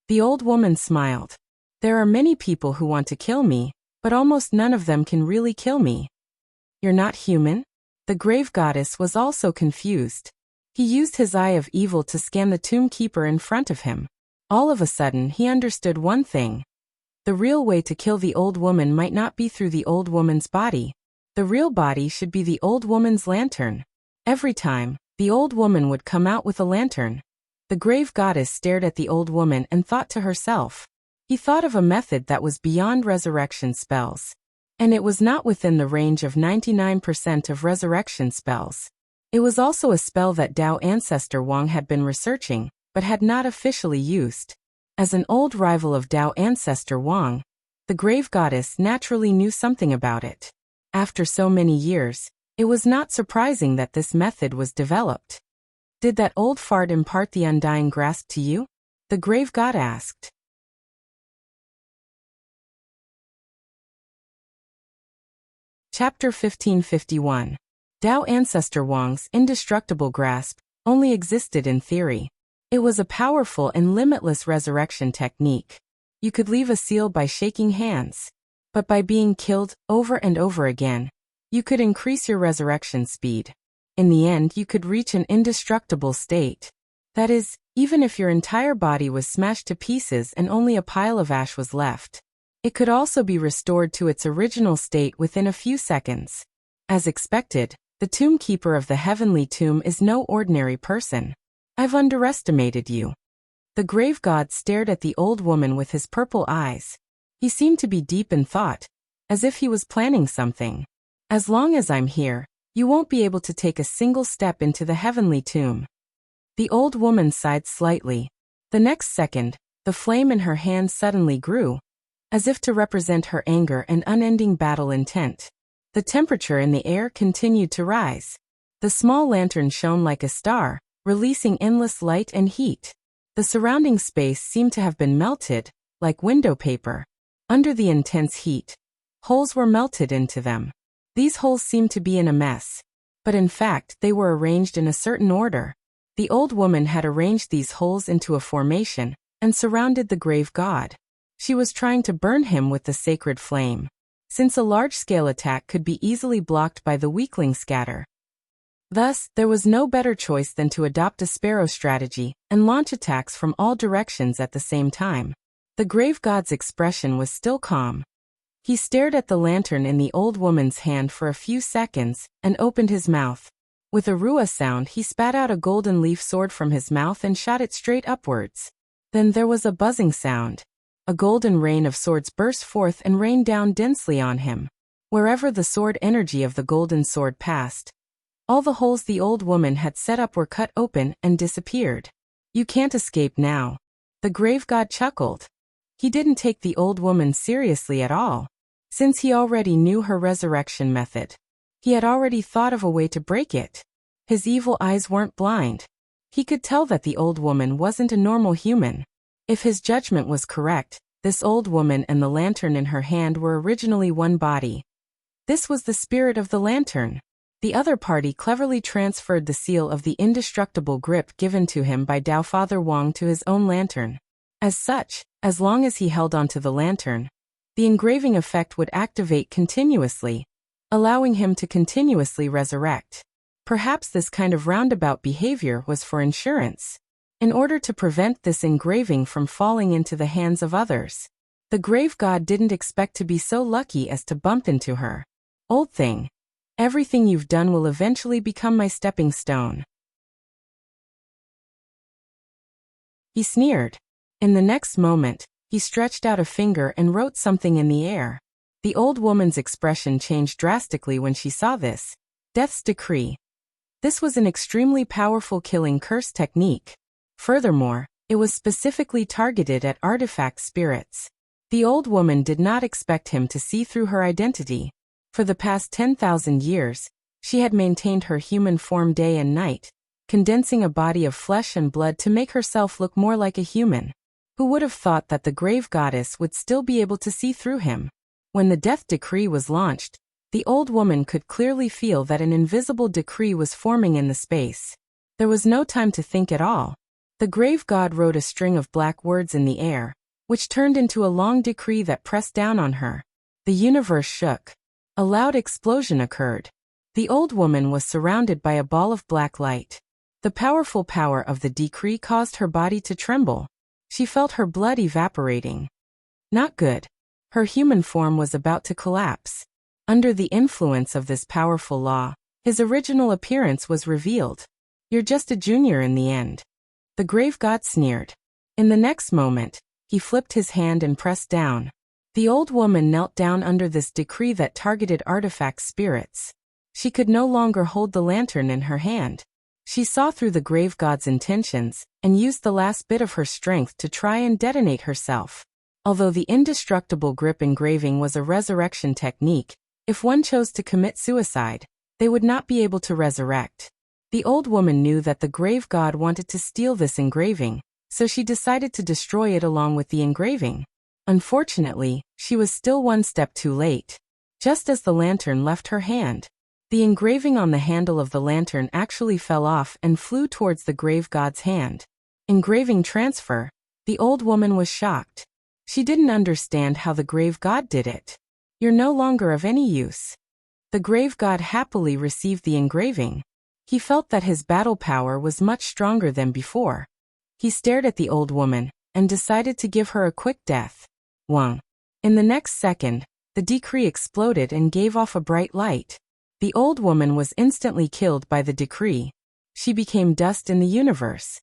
The old woman smiled. There are many people who want to kill me, but almost none of them can really kill me. You're not human? The grave goddess was also confused. He used his eye of evil to scan the tomb keeper in front of him. All of a sudden he understood one thing. The real way to kill the old woman might not be through the old woman's body. The real body should be the old woman's lantern. Every time, the old woman would come out with a lantern. The grave goddess stared at the old woman and thought to herself. He thought of a method that was beyond resurrection spells. And it was not within the range of 99% of resurrection spells. It was also a spell that Tao ancestor Wang had been researching, but had not officially used. As an old rival of Tao ancestor Wang, the grave goddess naturally knew something about it. After so many years, it was not surprising that this method was developed. Did that old fart impart the undying grasp to you? The grave god asked. Chapter 1551. Tao ancestor Wang's indestructible grasp only existed in theory. It was a powerful and limitless resurrection technique. You could leave a seal by shaking hands. But by being killed over and over again, you could increase your resurrection speed. In the end, you could reach an indestructible state. That is, even if your entire body was smashed to pieces and only a pile of ash was left. It could also be restored to its original state within a few seconds. As expected, The tomb keeper of the heavenly tomb is no ordinary person. I've underestimated you. The grave god stared at the old woman with his purple eyes. He seemed to be deep in thought, as if he was planning something. As long as I'm here, you won't be able to take a single step into the heavenly tomb. The old woman sighed slightly. The next second, the flame in her hand suddenly grew, as if to represent her anger and unending battle intent. The temperature in the air continued to rise. The small lantern shone like a star, releasing endless light and heat. The surrounding space seemed to have been melted, like window paper. Under the intense heat, holes were melted into them. These holes seemed to be in a mess, but in fact they were arranged in a certain order. The old woman had arranged these holes into a formation and surrounded the grave god. She was trying to burn him with the sacred flame, since a large-scale attack could be easily blocked by the weakling scatter. Thus, there was no better choice than to adopt a sparrow strategy and launch attacks from all directions at the same time. The grave god's expression was still calm. He stared at the lantern in the old woman's hand for a few seconds and opened his mouth. With a ruah sound, he spat out a golden leaf sword from his mouth and shot it straight upwards. Then there was a buzzing sound. A golden rain of swords burst forth and rained down densely on him. Wherever the sword energy of the golden sword passed, all the holes the old woman had set up were cut open and disappeared. You can't escape now. The grave god chuckled. He didn't take the old woman seriously at all, since he already knew her resurrection method. He had already thought of a way to break it. His evil eyes weren't blind. He could tell that the old woman wasn't a normal human. If his judgment was correct, this old woman and the lantern in her hand were originally one body. This was the spirit of the lantern. The other party cleverly transferred the seal of the indestructible grip given to him by Tao Father Wang to his own lantern. As such, as long as he held onto the lantern, the engraving effect would activate continuously, allowing him to continuously resurrect. Perhaps this kind of roundabout behavior was for insurance, in order to prevent this engraving from falling into the hands of others. The grave god didn't expect to be so lucky as to bump into her. Old thing. Everything you've done will eventually become my stepping stone. He sneered. In the next moment, he stretched out a finger and wrote something in the air. The old woman's expression changed drastically when she saw this. Death's decree. This was an extremely powerful killing curse technique. Furthermore, it was specifically targeted at artifact spirits. The old woman did not expect him to see through her identity. For the past 10,000 years, she had maintained her human form day and night, condensing a body of flesh and blood to make herself look more like a human. Who would have thought that the grave goddess would still be able to see through him? When the death decree was launched, the old woman could clearly feel that an invisible decree was forming in the space. There was no time to think at all. The grave god wrote a string of black words in the air, which turned into a long decree that pressed down on her. The universe shook. A loud explosion occurred. The old woman was surrounded by a ball of black light. The powerful power of the decree caused her body to tremble. She felt her blood evaporating. Not good. Her human form was about to collapse. Under the influence of this powerful law, his original appearance was revealed. You're just a junior in the end. The grave god sneered. In the next moment, he flipped his hand and pressed down. The old woman knelt down under this decree that targeted artifact spirits. She could no longer hold the lantern in her hand. She saw through the grave god's intentions and used the last bit of her strength to try and detonate herself. Although the indestructible grip engraving was a resurrection technique, if one chose to commit suicide, they would not be able to resurrect. The old woman knew that the grave god wanted to steal this engraving, so she decided to destroy it along with the engraving. Unfortunately, she was still one step too late. Just as the lantern left her hand, the engraving on the handle of the lantern actually fell off and flew towards the grave god's hand. Engraving transfer. The old woman was shocked. She didn't understand how the grave god did it. You're no longer of any use. The grave god happily received the engraving. He felt that his battle power was much stronger than before. He stared at the old woman and decided to give her a quick death. Wang. In the next second, the decree exploded and gave off a bright light. The old woman was instantly killed by the decree. She became dust in the universe.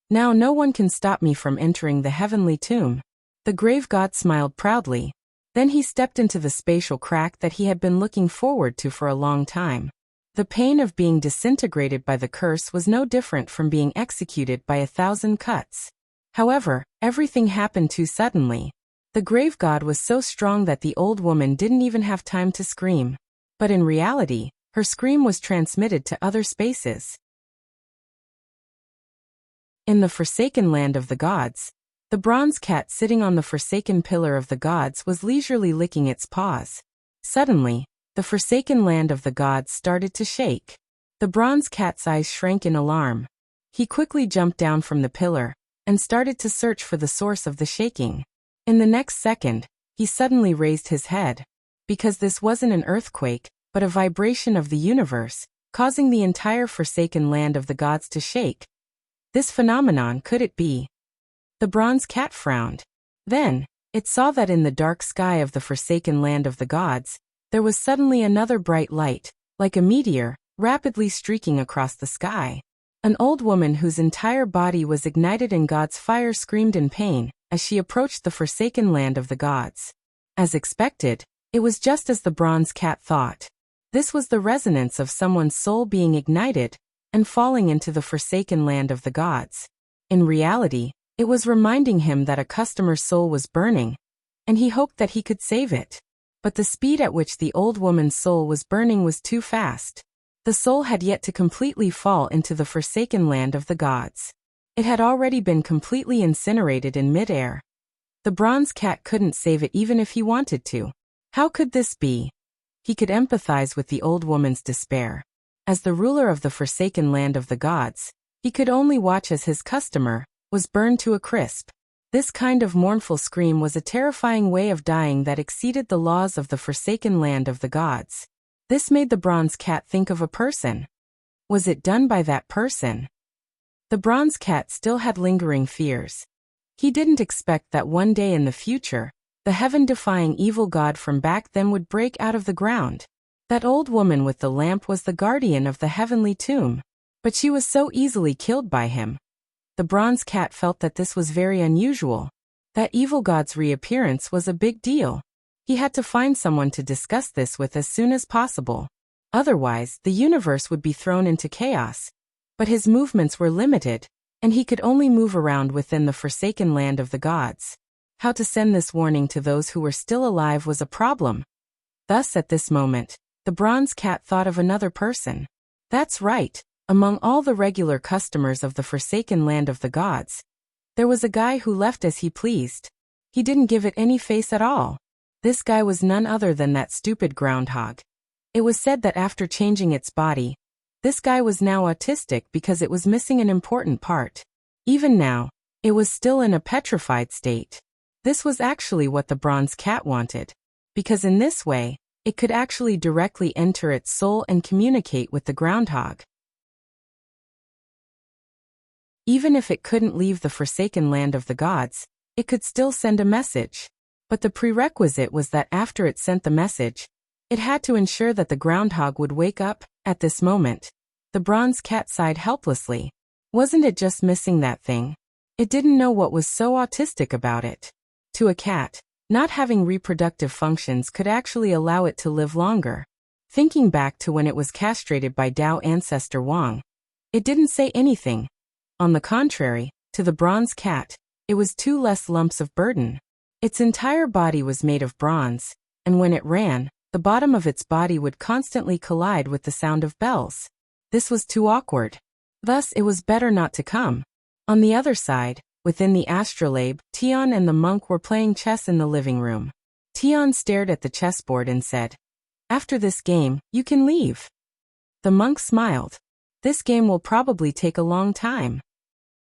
Now no one can stop me from entering the heavenly tomb. The grave god smiled proudly. Then he stepped into the spatial crack that he had been looking forward to for a long time. The pain of being disintegrated by the curse was no different from being executed by 1,000 cuts. However, everything happened too suddenly. The grave god was so strong that the old woman didn't even have time to scream. But in reality, her scream was transmitted to other spaces. In the forsaken land of the gods, the bronze cat sitting on the forsaken pillar of the gods was leisurely licking its paws. Suddenly, the forsaken land of the gods started to shake. The bronze cat's eyes shrank in alarm. He quickly jumped down from the pillar and started to search for the source of the shaking. In the next second, he suddenly raised his head. Because this wasn't an earthquake, but a vibration of the universe, causing the entire forsaken land of the gods to shake. This phenomenon, could it be? The bronze cat frowned. Then, it saw that in the dark sky of the forsaken land of the gods, there was suddenly another bright light, like a meteor, rapidly streaking across the sky. An old woman whose entire body was ignited in God's fire screamed in pain as she approached the forsaken land of the gods. As expected, it was just as the bronze cat thought. This was the resonance of someone's soul being ignited and falling into the forsaken land of the gods. In reality, it was reminding him that a customer's soul was burning, and he hoped that he could save it. But the speed at which the old woman's soul was burning was too fast. The soul had yet to completely fall into the forsaken land of the gods. It had already been completely incinerated in midair. The bronze cat couldn't save it even if he wanted to. How could this be? He could empathize with the old woman's despair. As the ruler of the forsaken land of the gods, he could only watch as his customer was burned to a crisp. This kind of mournful scream was a terrifying way of dying that exceeded the laws of the forsaken land of the gods. This made the bronze cat think of a person. Was it done by that person? The bronze cat still had lingering fears. He didn't expect that one day in the future, the heaven-defying evil god from back then would break out of the ground. That old woman with the lamp was the guardian of the heavenly tomb. But she was so easily killed by him. The bronze cat felt that this was very unusual. That evil god's reappearance was a big deal. He had to find someone to discuss this with as soon as possible. Otherwise, the universe would be thrown into chaos. But his movements were limited, and he could only move around within the forsaken land of the gods. How to send this warning to those who were still alive was a problem. Thus, at this moment, the bronze cat thought of another person. That's right. Among all the regular customers of the forsaken land of the gods, there was a guy who left as he pleased. He didn't give it any face at all. This guy was none other than that stupid groundhog. It was said that after changing its body, this guy was now autistic because it was missing an important part. Even now, it was still in a petrified state. This was actually what the bronze cat wanted, because in this way, it could actually directly enter its soul and communicate with the groundhog. Even if it couldn't leave the forsaken land of the gods, it could still send a message. But the prerequisite was that after it sent the message, it had to ensure that the groundhog would wake up. At this moment, the bronze cat sighed helplessly. Wasn't it just missing that thing? It didn't know what was so autistic about it. To a cat, not having reproductive functions could actually allow it to live longer. Thinking back to when it was castrated by Tao ancestor Wang, it didn't say anything. On the contrary, to the bronze cat, it was 2 less lumps of burden. Its entire body was made of bronze, and when it ran, the bottom of its body would constantly collide with the sound of bells. This was too awkward. Thus, it was better not to come. On the other side, within the astrolabe, Tian and the monk were playing chess in the living room. Tian stared at the chessboard and said, "After this game, you can leave." The monk smiled. "This game will probably take a long time."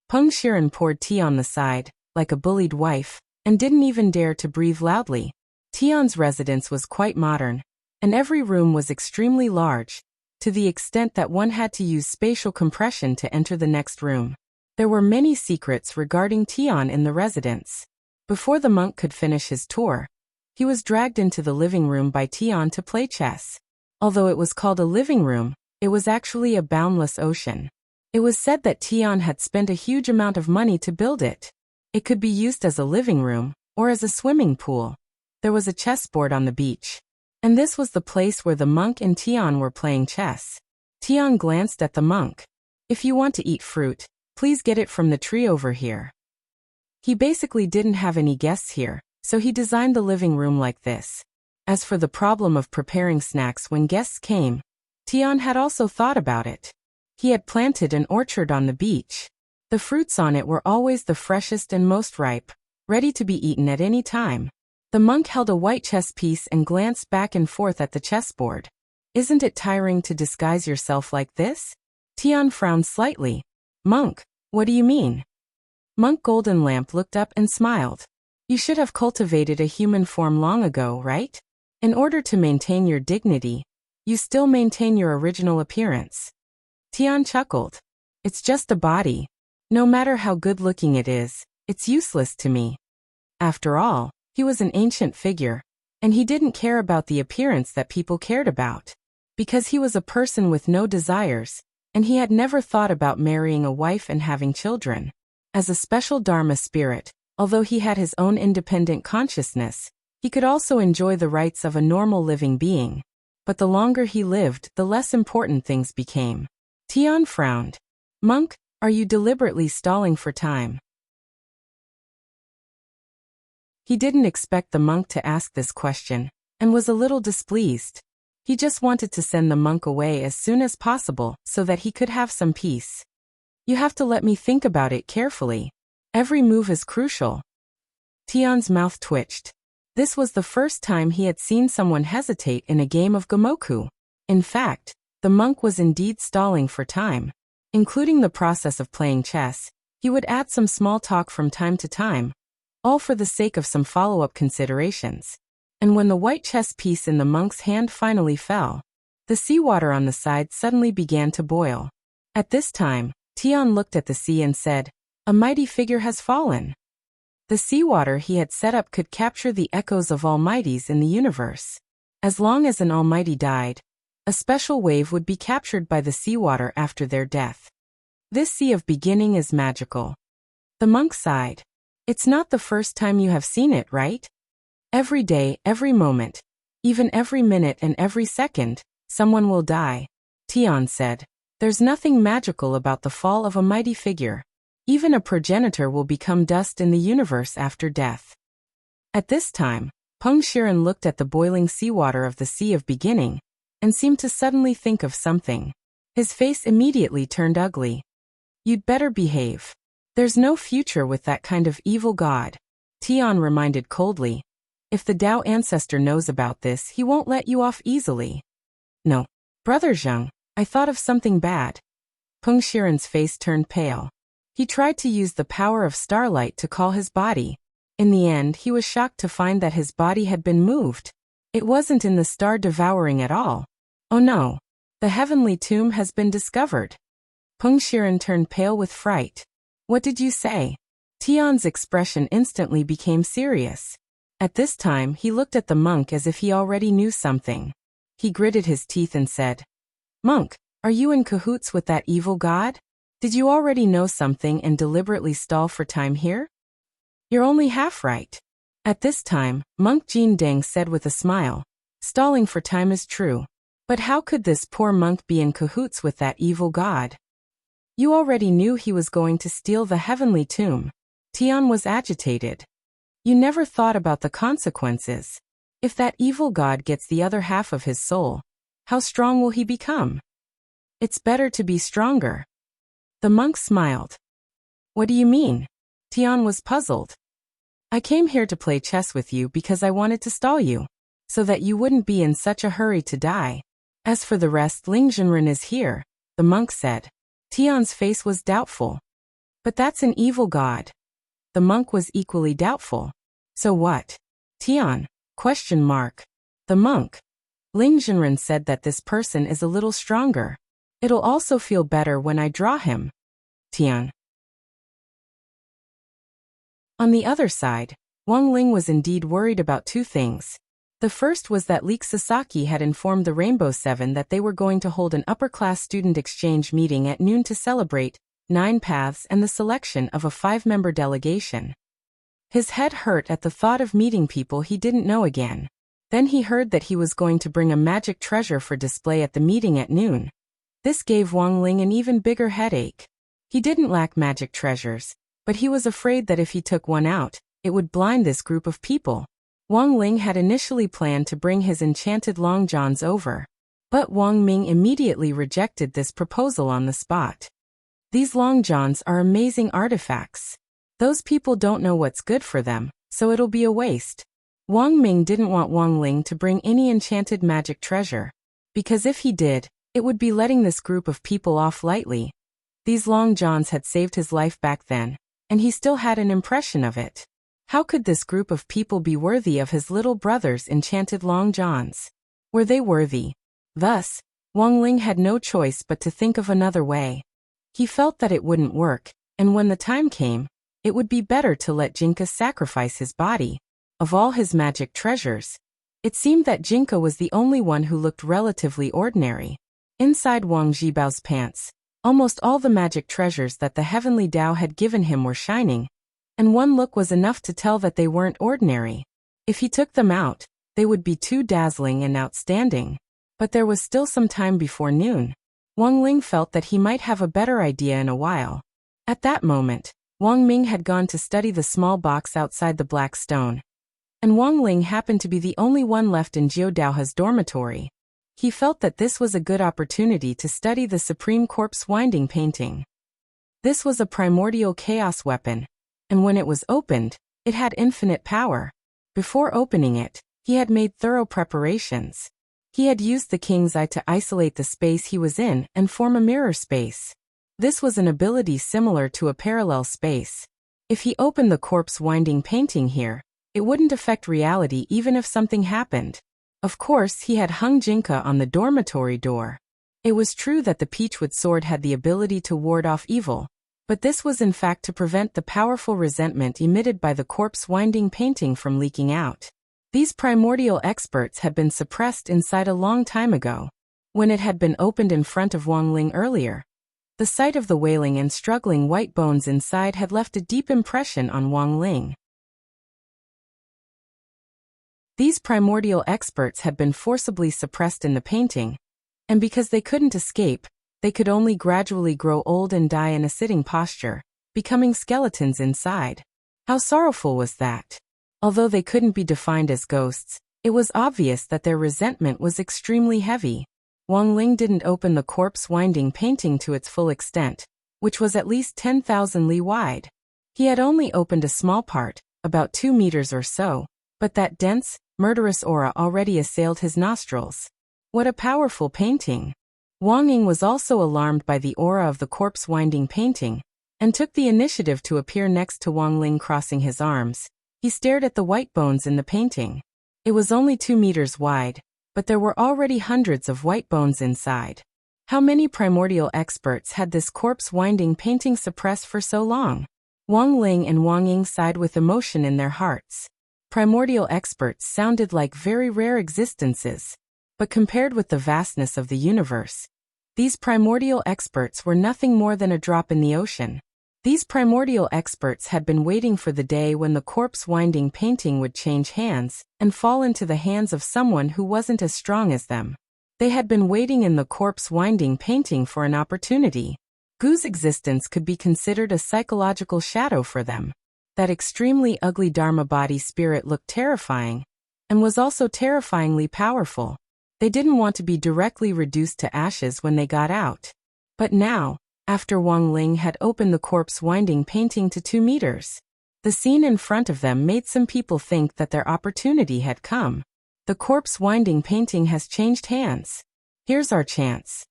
Peng Shiren poured tea on the side, like a bullied wife, and didn't even dare to breathe loudly. Tian's residence was quite modern, and every room was extremely large, to the extent that one had to use spatial compression to enter the next room. There were many secrets regarding Tian in the residence. Before the monk could finish his tour, he was dragged into the living room by Tian to play chess. Although it was called a living room, it was actually a boundless ocean. It was said that Tian had spent a huge amount of money to build it. It could be used as a living room, or as a swimming pool. There was a chessboard on the beach. And this was the place where the monk and Tian were playing chess. Tian glanced at the monk. "If you want to eat fruit, please get it from the tree over here." He basically didn't have any guests here, so he designed the living room like this. As for the problem of preparing snacks when guests came, Tian had also thought about it. He had planted an orchard on the beach. The fruits on it were always the freshest and most ripe, ready to be eaten at any time. The monk held a white chess piece and glanced back and forth at the chessboard. "Isn't it tiring to disguise yourself like this?" Tian frowned slightly. "Monk, what do you mean?" Monk Golden Lamp looked up and smiled. "You should have cultivated a human form long ago, right? In order to maintain your dignity, you still maintain your original appearance." Tian chuckled. "It's just a body. No matter how good-looking it is, it's useless to me." After all, he was an ancient figure, and he didn't care about the appearance that people cared about. Because he was a person with no desires, and he had never thought about marrying a wife and having children. As a special Dharma spirit, although he had his own independent consciousness, he could also enjoy the rights of a normal living being. But the longer he lived, the less important things became. Tian frowned. "Monk, are you deliberately stalling for time?" He didn't expect the monk to ask this question, and was a little displeased. He just wanted to send the monk away as soon as possible so that he could have some peace. "You have to let me think about it carefully. Every move is crucial." Tian's mouth twitched. This was the first time he had seen someone hesitate in a game of Gomoku. In fact, the monk was indeed stalling for time. Including the process of playing chess, he would add some small talk from time to time, all for the sake of some follow-up considerations. And when the white chess piece in the monk's hand finally fell, the seawater on the side suddenly began to boil. At this time, Tian looked at the sea and said, "A mighty figure has fallen." The seawater he had set up could capture the echoes of almighties in the universe. As long as an almighty died, a special wave would be captured by the seawater after their death. This sea of beginning is magical. The monk sighed. "It's not the first time you have seen it, right? Every day, every moment, even every minute and every second, someone will die." Tian said, "There's nothing magical about the fall of a mighty figure. Even a progenitor will become dust in the universe after death." At this time, Peng Shiren looked at the boiling seawater of the Sea of Beginning, and seemed to suddenly think of something. His face immediately turned ugly. "You'd better behave. There's no future with that kind of evil god," Tian reminded coldly. "If the Tao ancestor knows about this, he won't let you off easily." "No. Brother Zheng, I thought of something bad." Peng Shiren's face turned pale. He tried to use the power of starlight to call his body. In the end, he was shocked to find that his body had been moved. It wasn't in the star devouring at all. "Oh no. The heavenly tomb has been discovered." Peng Shiren turned pale with fright. "What did you say?" Tian's expression instantly became serious. At this time, he looked at the monk as if he already knew something. He gritted his teeth and said, "Monk, are you in cahoots with that evil god? Did you already know something and deliberately stall for time here? You're only half right." At this time, Monk Jin Deng said with a smile, "Stalling for time is true. But how could this poor monk be in cahoots with that evil god?" "You already knew he was going to steal the heavenly tomb." Tian was agitated. "You never thought about the consequences. If that evil god gets the other half of his soul, how strong will he become? It's better to be stronger." The monk smiled. "What do you mean?" Tian was puzzled. "I came here to play chess with you because I wanted to stall you, so that you wouldn't be in such a hurry to die. As for the rest, Ling Zhenren is here," the monk said. Tian's face was doubtful. "But that's an evil god." The monk was equally doubtful. "So what?" "Tian? Question mark. The monk. Ling Zhenren said that this person is a little stronger. It'll also feel better when I draw him." Tian. On the other side, Wang Ling was indeed worried about two things. The first was that Leek Sasaki had informed the Rainbow Seven that they were going to hold an upper-class student exchange meeting at noon to celebrate 9 Paths and the selection of a 5-member delegation. His head hurt at the thought of meeting people he didn't know again. Then he heard that he was going to bring a magic treasure for display at the meeting at noon. This gave Wang Ling an even bigger headache. He didn't lack magic treasures, but he was afraid that if he took one out, it would blind this group of people. Wang Ling had initially planned to bring his enchanted long johns over, but Wang Ming immediately rejected this proposal on the spot. These long johns are amazing artifacts. Those people don't know what's good for them, so it'll be a waste. Wang Ming didn't want Wang Ling to bring any enchanted magic treasure, because if he did, it would be letting this group of people off lightly. These long johns had saved his life back then, and he still had an impression of it. How could this group of people be worthy of his little brother's enchanted long johns? Were they worthy? Thus, Wang Ling had no choice but to think of another way. He felt that it wouldn't work, and when the time came, it would be better to let Jinka sacrifice his body. Of all his magic treasures, it seemed that Jinka was the only one who looked relatively ordinary. Inside Wang Jibao's pants, almost all the magic treasures that the heavenly Tao had given him were shining, and one look was enough to tell that they weren't ordinary. If he took them out, they would be too dazzling and outstanding. But there was still some time before noon. Wang Ling felt that he might have a better idea in a while. At that moment, Wang Ming had gone to study the small box outside the black stone, and Wang Ling happened to be the only one left in Jiu Daohe's dormitory. He felt that this was a good opportunity to study the Supreme Corpse winding painting. This was a primordial chaos weapon, and when it was opened, it had infinite power. Before opening it, he had made thorough preparations. He had used the King's Eye to isolate the space he was in and form a mirror space. This was an ability similar to a parallel space. If he opened the corpse winding painting here, it wouldn't affect reality even if something happened. Of course, he had hung Jinka on the dormitory door. It was true that the Peachwood sword had the ability to ward off evil, but this was in fact to prevent the powerful resentment emitted by the corpse winding painting from leaking out. These primordial experts had been suppressed inside a long time ago. When it had been opened in front of Wang Ling earlier, the sight of the wailing and struggling white bones inside had left a deep impression on Wang Ling. These primordial experts had been forcibly suppressed in the painting, and because they couldn't escape, they could only gradually grow old and die in a sitting posture, becoming skeletons inside. How sorrowful was that? Although they couldn't be defined as ghosts, it was obvious that their resentment was extremely heavy. Wang Ling didn't open the corpse winding painting to its full extent, which was at least 10,000 li wide. He had only opened a small part, about 2 meters or so, but that dense, murderous aura already assailed his nostrils. What a powerful painting! Wang Ying was also alarmed by the aura of the corpse winding painting, and took the initiative to appear next to Wang Ling crossing his arms. He stared at the white bones in the painting. It was only 2 meters wide, but there were already hundreds of white bones inside. How many primordial experts had this corpse winding painting suppressed for so long? Wang Ling and Wang Ying sighed with emotion in their hearts. Primordial experts sounded like very rare existences, but compared with the vastness of the universe, these primordial experts were nothing more than a drop in the ocean. These primordial experts had been waiting for the day when the corpse winding painting would change hands and fall into the hands of someone who wasn't as strong as them. They had been waiting in the corpse winding painting for an opportunity. Gu's existence could be considered a psychological shadow for them. That extremely ugly Dharma body spirit looked terrifying, and was also terrifyingly powerful. They didn't want to be directly reduced to ashes when they got out. But now, after Wang Ling had opened the corpse winding painting to 2 meters, the scene in front of them made some people think that their opportunity had come. The corpse winding painting has changed hands. Here's our chance.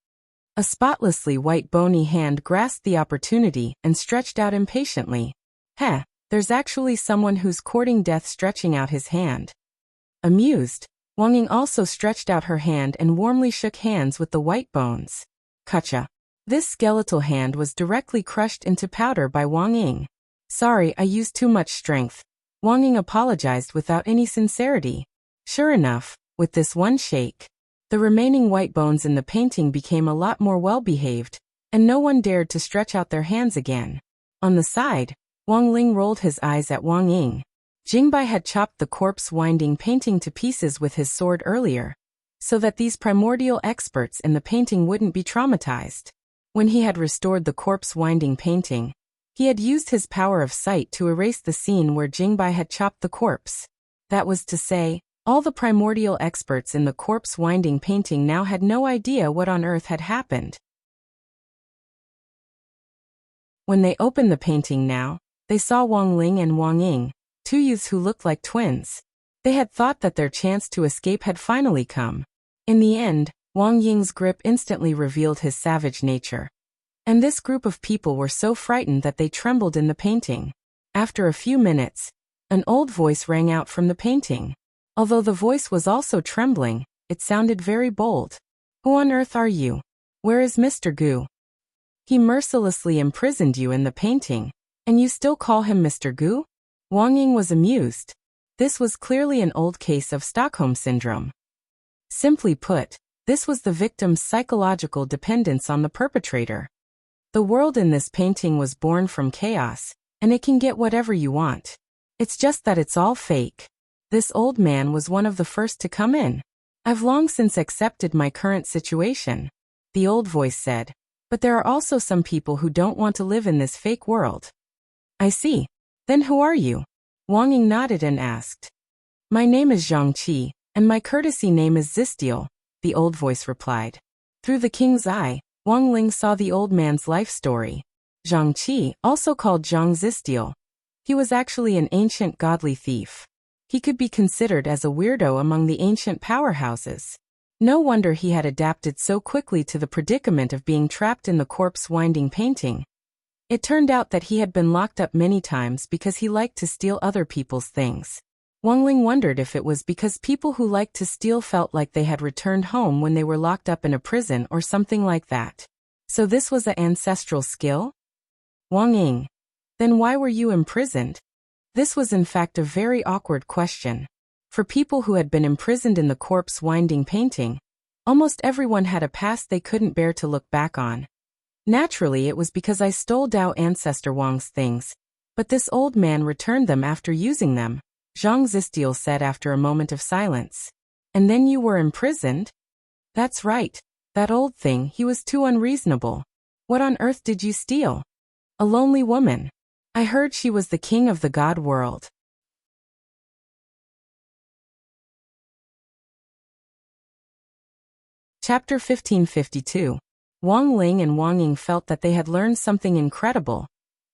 A spotlessly white bony hand grasped the opportunity and stretched out impatiently. Heh. There's actually someone who's courting death stretching out his hand. Amused, Wang Ying also stretched out her hand and warmly shook hands with the white bones. Kacha. This skeletal hand was directly crushed into powder by Wang Ying. Sorry, I used too much strength. Wang Ying apologized without any sincerity. Sure enough, with this one shake, the remaining white bones in the painting became a lot more well-behaved, and no one dared to stretch out their hands again. On the side, Wang Ling rolled his eyes at Wang Ying. Jingbai had chopped the corpse-winding painting to pieces with his sword earlier, so that these primordial experts in the painting wouldn't be traumatized. When he had restored the corpse-winding painting, he had used his power of sight to erase the scene where Jingbai had chopped the corpse. That was to say, all the primordial experts in the corpse-winding painting now had no idea what on earth had happened. When they opened the painting now, they saw Wang Ling and Wang Ying, two youths who looked like twins. They had thought that their chance to escape had finally come. In the end, Wang Ying's grip instantly revealed his savage nature. And this group of people were so frightened that they trembled in the painting. After a few minutes, an old voice rang out from the painting. Although the voice was also trembling, it sounded very bold. Who on earth are you? Where is Mr. Gu? He mercilessly imprisoned you in the painting, and you still call him Mr. Gu? Wang Ying was amused. This was clearly an old case of Stockholm Syndrome. Simply put, this was the victim's psychological dependence on the perpetrator. The world in this painting was born from chaos, and it can get whatever you want. It's just that it's all fake. This old man was one of the first to come in. I've long since accepted my current situation, the old voice said, but there are also some people who don't want to live in this fake world. I see. Then who are you? Wang Ying nodded and asked. My name is Zhang Qi, and my courtesy name is Zistiel, the old voice replied. Through the king's eye, Wang Ling saw the old man's life story. Zhang Qi, also called Zhang Zistiel. He was actually an ancient godly thief. He could be considered as a weirdo among the ancient powerhouses. No wonder he had adapted so quickly to the predicament of being trapped in the corpse-winding painting. It turned out that he had been locked up many times because he liked to steal other people's things. Wang Ling wondered if it was because people who liked to steal felt like they had returned home when they were locked up in a prison or something like that. So this was an ancestral skill? Wang Ying. Then why were you imprisoned? This was in fact a very awkward question. For people who had been imprisoned in the corpse-winding painting, almost everyone had a past they couldn't bear to look back on. Naturally, it was because I stole Dao Ancestor Wang's things, but this old man returned them after using them, Zhang Zistiel said after a moment of silence. And then you were imprisoned? That's right. That old thing, he was too unreasonable. What on earth did you steal? A lonely woman. I heard she was the king of the god world. Chapter 1552. Wang Ling and Wang Ying felt that they had learned something incredible.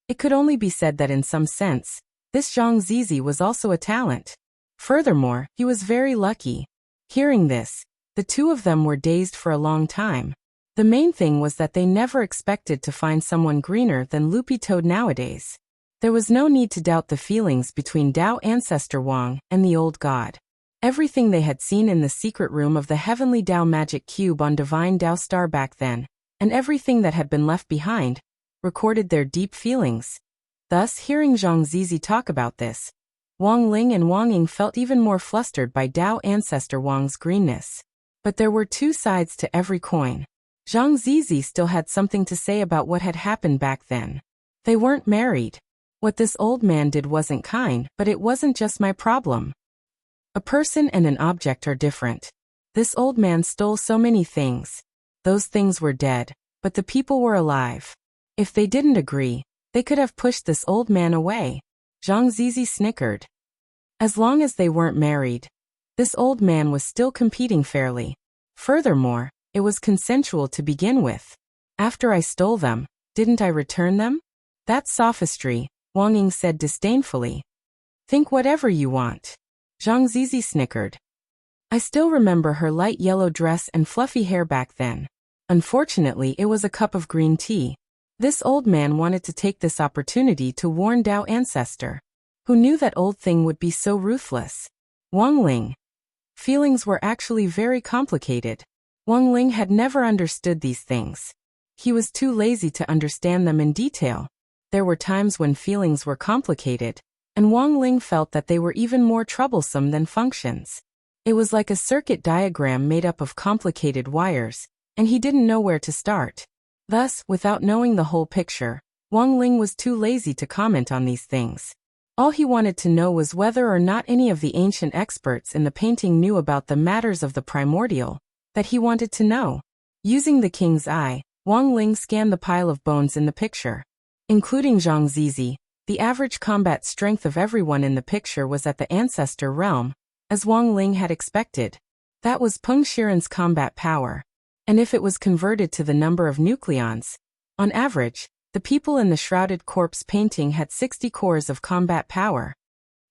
It could only be said that in some sense, this Zhang Zizi was also a talent. Furthermore, he was very lucky. Hearing this, the two of them were dazed for a long time. The main thing was that they never expected to find someone greener than Loopy Toad nowadays. There was no need to doubt the feelings between Dao Ancestor Wang and the old god. Everything they had seen in the secret room of the Heavenly Dao Magic Cube on Divine Dao Star back then, and everything that had been left behind, recorded their deep feelings. Thus, hearing Zhang Zizi talk about this, Wang Ling and Wang Ying felt even more flustered by Dao Ancestor Wang's greenness. But there were two sides to every coin. Zhang Zizi still had something to say about what had happened back then. They weren't married. What this old man did wasn't kind, but it wasn't just my problem. A person and an object are different. This old man stole so many things. Those things were dead, but the people were alive. If they didn't agree, they could have pushed this old man away. Zhang Zizi snickered. As long as they weren't married, this old man was still competing fairly. Furthermore, it was consensual to begin with. After I stole them, didn't I return them? That's sophistry, Wang Ying said disdainfully. Think whatever you want. Zhang Zizi snickered. I still remember her light yellow dress and fluffy hair back then. Unfortunately, it was a cup of green tea. This old man wanted to take this opportunity to warn Dao Ancestor. Who knew that old thing would be so ruthless? Wang Ling. Feelings were actually very complicated. Wang Ling had never understood these things. He was too lazy to understand them in detail. There were times when feelings were complicated, and Wang Ling felt that they were even more troublesome than functions. It was like a circuit diagram made up of complicated wires, and he didn't know where to start. Thus, without knowing the whole picture, Wang Ling was too lazy to comment on these things. All he wanted to know was whether or not any of the ancient experts in the painting knew about the matters of the primordial that he wanted to know. Using the king's eye, Wang Ling scanned the pile of bones in the picture. Including Zhang Zizi, the average combat strength of everyone in the picture was at the ancestor realm, as Wang Ling had expected. That was Peng Shiren's combat power. And if it was converted to the number of nucleons, on average, the people in the shrouded corpse painting had 60 cores of combat power.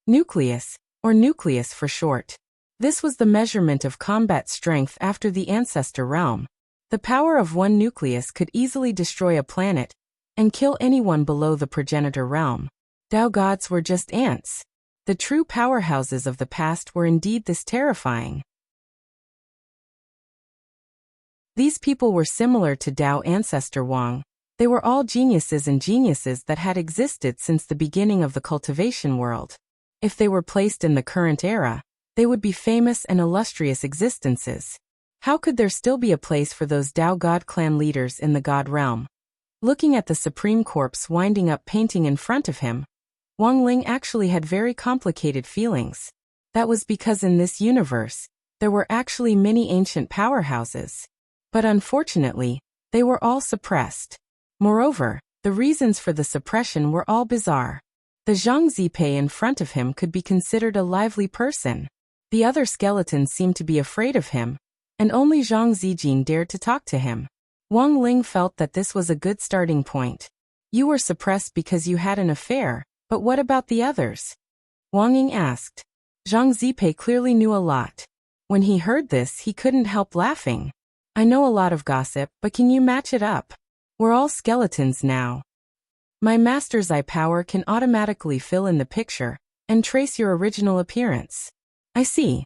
Nucleus, or nucleus for short. This was the measurement of combat strength after the ancestor realm. The power of one nucleus could easily destroy a planet and kill anyone below the progenitor realm. Dao gods were just ants. The true powerhouses of the past were indeed this terrifying. These people were similar to Dao ancestor Wang. They were all geniuses and geniuses that had existed since the beginning of the cultivation world. If they were placed in the current era, they would be famous and illustrious existences. How could there still be a place for those Dao God clan leaders in the God realm? Looking at the supreme corpse winding up painting in front of him, Wang Ling actually had very complicated feelings. That was because in this universe, there were actually many ancient powerhouses. But unfortunately, they were all suppressed. Moreover, the reasons for the suppression were all bizarre. The Zhang Zipei in front of him could be considered a lively person. The other skeletons seemed to be afraid of him, and only Zhang Zijin dared to talk to him. Wang Ling felt that this was a good starting point. You were suppressed because you had an affair, but what about the others? Wang Ying asked. Zhang Zipei clearly knew a lot. When he heard this, he couldn't help laughing. I know a lot of gossip, but can you match it up? We're all skeletons now. My master's eye power can automatically fill in the picture and trace your original appearance. I see.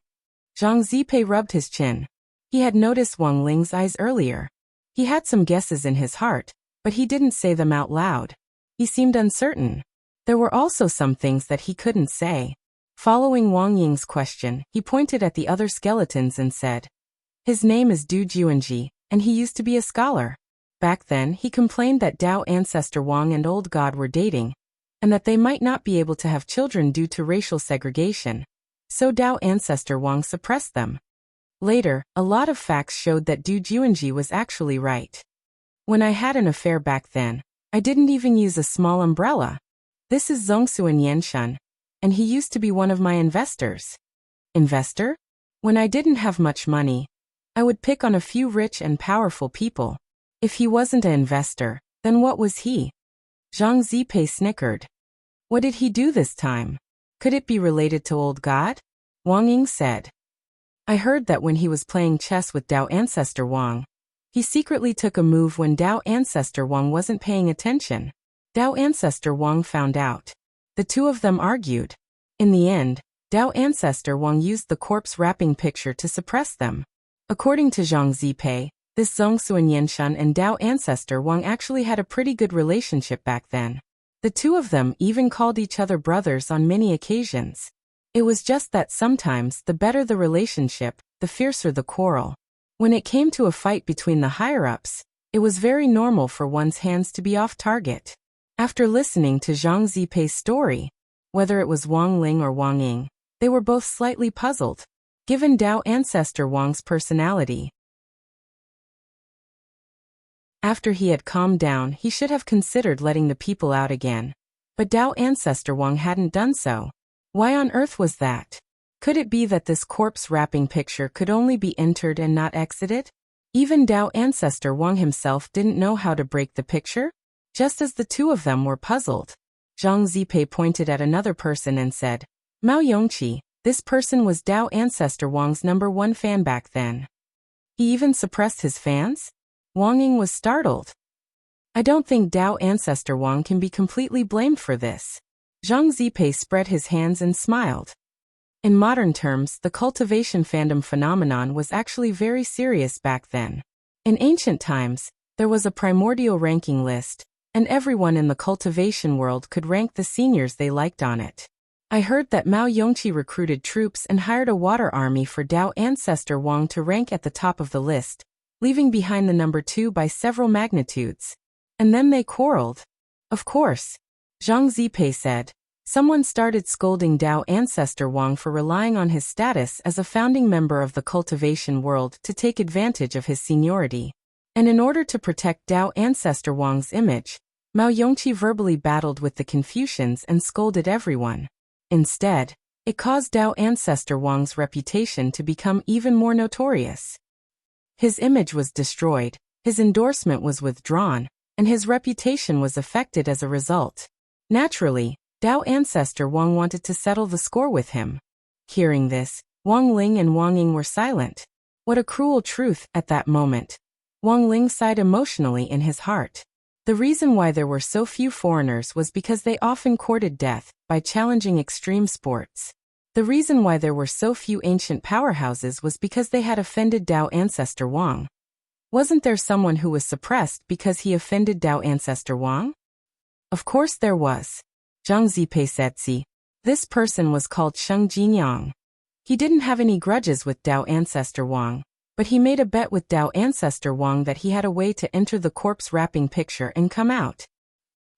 Zhang Zipei rubbed his chin. He had noticed Wang Ling's eyes earlier. He had some guesses in his heart, but he didn't say them out loud. He seemed uncertain. There were also some things that he couldn't say. Following Wang Ying's question, he pointed at the other skeletons and said, his name is Du Juanji, and he used to be a scholar. Back then, he complained that Dao ancestor Wang and Old God were dating, and that they might not be able to have children due to racial segregation. So Dao ancestor Wang suppressed them. Later, a lot of facts showed that Du Juanji was actually right. When I had an affair back then, I didn't even use a small umbrella. This is Zongsuan Yenshan, and he used to be one of my investors. Investor? When I didn't have much money, I would pick on a few rich and powerful people. If he wasn't an investor, then what was he? Zhang Zipei snickered. What did he do this time? Could it be related to Old God? Wang Ying said. I heard that when he was playing chess with Dao ancestor Wang, he secretly took a move when Dao ancestor Wang wasn't paying attention. Dao ancestor Wang found out. The two of them argued. In the end, Dao ancestor Wang used the corpse wrapping picture to suppress them. According to Zhang Zipei, this Zongsuan Yenshan and Dao ancestor Wang actually had a pretty good relationship back then. The two of them even called each other brothers on many occasions. It was just that sometimes the better the relationship, the fiercer the quarrel. When it came to a fight between the higher-ups, it was very normal for one's hands to be off target. After listening to Zhang Zipei's story, whether it was Wang Ling or Wang Ying, they were both slightly puzzled, given Dao ancestor Wang's personality. After he had calmed down, he should have considered letting the people out again. But Dao ancestor Wang hadn't done so. Why on earth was that? Could it be that this corpse wrapping picture could only be entered and not exited? Even Dao ancestor Wang himself didn't know how to break the picture? Just as the two of them were puzzled, Zhang Zipei pointed at another person and said, Mao Yongqi, this person was Dao ancestor Wang's #1 fan back then. He even suppressed his fans? Wang Ying was startled. I don't think Dao ancestor Wang can be completely blamed for this. Zhang Zipei spread his hands and smiled. In modern terms, the cultivation fandom phenomenon was actually very serious back then. In ancient times, there was a primordial ranking list, and everyone in the cultivation world could rank the seniors they liked on it. I heard that Mao Yongqi recruited troops and hired a water army for Dao ancestor Wang to rank at the top of the list, leaving behind the number 2 by several magnitudes. And then they quarreled. Of course. Zhang Zipei said. Someone started scolding Dao ancestor Wang for relying on his status as a founding member of the cultivation world to take advantage of his seniority. And in order to protect Dao ancestor Wang's image, Mao Yongqi verbally battled with the Confucians and scolded everyone. Instead, it caused Dao ancestor Wang's reputation to become even more notorious. His image was destroyed, his endorsement was withdrawn, and his reputation was affected as a result. Naturally, Dao ancestor Wang wanted to settle the score with him. Hearing this, Wang Ling and Wang Ying were silent. What a cruel truth at that moment. Wang Ling sighed emotionally in his heart. The reason why there were so few foreigners was because they often courted death by challenging extreme sports. The reason why there were so few ancient powerhouses was because they had offended Dao ancestor Wang. Wasn't there someone who was suppressed because he offended Dao ancestor Wang? Of course there was. Zhang Zipei said. This person was called Sheng Jinyang. He didn't have any grudges with Dao ancestor Wang, but he made a bet with Dao ancestor Wang that he had a way to enter the corpse wrapping picture and come out.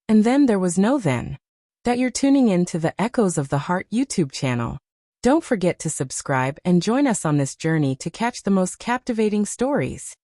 And then there was no then. That you're tuning in to the Echoes of the Heart YouTube channel. Don't forget to subscribe and join us on this journey to catch the most captivating stories.